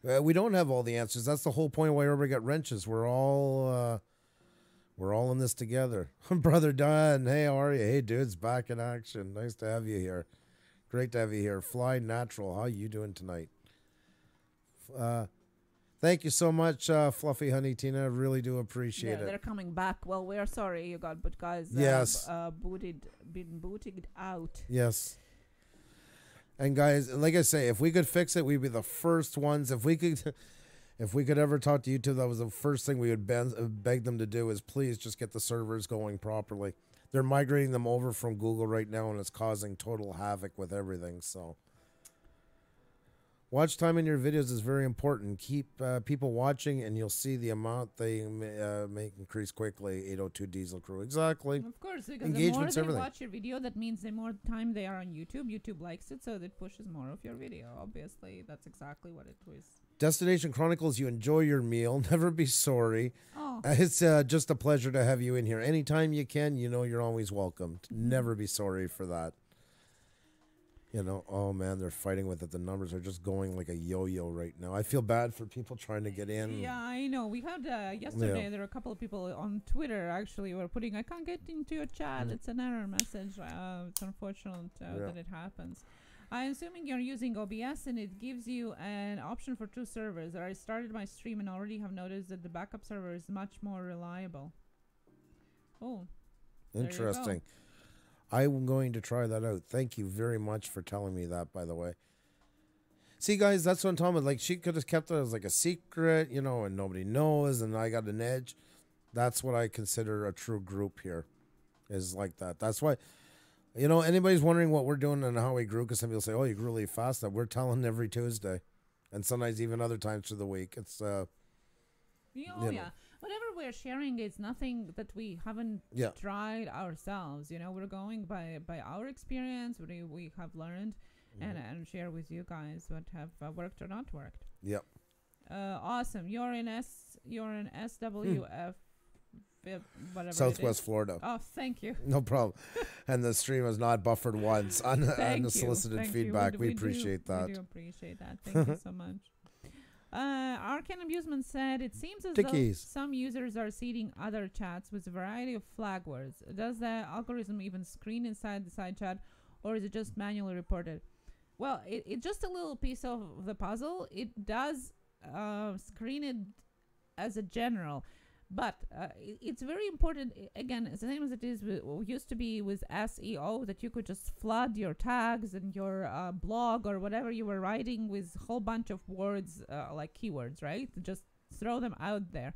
We don't have all the answers. That's the whole point of why everybody got wrenches. We're all We're all in this together. Brother Don, hey, how are you? Hey, dudes, back in action. Nice to have you here. Great to have you here. Fly Natural, how you doing tonight? Thank you so much, Fluffy Honey Tina. Really do appreciate it. They're coming back. Well, we're sorry you got, but guys, yes, been booted out. Yes. And guys, like I say, if we could fix it, we'd be the first ones. If we could ever talk to YouTube, that was the first thing we would beg them to do is please just get the servers going properly. They're migrating them over from Google right now, and it's causing total havoc with everything. So watch time in your videos is very important. Keep people watching, and you'll see the amount they make increase quickly. 802 Diesel Crew. Exactly. Of course, because the more they watch your video, that means the more time they are on YouTube. YouTube likes it, so that pushes more of your video. Obviously, that's exactly what it was. Destination Chronicles, you enjoy your meal. Never be sorry. Oh. It's just a pleasure to have you in here. Anytime you can, you know you're always welcome. Never be sorry for that. You know, oh man, they're fighting with it. The numbers are just going like a yo-yo right now. I feel bad for people trying to get in. Yeah, I know. We had yesterday, there were a couple of people on Twitter actually who were putting, I can't get into your chat. It's an error message. It's unfortunate that it happens. I'm assuming you're using OBS and it gives you an option for 2 servers. I started my stream and already have noticed that the backup server is much more reliable. Oh, interesting. I'm going to try that out. Thank you very much for telling me that, by the way. See, guys, that's what I'm talking about. Like, she could have kept it as like a secret, you know, and nobody knows, and I got an edge. That's what I consider a true group here, is like that. That's why, you know, anybody's wondering what we're doing and how we grew, because some people say, oh, you grew really fast. That we're telling every Tuesday, and sometimes even other times through the week. It's, yeah. Whatever we're sharing is nothing that we haven't tried ourselves. You know, we're going by our experience, what we have learned, and share with you guys what have worked or not worked. Yep. Awesome. You're in SWF, whatever. Southwest Florida. Oh, thank you. No problem. And the stream has not buffered once on unsolicited feedback. We appreciate that. We do appreciate that. Thank you so much. Arcane Abusement said, it seems as though some users are seeding other chats with a variety of flag words. Does the algorithm even screen inside the side chat, or is it just manually reported? Well, it's just a little piece of the puzzle. It does screen it as a general. But it's very important, again, the same as it is used to be with SEO, that you could just flood your tags and your blog or whatever you were writing with a whole bunch of words like keywords, right? Just throw them out there.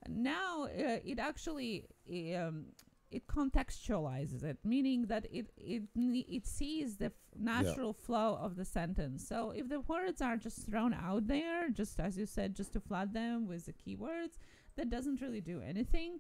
Now it actually it contextualizes it, meaning that it sees the natural flow of the sentence. So if the words are just thrown out there, just as you said, just to flood them with the keywords, that doesn't really do anything.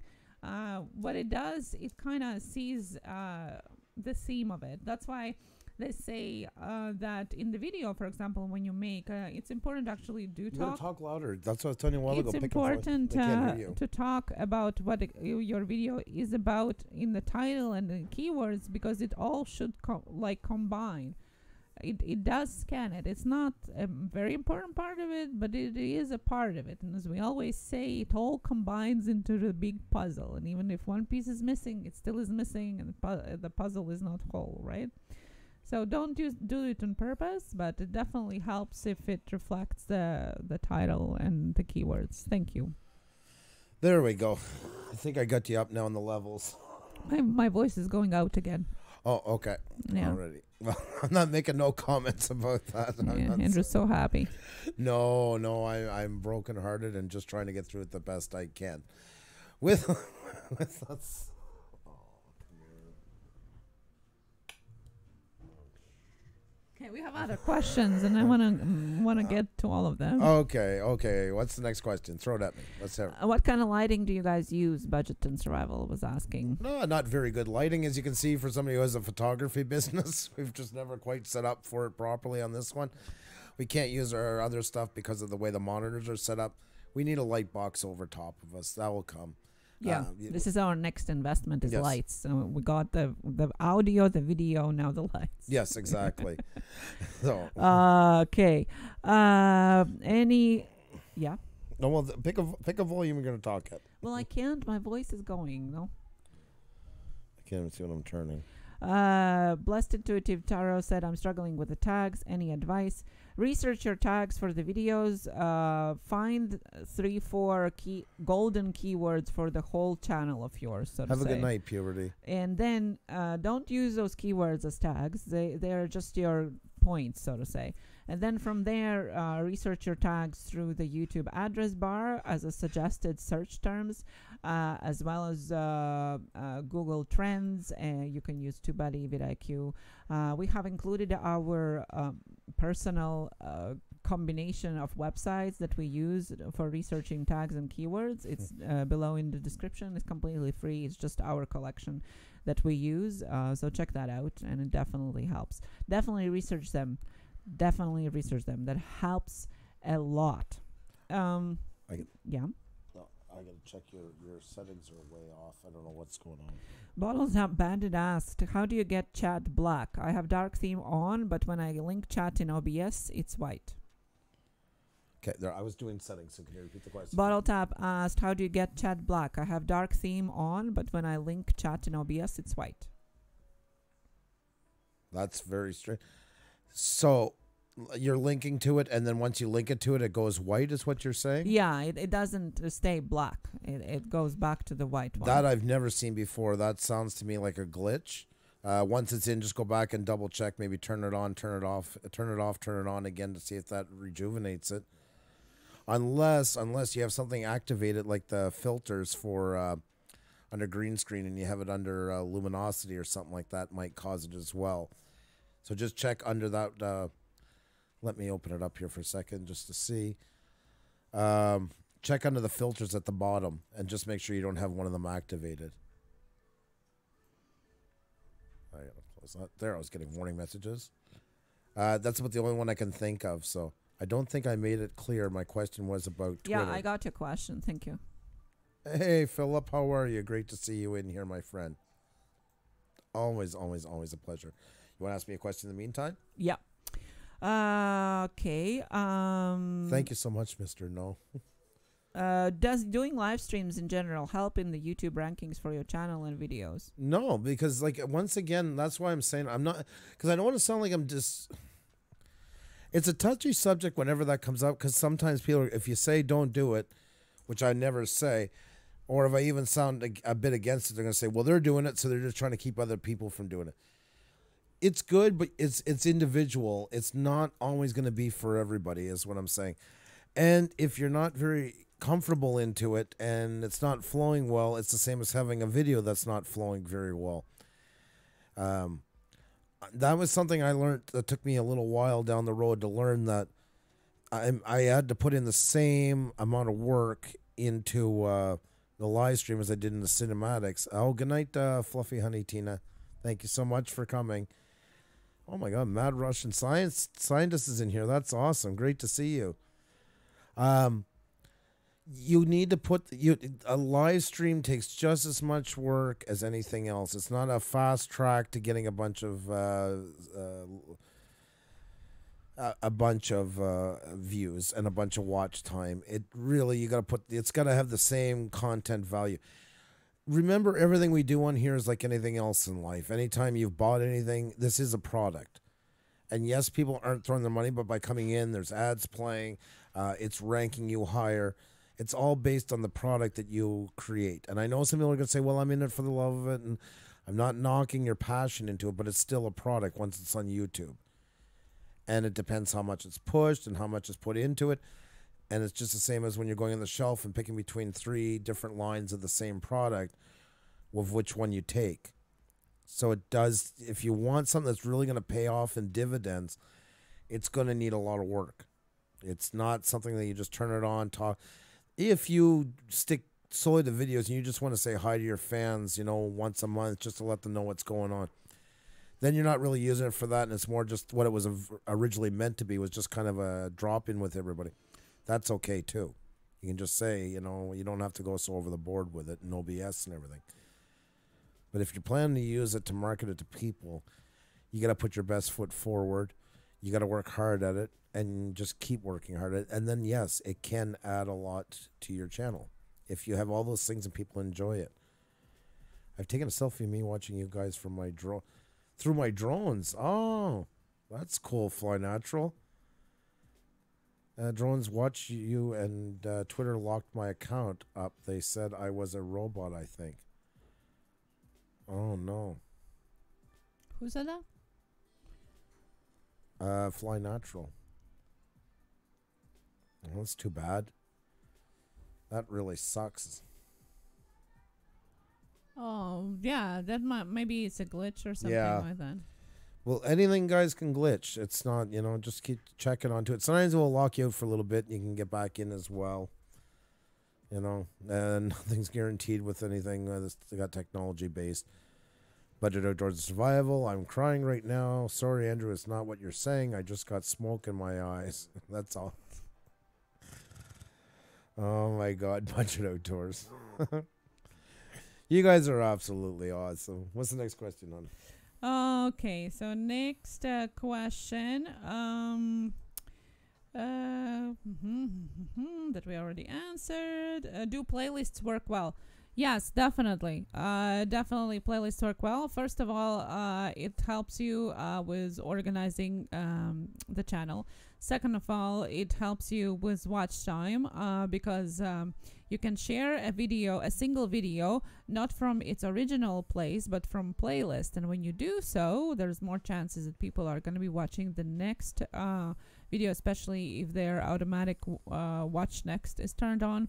What it does, it kind of sees the theme of it. That's why they say that in the video, for example, when you make, it's important to actually talk louder. That's what I was telling you a while ago. It's important to talk about what your video is about in the title and the keywords, because it all should combine. It does scan it. It's not a very important part of it, but it is a part of it. And as we always say, it all combines into the big puzzle. And even if one piece is missing, it still is missing, and the puzzle is not whole, right? So don't do it on purpose, but it definitely helps if it reflects the title and the keywords. Thank you. There we go. I think I got you up now on the levels. My voice is going out again. Oh, okay. Yeah. Already. Well, I'm not making no comments about that. Yeah, Andrew's so happy. No, I'm brokenhearted and just trying to get through it the best I can. Okay, we have other questions, and I want to get to all of them. Okay. What's the next question? Throw it at me. Let's hear it. What kind of lighting do you guys use? Budget and Survival was asking. No, not very good lighting, as you can see, for somebody who has a photography business. We've just never quite set up for it properly on this one. We can't use our other stuff because of the way the monitors are set up. We need a light box over top of us. That will come. Yeah, this is our next investment is lights. So we got the audio, the video, now the lights. Yes, exactly. So. Okay. No, well, pick a volume you're going to talk at. Well, I can't. My voice is going, no? I can't even see what I'm turning. Blessed Intuitive Tarot said, I'm struggling with the tags. Any advice? Research your tags for the videos. Find 3-4 golden keywords for the whole channel of yours, so to say. Have a good night, puberty. And then don't use those keywords as tags. They're just your points, so to say. And then from there, research your tags through the YouTube address bar as a suggested search terms, as well as Google Trends. You can use TubeBuddy, vidIQ. We have included our personal combination of websites that we use for researching tags and keywords. It's below in the description. It's completely free. It's just our collection that we use. So check that out, and it definitely helps. Definitely research them. Definitely research them. That helps a lot. Yeah. I gotta check your settings are way off. I don't know what's going on. Bottles Up Bandit asked, how do you get chat black? I have dark theme on, but when I link chat in OBS, it's white. Okay, there. I was doing settings, so can you repeat the question? Bottle Tap asked, how do you get chat black? I have dark theme on, but when I link chat in OBS, it's white. That's very strange. So you're linking to it, and then once you link it to it, it goes white, is what you're saying? Yeah, it doesn't stay black. It goes back to the white one. That I've never seen before. That sounds to me like a glitch. Once it's in, just go back and double check. Maybe turn it on, turn it off, turn it off, turn it on again to see if that rejuvenates it. Unless you have something activated like the filters for under green screen, and you have it under luminosity or something like that, might cause it as well. So just check under that. Let me open it up here for a second just to see. Check under the filters at the bottom and just make sure you don't have one of them activated. I gotta close that. There, I was getting warning messages. That's about the only one I can think of. So I don't think I made it clear. My question was about Twitter. Yeah, I got your question. Thank you. Hey, Philip, how are you? Great to see you in here, my friend. Always, always, always a pleasure. You want to ask me a question in the meantime? Yeah. Okay. Thank you so much, Mr. No. Does doing live streams in general help in the YouTube rankings for your channel and videos? No, because like once again, that's why I'm saying I'm not, because I don't want to sound like I'm just. It's a touchy subject whenever that comes up, because sometimes people, if you say don't do it, which I never say, or if I even sound a bit against it, they're going to say, well, they're doing it, so they're just trying to keep other people from doing it. It's good, but it's individual. It's not always going to be for everybody, is what I'm saying. And if you're not very comfortable into it and it's not flowing well, it's the same as having a video that's not flowing very well. That was something I learned that took me a little while down the road to learn, that I had to put in the same amount of work into the live stream as I did in the cinematics. Oh, good night, Fluffy Honey Tina. Thank you so much for coming. Oh my God, Mad Russian Scientist is in here. That's awesome. Great to see you. You need to put a live stream takes just as much work as anything else. It's not a fast track to getting a bunch of views and a bunch of watch time. It really, it's got to have the same content value. Remember, everything we do on here is like anything else in life. Anytime you've bought anything, this is a product. And yes, people aren't throwing their money, but by coming in, there's ads playing. It's ranking you higher. It's all based on the product that you create. And I know some people are going to say, well, I'm in it for the love of it, and I'm not knocking your passion into it, but it's still a product once it's on YouTube. And it depends how much it's pushed and how much is put into it. And it's just the same as when you're going on the shelf and picking between 3 different lines of the same product, with which one you take. So it does, if you want something that's really going to pay off in dividends, it's going to need a lot of work. It's not something that you just turn it on, talk. If you stick solely to videos and you just want to say hi to your fans, once a month, just to let them know what's going on, then you're not really using it for that. And it's more just what it was originally meant to be, was just kind of a drop in with everybody. That's okay too. You can just say, you don't have to go so over the board with it and OBS and everything. But if you're planning to use it to market it to people, you got to put your best foot forward. You got to work hard at it and just keep working hard at it. And then, yes, it can add a lot to your channel. if you have all those things and people enjoy it. I've taken a selfie of me watching you guys from my through my drones. Oh, that's cool. Fly Natural. Drones watch you, and Twitter locked my account up. They said I was a robot, I think. Oh, no. Who said that? Fly Natural. Well, that's too bad. That really sucks. Oh, yeah. That maybe it's a glitch or something like that. Well, anything, guys, can glitch. It's not, just keep checking onto it. Sometimes it will lock you out for a little bit. And you can get back in as well. And nothing's guaranteed with anything that's got technology based. Budget outdoors survival. I'm crying right now. Sorry, Andrew, it's not what you're saying. I just got smoke in my eyes. That's all. Oh my God, budget outdoors. You guys are absolutely awesome. What's the next question on? Okay, so next question that we already answered. Do playlists work well? Yes, definitely. Definitely playlists work well. First of all, it helps you with organizing the channel. Second of all, it helps you with watch time because you can share a single video, not from its original place, but from playlist. And when you do so, there's more chances that people are going to be watching the next video, especially if their automatic watch next is turned on.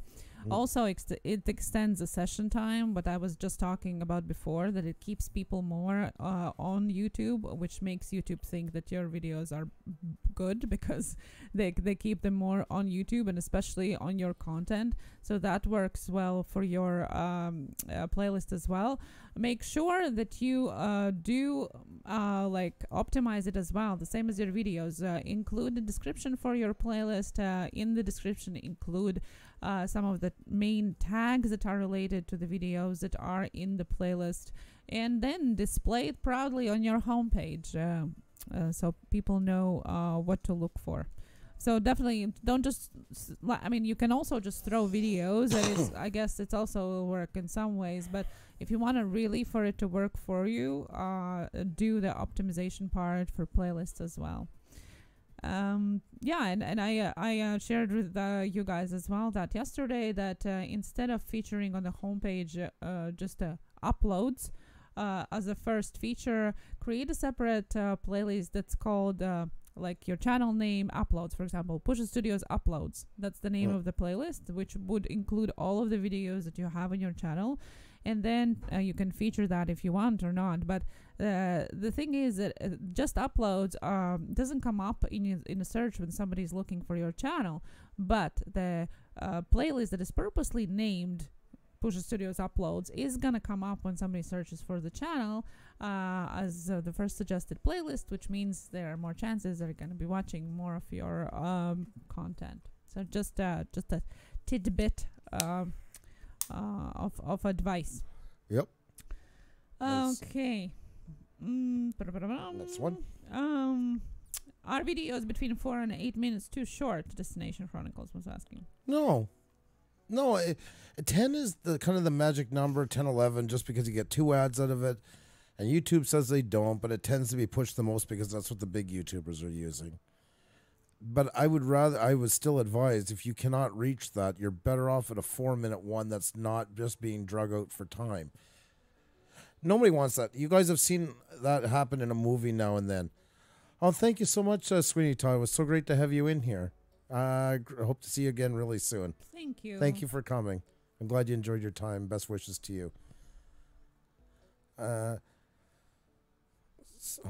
Also, it extends the session time, what I was just talking about before, that it keeps people more on YouTube, which makes YouTube think that your videos are good because they keep them more on YouTube and especially on your content. So that works well for your playlist as well. Make sure that you do optimize it as well, the same as your videos. Include the description for your playlist. In the description, include some of the main tags that are related to the videos that are in the playlist, and then display it proudly on your homepage so people know what to look for. So definitely don't just, you can also just throw videos. I guess it's also work in some ways, but if you want to really for it to work for you, do the optimization part for playlists as well. And I shared with you guys as well that yesterday that instead of featuring on the homepage just uploads as a first feature, create a separate playlist that's called like your channel name uploads. For example, Puša Studios uploads. That's the name of the playlist, which would include all of the videos that you have on your channel. And then you can feature that if you want or not. But the thing is that just uploads doesn't come up in a search when somebody's looking for your channel. But the playlist that is purposely named Puša Studios Uploads is going to come up when somebody searches for the channel as the first suggested playlist, which means there are more chances they're going to be watching more of your content. So just a tidbit of advice. Yep. Okay. Next one. Are videos between 4 and 8 minutes too short? Destination Chronicles was asking. No, 10 is the kind of the magic number, 10, 11, just because you get 2 ads out of it. And YouTube says they don't, but it tends to be pushed the most because that's what the big YouTubers are using. But I would still advise, if you cannot reach that, you're better off at a 4-minute one that's not just being drug out for time. Nobody wants that. You guys have seen that happen in a movie now and then. Oh, thank you so much, Sweeney Todd. It was so great to have you in here. I hope to see you again really soon. Thank you. Thank you for coming. I'm glad you enjoyed your time. Best wishes to you.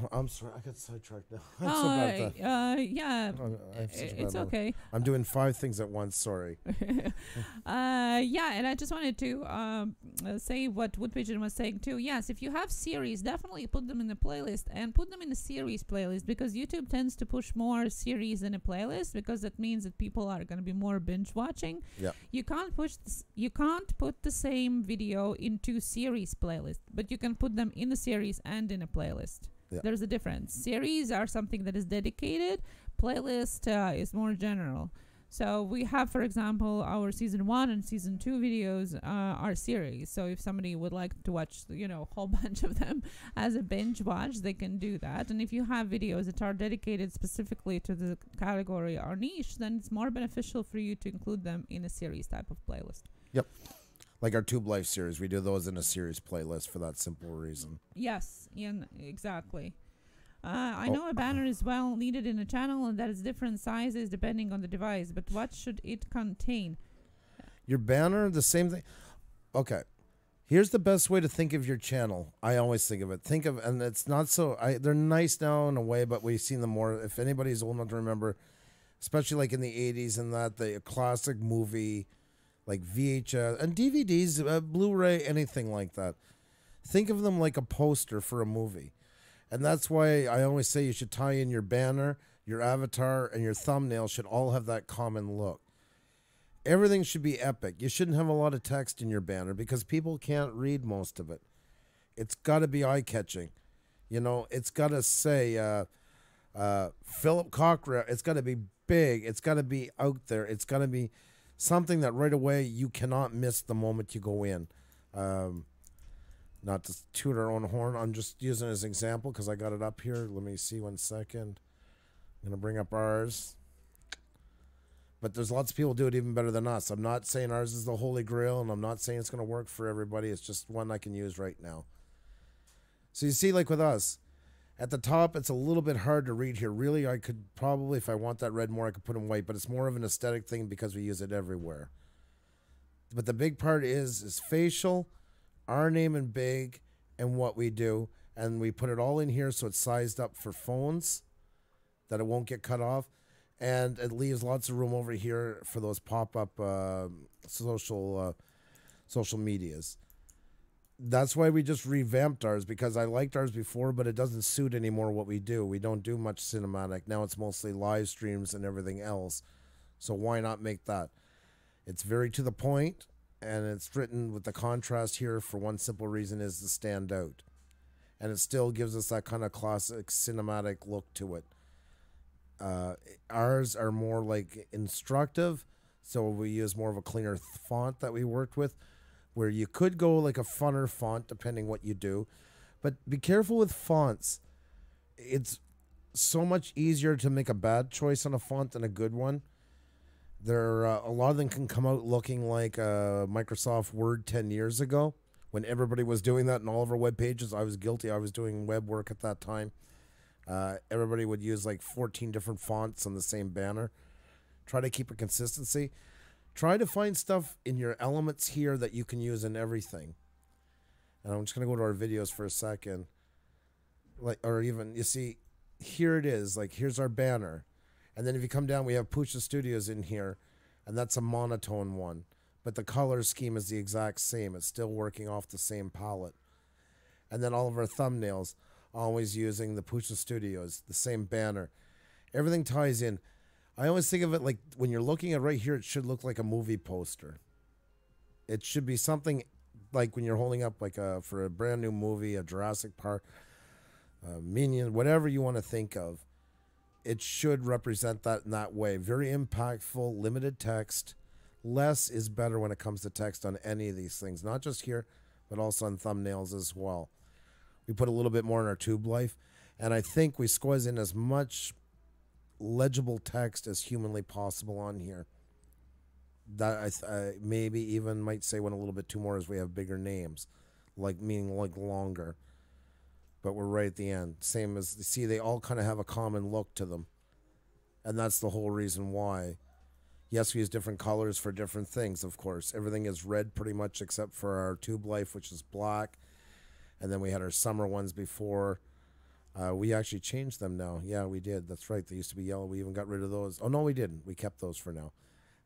I'm sorry, I got sidetracked now. I'm so bad at that. Yeah, it's okay. I'm doing 5 things at once. Sorry. Yeah, and I just wanted to say what Woodpigeon was saying too. Yes, if you have series, definitely put them in the playlist and put them in a series playlist, because YouTube tends to push more series in a playlist because that means that people are going to be more binge watching. Yeah. You can't put the same video into series playlist, but you can put them in a series and in a playlist. Yeah. There's a difference. Series are something that is dedicated. Playlist is more general. So we have, for example, our season 1 and season 2 videos are series. So if somebody would like to watch, you know, a whole bunch of them as a binge watch, they can do that. And if you have videos that are dedicated specifically to the category or niche, then it's more beneficial for you to include them in a series type of playlist. Yep. Like our Tube Life series, we do those in a series playlist for that simple reason. Yes, Ian, exactly. I know a banner is well needed in a channel and that is different sizes depending on the device, but what should it contain? Your banner, the same thing. Okay. Here's the best way to think of your channel. I always think of it. And it's not so, they're nice now in a way, but we've seen them more. If anybody's old enough to remember, especially like in the 80s and that, the classic movie, like VHS and DVDs, Blu-ray, anything like that. Think of them like a poster for a movie. And that's why I always say you should tie in your banner, your avatar, and your thumbnail should all have that common look. Everything should be epic. You shouldn't have a lot of text in your banner because people can't read most of it. It's got to be eye-catching. You know, it's got to say Philip Cochran. It's got to be big. It's got to be out there. It's got to be something that right away you cannot miss the moment you go in. Not to toot our own horn. I'm just using it as an example because I got it up here. Let me see 1 second. I'm going to bring up ours. But there's lots of people do it even better than us. I'm not saying ours is the holy grail, and I'm not saying it's going to work for everybody. It's just one I can use right now. So you see, like with us, at the top, it's a little bit hard to read here. Really, I could probably, if I want that red more, I could put in white. But it's more of an aesthetic thing because we use it everywhere. But the big part is facial, our name in big, and what we do. And we put it all in here so it's sized up for phones, that it won't get cut off. And it leaves lots of room over here for those pop-up social medias. That's why we just revamped ours, because I liked ours before, but it doesn't suit anymore what we do. We don't do much cinematic. Now it's mostly live streams and everything else. So why not make that? It's very to the point, and it's written with the contrast here for one simple reason, is to stand out. And it still gives us that kind of classic cinematic look to it. Ours are more like instructive, so we use more of a cleaner font that we worked with, where you could go like a funner font depending what you do. But be careful with fonts. It's so much easier to make a bad choice on a font than a good one. A lot of them can come out looking like Microsoft Word 10 years ago when everybody was doing that in all of our web pages. I was guilty. I was doing web work at that time. Everybody would use like 14 different fonts on the same banner. Try to keep a consistency. Try to find stuff in your elements here that you can use in everything. And I'm just going to go to our videos for a second. Or even, you see, here it is. Like, here's our banner. And then if you come down, we have Puša Studios in here. And that's a monotone one. But the color scheme is the exact same. It's still working off the same palette. And then all of our thumbnails, always using the Puša Studios, the same banner. Everything ties in. I always think of it like when you're looking at right here, it should look like a movie poster. It should be something like when you're holding up like for a brand new movie, a Jurassic Park, Minion, whatever you want to think of. It should represent that in that way. Very impactful, limited text. Less is better when it comes to text on any of these things. Not just here, but also on thumbnails as well. We put a little bit more in our Tube Life. And I think we squeeze in as much legible text as humanly possible on here. That I maybe even might say one a little bit too more as we have bigger names. Meaning longer. But we're right at the end. Same as, see, they all kind of have a common look to them. And that's the whole reason why. Yes, we use different colors for different things, of course. Everything is red pretty much except for our Tube Life, which is black. And then we had our summer ones before. We actually changed them now. Yeah, we did. That's right. They used to be yellow. We even got rid of those. Oh, no, we didn't. We kept those for now.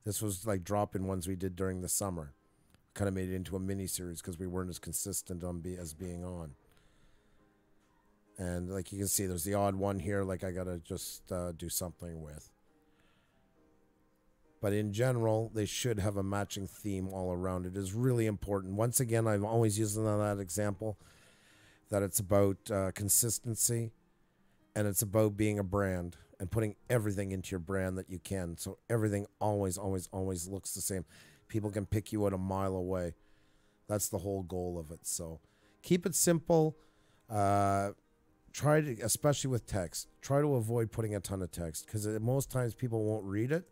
This was like drop-in ones we did during the summer. Kind of made it into a mini-series because we weren't as consistent as being on. And like you can see, there's the odd one here like I got to just do something with. But in general, they should have a matching theme all around. It is really important. Once again, I'm always using that example that it's about consistency and it's about being a brand. and putting everything into your brand that you can. So everything always looks the same. People can pick you out a mile away. That's the whole goal of it. So keep it simple. Try to, especially with text, try to avoid putting a ton of text, because most times people won't read it,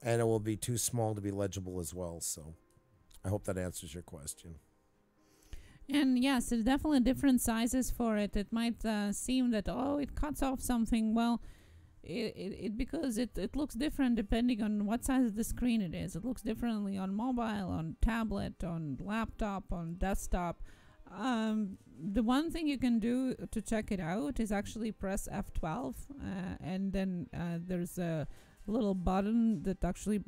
and it will be too small to be legible as well. So I hope that answers your question. And yes, there's definitely different sizes for it. It might seem that, oh, it cuts off something. Well, because it looks different depending on what size of the screen it is. It looks differently on mobile, on tablet, on laptop, on desktop. The one thing you can do to check it out is actually press F12, and then there's a little button that actually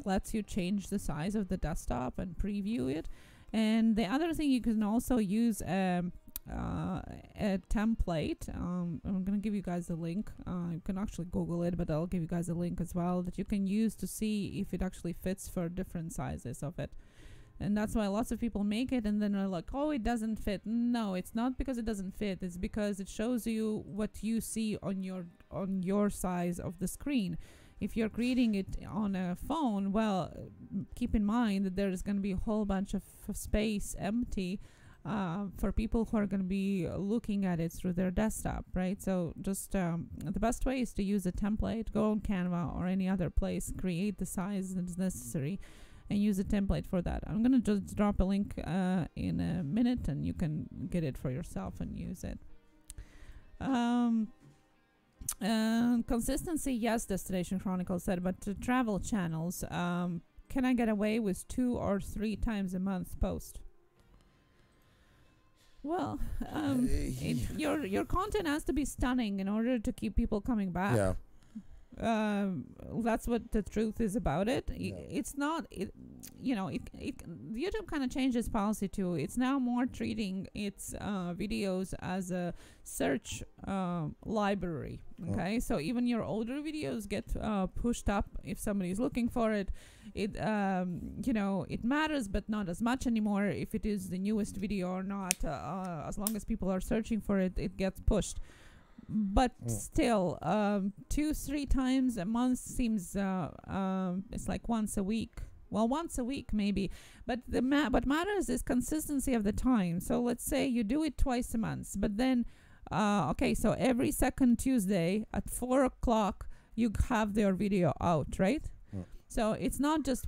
lets you change the size of the desktop and preview it. And the other thing, you can also use a template. I'm going to give you guys a link. You can actually Google it, but I'll give you guys a link as well that you can use to see if it actually fits for different sizes of it. And that's why lots of people make it, and then they're like, oh, it doesn't fit. No, it's not because it doesn't fit. It's because it shows you what you see on your size of the screen. If you're creating it on a phone, well, keep in mind that there's going to be a whole bunch of space empty for people who are going to be looking at it through their desktop, right? So just the best way is to use a template. Go on Canva or any other place, create the size that's necessary, and use a template for that. I'm going to just drop a link in a minute, and you can get it for yourself and use it. Consistency, yes, Destination Chronicle said, but to travel channels, can I get away with 2 or 3 times a month post? Well, your content has to be stunning in order to keep people coming back. Yeah. That's what the truth is about it. Yeah. It's not, YouTube kind of changed its policy too. It's now more treating its videos as a search library. Okay, so even your older videos get pushed up if somebody's looking for it. It matters, but not as much anymore if it is the newest video or not. As long as people are searching for it, it gets pushed. But still, 2-3 times a month seems it's like once a week. Well, once a week maybe, but what matters is consistency of the time. So let's say you do it twice a month, but then so every second Tuesday at 4 o'clock you have their video out, right? So it's not just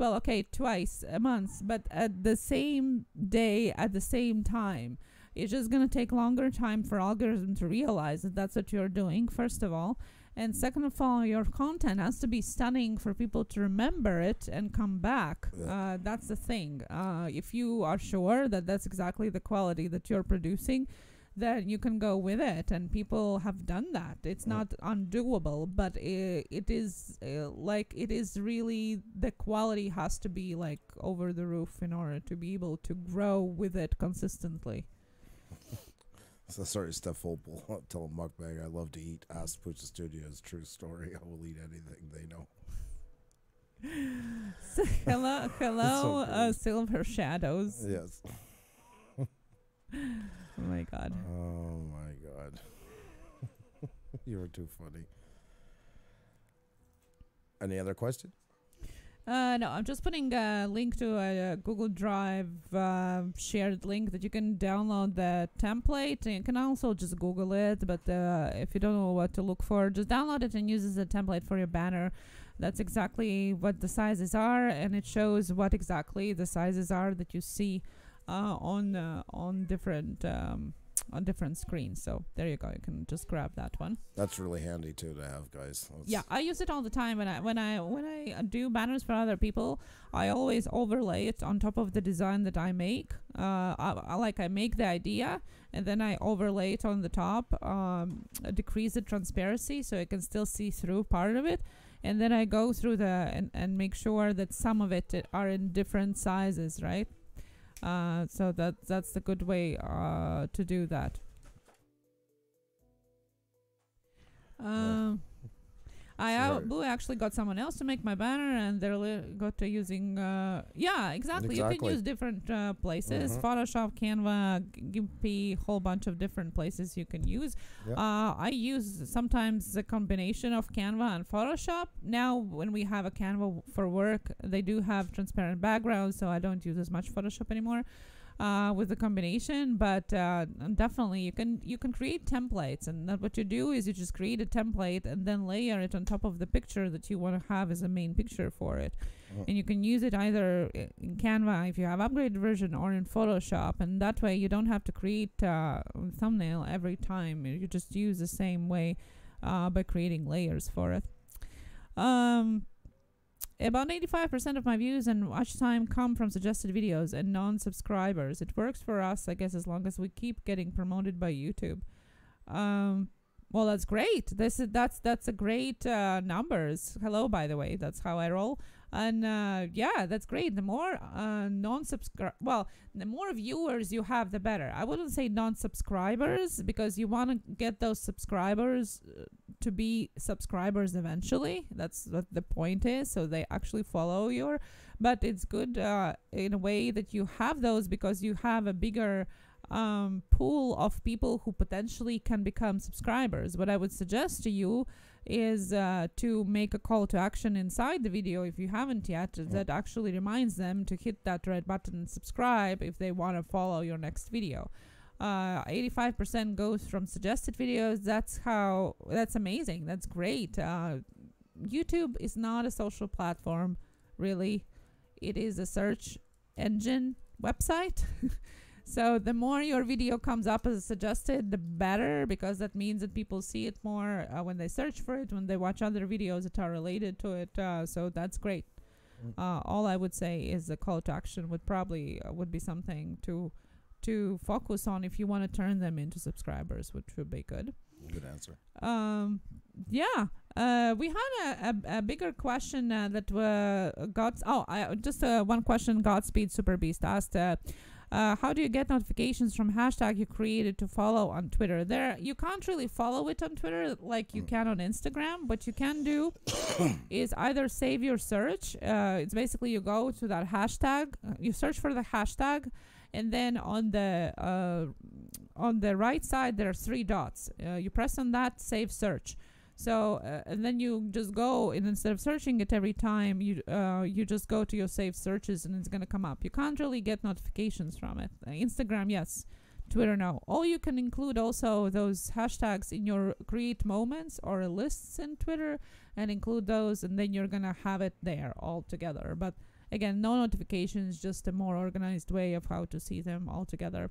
twice a month, but at the same day at the same time. It's just going to take longer time for algorithm to realize that that's what you're doing, first of all. And second of all, your content has to be stunning for people to remember it and come back. Yeah. That's the thing. If you are sure that that's exactly the quality that you're producing, then you can go with it. And people have done that. It's not undoable, but it is really, the quality has to be like over the roof in order to be able to grow with it consistently. So sorry, Steph Opel. I'll tell a mukbang I love to eat. Ask Puša Studios. True story. I will eat anything they know. So hello, so Silver Shadows. Yes. Oh my God. Oh my God. You were too funny. Any other question? No, I'm just putting a link to a Google Drive shared link that you can download the template. And you can also just Google it, but if you don't know what to look for, just download it and use it as a template for your banner. That's exactly what the sizes are, and it shows what exactly the sizes are that you see on different screens. So there you go. You can just grab that one. That's really handy too to have, guys. Yeah, I use it all the time when I do banners for other people. I always overlay it on top of the design that I make. I make the idea and then I overlay it on the top, decrease the transparency so I can still see through part of it. And then I go through and make sure that some of it are in different sizes, right? So that's the good way to do that. I actually got someone else to make my banner, and they're got to using exactly. You can use different places. Photoshop, Canva, Gimpy, whole bunch of different places you can use. I use sometimes a combination of Canva and Photoshop. Now when we have a Canva for work, they do have transparent backgrounds, so I don't use as much Photoshop anymore with the combination. But definitely you can create templates, and what you do is you just create a template and then layer it on top of the picture that you want to have as a main picture for it. And you can use it either in Canva if you have upgraded version, or in Photoshop, and that way you don't have to create a thumbnail every time. You just use the same way by creating layers for it. About 85% of my views and watch time come from suggested videos and non-subscribers. It works for us, I guess, as long as we keep getting promoted by YouTube. Well, that's great. That's a great numbers. Hello, by the way. That's how I roll. And that's great. The more the more viewers you have, the better. I wouldn't say non-subscribers, because you want to get those subscribers to be subscribers eventually. That's what the point is. So they actually follow your. But it's good in a way that you have those, because you have a bigger pool of people who potentially can become subscribers. What I would suggest to you is to make a call to action inside the video, if you haven't yet, that actually reminds them to hit that red button and subscribe if they want to follow your next video. 85% goes from suggested videos. That's amazing. That's great. YouTube is not a social platform, really. It is a search engine website. So the more your video comes up as suggested, the better, because that means that people see it more when they search for it, when they watch other videos that are related to it. So that's great. All I would say is the call to action would be something to focus on if you want to turn them into subscribers, which would be good. Good answer. We had a bigger question that one question. Godspeed Super Beast asked. How do you get notifications from hashtag you created to follow on Twitter? You can't really follow it on Twitter like you can on Instagram. What you can do is either save your search. It's basically you go to that hashtag, you search for the hashtag, and then on the right side there are 3 dots. You press on that, save search. So and then you just go, and instead of searching it every time, you just go to your saved searches, and it's going to come up. You can't really get notifications from it. Instagram, yes. Twitter, no. Or you can include also those hashtags in your create moments or lists in Twitter, and include those, and then you're going to have it there all together. But again, no notifications, just a more organized way of how to see them all together.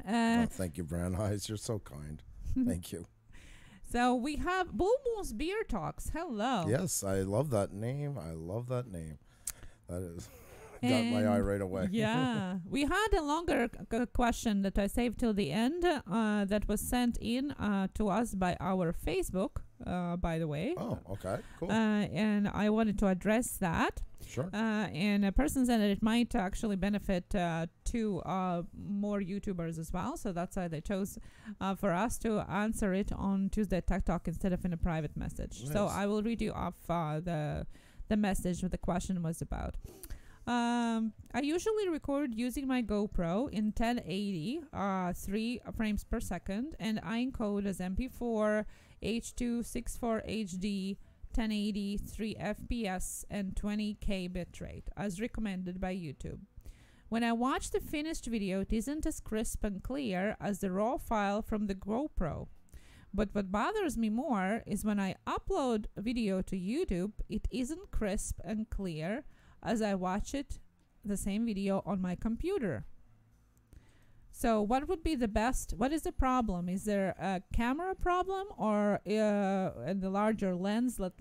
Thank you, Brown Eyes. You're so kind. Thank you. So we have Bulbul's Beer Talks. Hello. Yes, I love that name. That is got my eye right away. Yeah. We had a longer question that I saved till the end that was sent in to us by our Facebook, by the way. Oh, okay. Cool. And I wanted to address that. Sure. And a person said that it might actually benefit to more YouTubers as well. So that's why they chose for us to answer it on Tuesday Tech Talk instead of in a private message. Nice. So I will read you off the message what the question was about. I usually record using my GoPro in 1080, 3 frames per second, and I encode as MP4, H.264 HD, 1080, 3 FPS, and 20K bitrate, as recommended by YouTube. When I watch the finished video, it isn't as crisp and clear as the raw file from the GoPro. But what bothers me more is when I upload a video to YouTube, it isn't crisp and clear as I watch the same video on my computer. So what would be the best? What is the problem? Is there a camera problem, or the larger lens that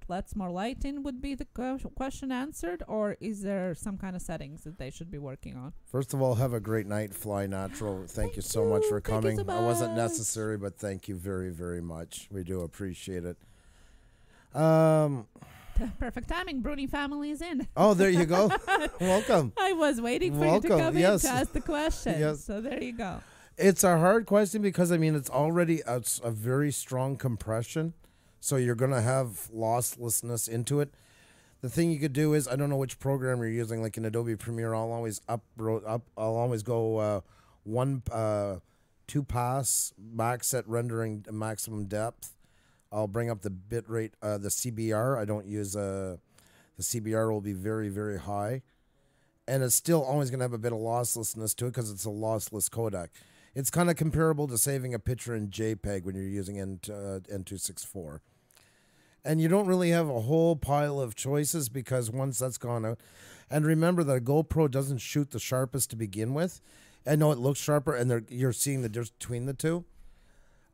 lets more light in would be the question answered, or is there some kind of settings that they should be working on? First of all, have a great night. Fly natural. Thank you so much for coming. So much. I wasn't necessary, but thank you very, very much. We do appreciate it. Perfect timing. Bruni family is in. Oh, there you go. Welcome. I was waiting for you to come in to ask the question. Yes. So there you go. It's a hard question because, I mean, it's already a very strong compression. So you're going to have losslessness into it. The thing you could do is, I don't know which program you're using, like in Adobe Premiere, I'll always go 2 pass, max set rendering maximum depth. I'll bring up the bit rate, the CBR. I don't use, the CBR will be very, very high. And it's still always going to have a bit of losslessness to it because it's a lossless codec. It's kind of comparable to saving a picture in JPEG when you're using N264. And you don't really have a whole pile of choices because once that's gone out. And remember that a GoPro doesn't shoot the sharpest to begin with. I know it looks sharper, and you're seeing the difference between the two.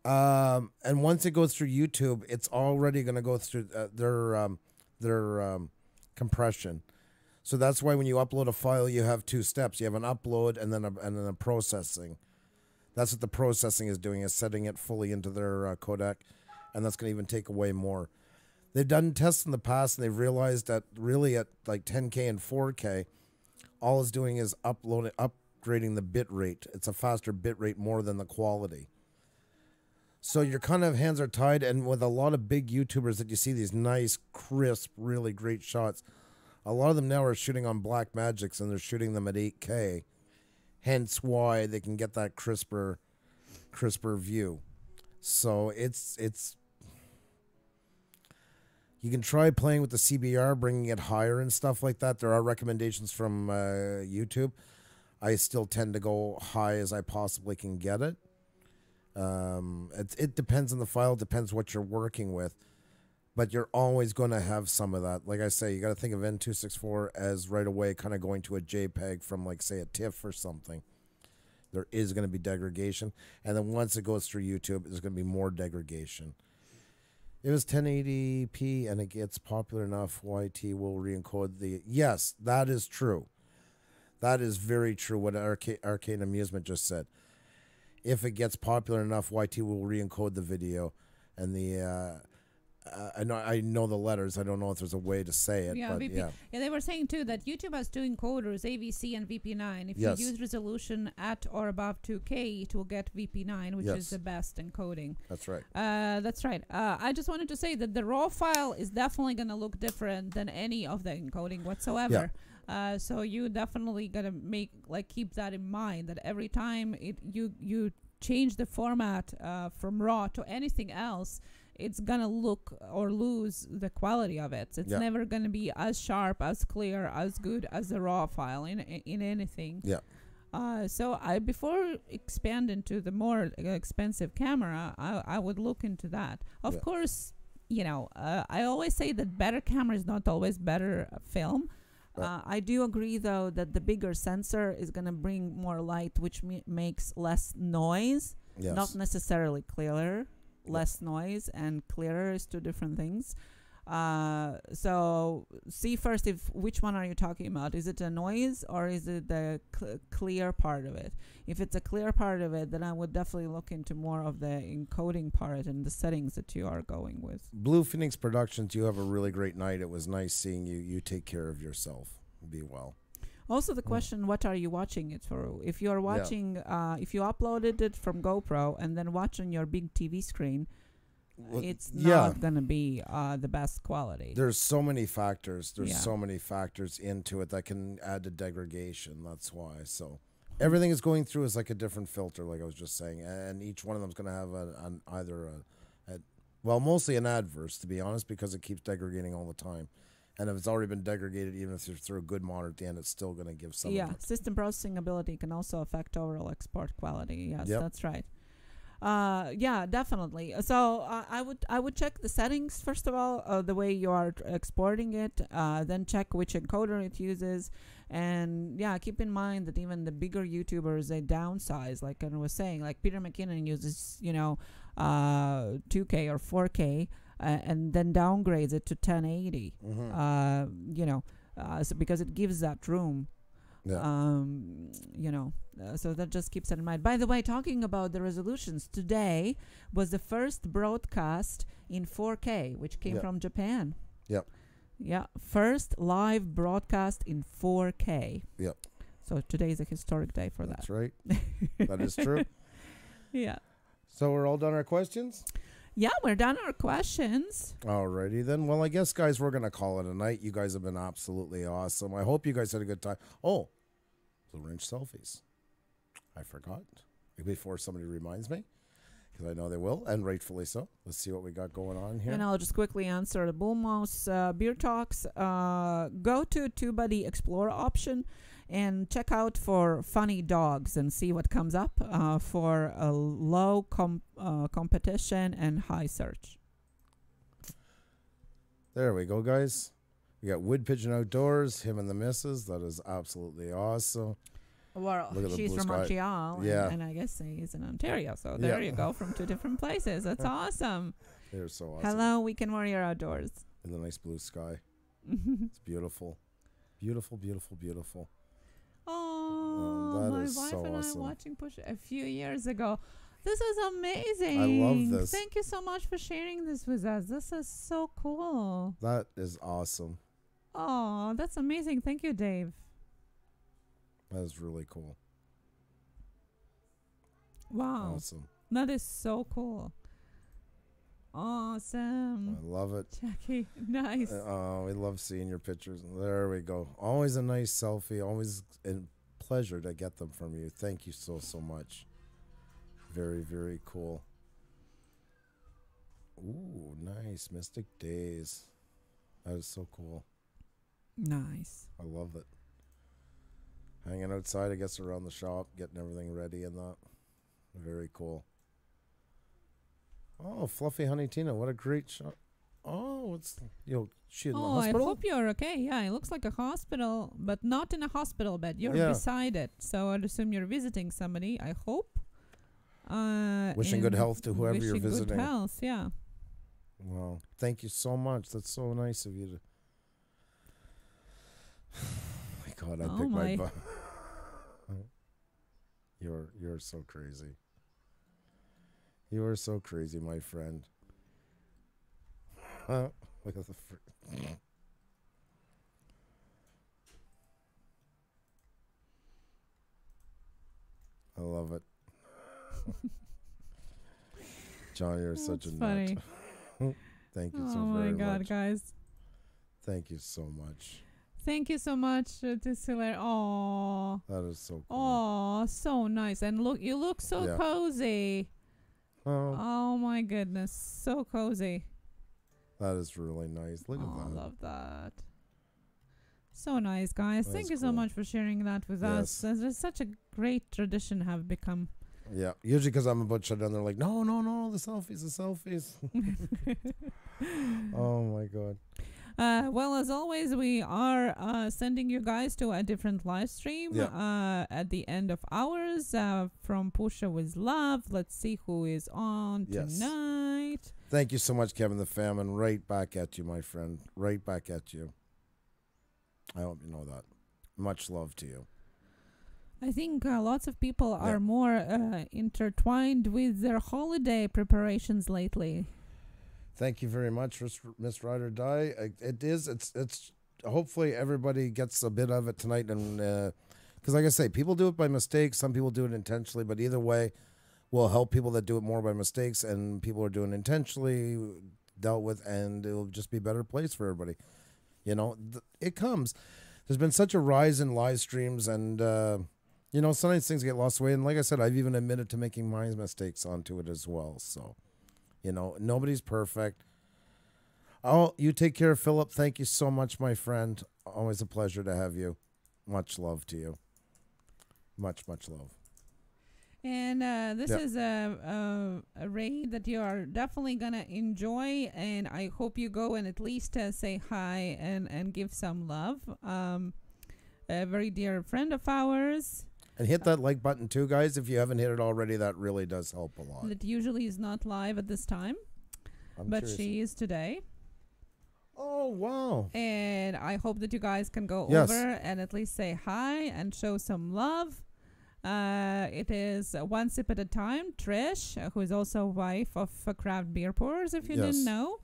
And once it goes through YouTube, it's already going to go through their compression. So that's why when you upload a file, you have 2 steps. You have an upload and then a processing. That's what the processing is doing, is setting it fully into their codec, and that's going to even take away more. They've done tests in the past, and they've realized that really at like 10K and 4K, all it's doing is upgrading the bit rate. It's a faster bit rate more than the quality. So your kind of hands are tied, and with a lot of big YouTubers that you see these nice, crisp, really great shots, a lot of them now are shooting on Blackmagics, and they're shooting them at 8K. Hence why they can get that crisper view. So it's you can try playing with the CBR, bringing it higher and stuff like that. There are recommendations from YouTube. I still tend to go high as I possibly can get it. It depends on the file, depends what you're working with. But you're always going to have some of that. Like I say, you got to think of N264 as right away kind of going to a JPEG from, like, say, a TIFF or something. There is going to be degradation. And then once it goes through YouTube, there's going to be more degradation. It was 1080p and it gets popular enough, YT will re-encode the... Yes, that is true. That is very true what Arcade Amusement just said. If it gets popular enough, YT will re-encode the video. And the... I know the letters. I don't know if there's a way to say it. Yeah, but yeah, they were saying too that YouTube has 2 encoders, AVC and VP9. If you use resolution at or above 2K, it will get VP9, which is the best encoding. That's right. That's right. I just wanted to say that the raw file is definitely going to look different than any of the encoding whatsoever. Yeah. So you definitely got to keep that in mind, that every time you change the format from raw to anything else, it's going to look or lose the quality of it. It's never going to be as sharp, as clear, as good as the raw file in anything. Yeah. So before expand into the more expensive camera, I would look into that. Of course, I always say that better camera is not always better film. Right. I do agree, though, that the bigger sensor is going to bring more light, which makes less noise, not necessarily clearer. Less noise and clearer is 2 different things. So see first which one are you talking about? Is it a noise or is it the clear part of it? If it's a clear part of it, then I would definitely look into more of the encoding part and the settings that you are going with. Blue Phoenix Productions, you have a really great night. It was nice seeing you. You take care of yourself. Be well. Also, the question, what are you watching it for? If you're watching, if you uploaded it from GoPro and then watch on your big TV screen, it's not going to be the best quality. There's so many factors. There's so many factors into it that can add to degradation. That's why. So everything is going through is like a different filter, like I was just saying. And each one of them is going to have mostly an adverse, to be honest, because it keeps degrading all the time. And if it's already been degraded, even if you're through a good monitor at the end, it's still going to give some. Yeah, system processing ability can also affect overall export quality. Yes, that's right. Yeah, definitely. So I would check the settings first of all, the way you are exporting it. Then check which encoder it uses, and keep in mind that even the bigger YouTubers, they downsize. Like I was saying, like Peter McKinnon uses 2K or 4K. And then downgrades it to 1080, so because it gives that room, so that just keeps that in mind. By the way, talking about the resolutions, today was the first broadcast in 4K, which came from Japan. First live broadcast in 4K. So today is a historic day for that. That's right. That is true. Yeah. So we're all done our questions? Yeah, we're done our questions. Alrighty then. Well, I guess, guys, we're going to call it a night. You guys have been absolutely awesome. I hope you guys had a good time. Oh, the wrench selfies. I forgot. Before somebody reminds me, because I know they will, and rightfully so. Let's see what we got going on here. And I'll just quickly answer the Bullmouse Beer Talks. Go to TubeBuddy Explore option and check out for funny dogs and see what comes up for a low competition and high search. There we go, guys. We got Wood Pigeon Outdoors, him and the missus. That is absolutely awesome. Well, she's from Montreal, and I guess he's in Ontario. So there you go, from 2 different places. That's awesome. They're so awesome. Hello, Weekend Warrior Outdoors. In the nice blue sky. It's beautiful. Beautiful, beautiful, beautiful. Oh, my wife and I watching Puša a few years ago. This is amazing. I love this. Thank you so much for sharing this with us. This is so cool. That is awesome. Oh, that's amazing. Thank you, Dave. That is really cool. Wow. Awesome. That is so cool. Awesome. I love it. Jackie, nice. We love seeing your pictures. There we go. Always a nice selfie. Always a pleasure to get them from you. Thank you so much. Very, very cool. Ooh, nice. Mystic Days. That is so cool. Nice. I love it. Hanging outside, I guess, around the shop, getting everything ready and that. Very cool. Oh, Fluffy Honey Tina, what a great shot. Oh, it's, she in the hospital? I hope you're okay. Yeah, it looks like a hospital, but not in a hospital bed. You're beside it. So I'd assume you're visiting somebody, I hope. Wishing good health to whoever you're visiting. Wishing good health, yeah. Well, thank you so much. That's so nice of you to... my God, I picked my butt. You're so crazy. You are so crazy, my friend. Look at the I love it. John, you're such a funny. nut. Thank you so very much. Oh my God, guys. Thank you so much. Thank you so much, Tissler. Oh, that is so cool. Oh, so nice. And look, you look so cozy. Oh my goodness, so cozy. That is really nice. Look at that. I love that. So nice, guys. Thank you so much for sharing that with us. It's such a great tradition have become. Yeah, usually because I'm about to shut down, they're like, no, the selfies. Oh my God. Well, as always, we are sending you guys to a different live stream at the end of ours from Puša with Love. Let's see who is on tonight. Thank you so much, Kevin the Fam, and right back at you, my friend. Right back at you. I hope you know that. Much love to you. I think lots of people are more intertwined with their holiday preparations lately. Thank you very much, Miss Ride or Die. It's hopefully everybody gets a bit of it tonight, and because like I say, people do it by mistake. Some people do it intentionally, but either way, we'll help people that do it more by mistakes, and people are doing intentionally dealt with, and it'll just be a better place for everybody. You know, it comes. There's been such a rise in live streams, and you know, sometimes things get lost away. And like I said, I've even admitted to making my mistakes onto it as well. So. You know, nobody's perfect. Oh, you take care, Philip. Thank you so much, my friend. Always a pleasure to have you. Much love to you. Much, much love. And this is a raid that you are definitely going to enjoy. And I hope you go and at least say hi and give some love. A very dear friend of ours. And hit that like button too, guys. If you haven't hit it already, that really does help a lot. That usually is not live at this time, but she is today. Oh, wow. And I hope that you guys can go over and at least say hi and show some love. It is One Sip at a Time, Trish, who is also wife of Craft Beer Pourers, if you didn't know.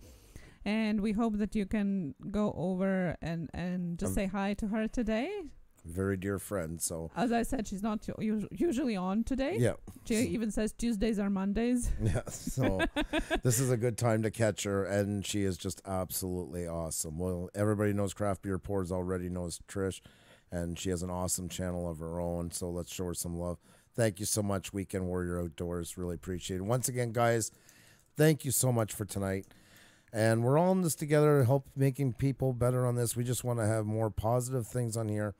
And we hope that you can go over and just say hi to her today. very dear friend. So as I said, she's not usually on today. Yeah. She even says Tuesdays are Mondays. Yeah. So this is a good time to catch her, and she is just absolutely awesome. Well, everybody knows Craft Beer Pours already knows Trish, and she has an awesome channel of her own. So let's show her some love. Thank you so much, Weekend Warrior Outdoors. Really appreciate it. Once again, guys, thank you so much for tonight. And we're all in this together to help making people better on this. We just want to have more positive things on here.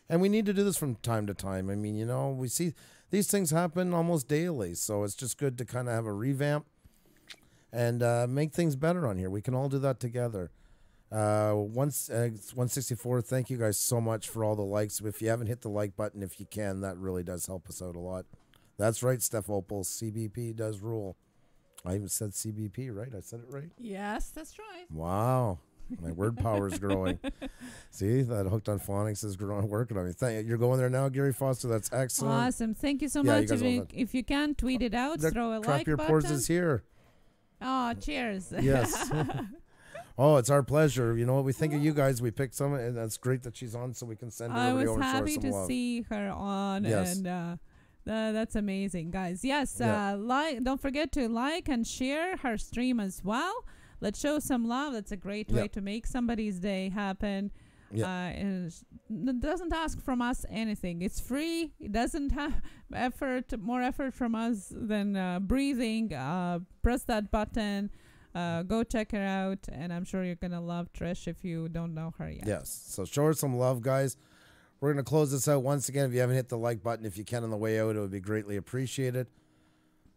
And we need to do this from time to time. I mean, you know, we see these things happen almost daily. So it's just good to kind of have a revamp and make things better on here. We can all do that together. 164, thank you guys so much for all the likes. If you haven't hit the like button, if you can, that really does help us out a lot. That's right, Steph Opal. CBP does rule. I even said CBP, right? I said it right? Yes, that's right. Wow. My word power is growing. See, that Hooked on Phonics is growing, working on me. You're going there now, Gary Foster. That's excellent. Awesome. Thank you so much. If you can, tweet it out. Throw a like button. Craft Beer Pours is here. Oh, cheers. Yes. Oh, it's our pleasure. You know what? We think of you guys. We picked some, and that's great that she's on so we can send everybody over and show her some love. I was happy to see her on, and that's amazing, guys. Yes, don't forget to like and share her stream as well. Let's show some love. That's a great way to make somebody's day happen. And it doesn't ask from us anything. It's free. It doesn't have more effort from us than breathing. Press that button. Go check her out, and I'm sure you're going to love Trish if you don't know her yet. Yes, so show her some love, guys. We're going to close this out once again. If you haven't hit the like button, if you can on the way out, it would be greatly appreciated.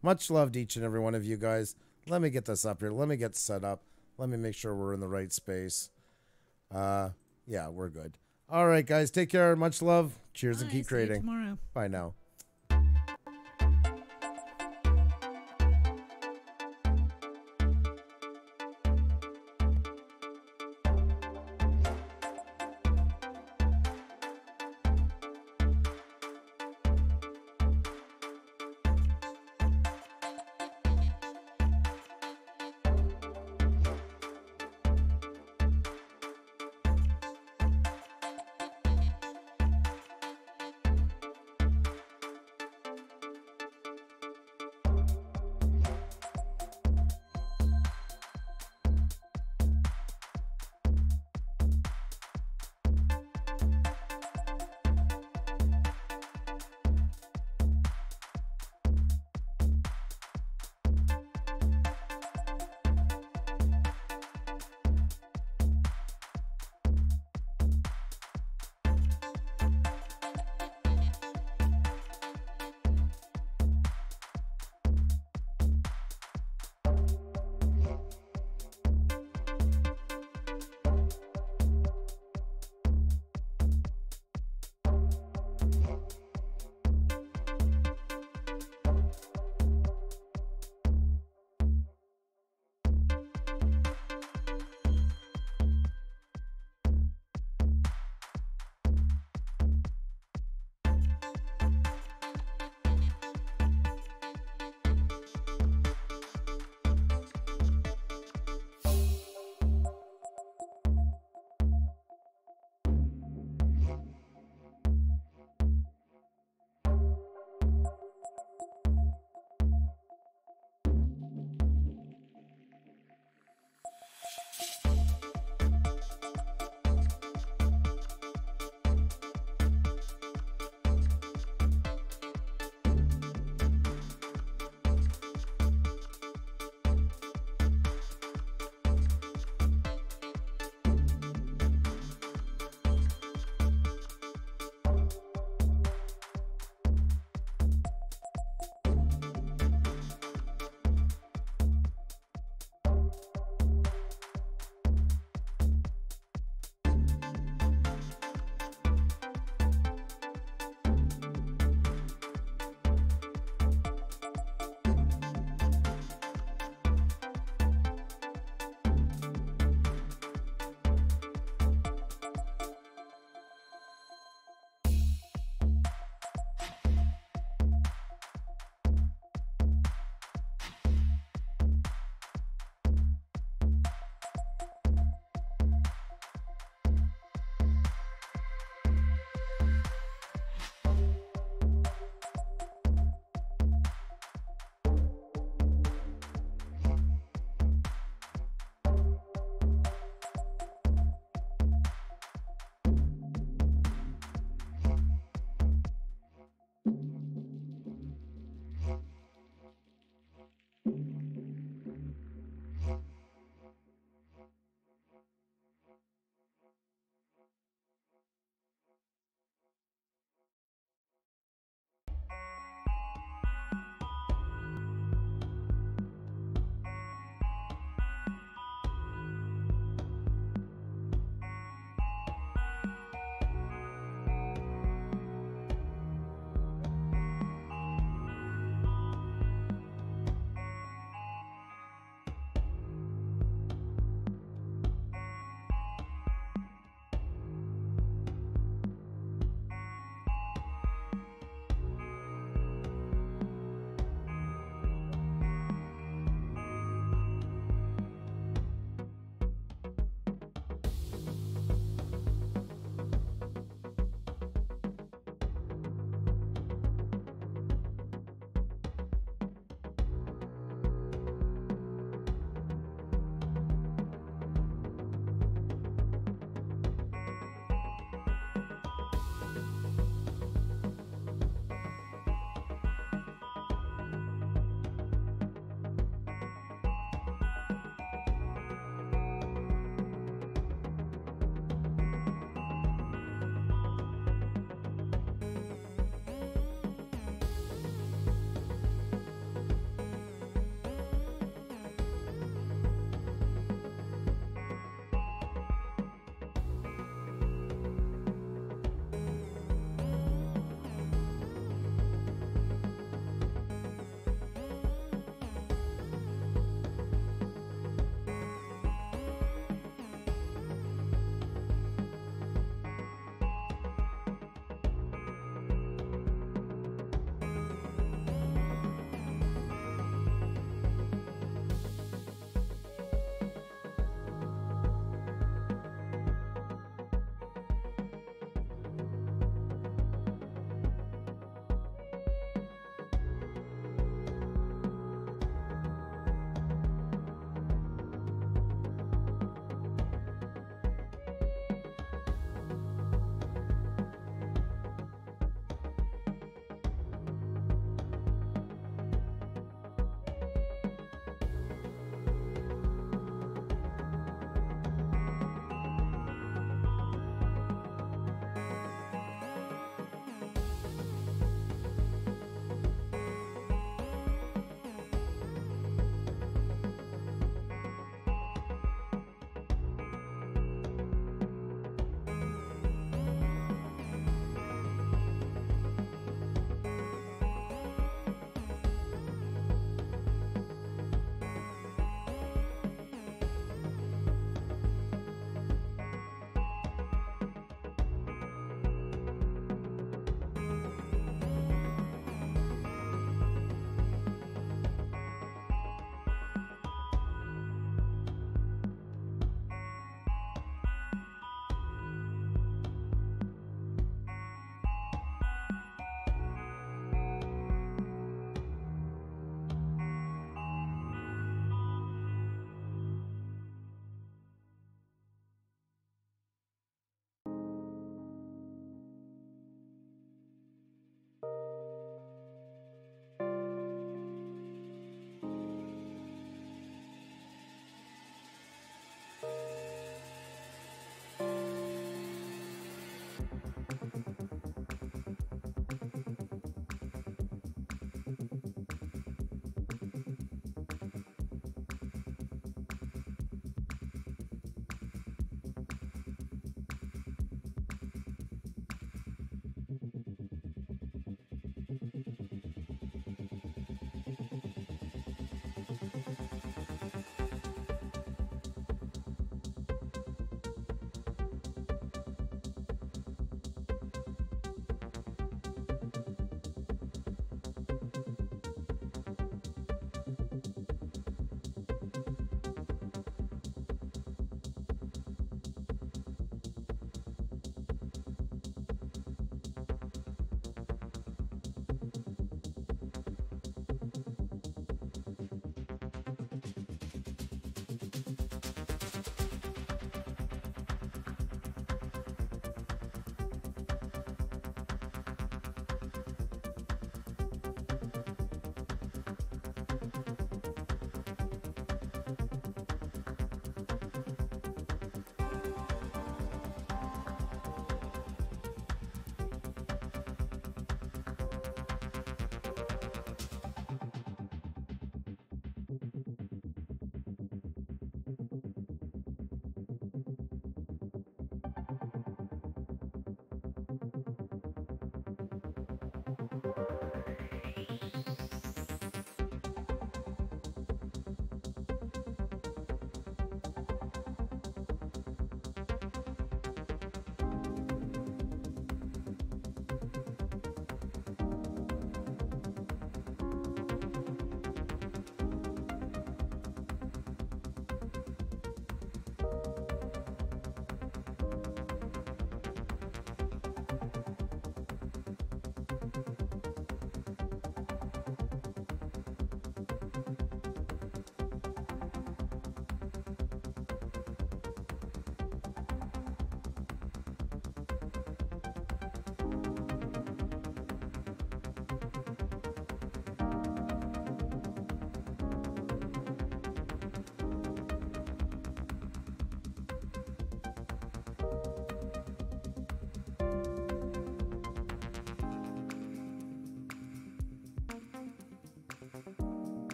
Much love to each and every one of you guys. Let me get this up here. Let me get set up. Let me make sure we're in the right space. Yeah, we're good. All right, guys, take care. Much love. Cheers and keep creating. See you tomorrow. Bye now.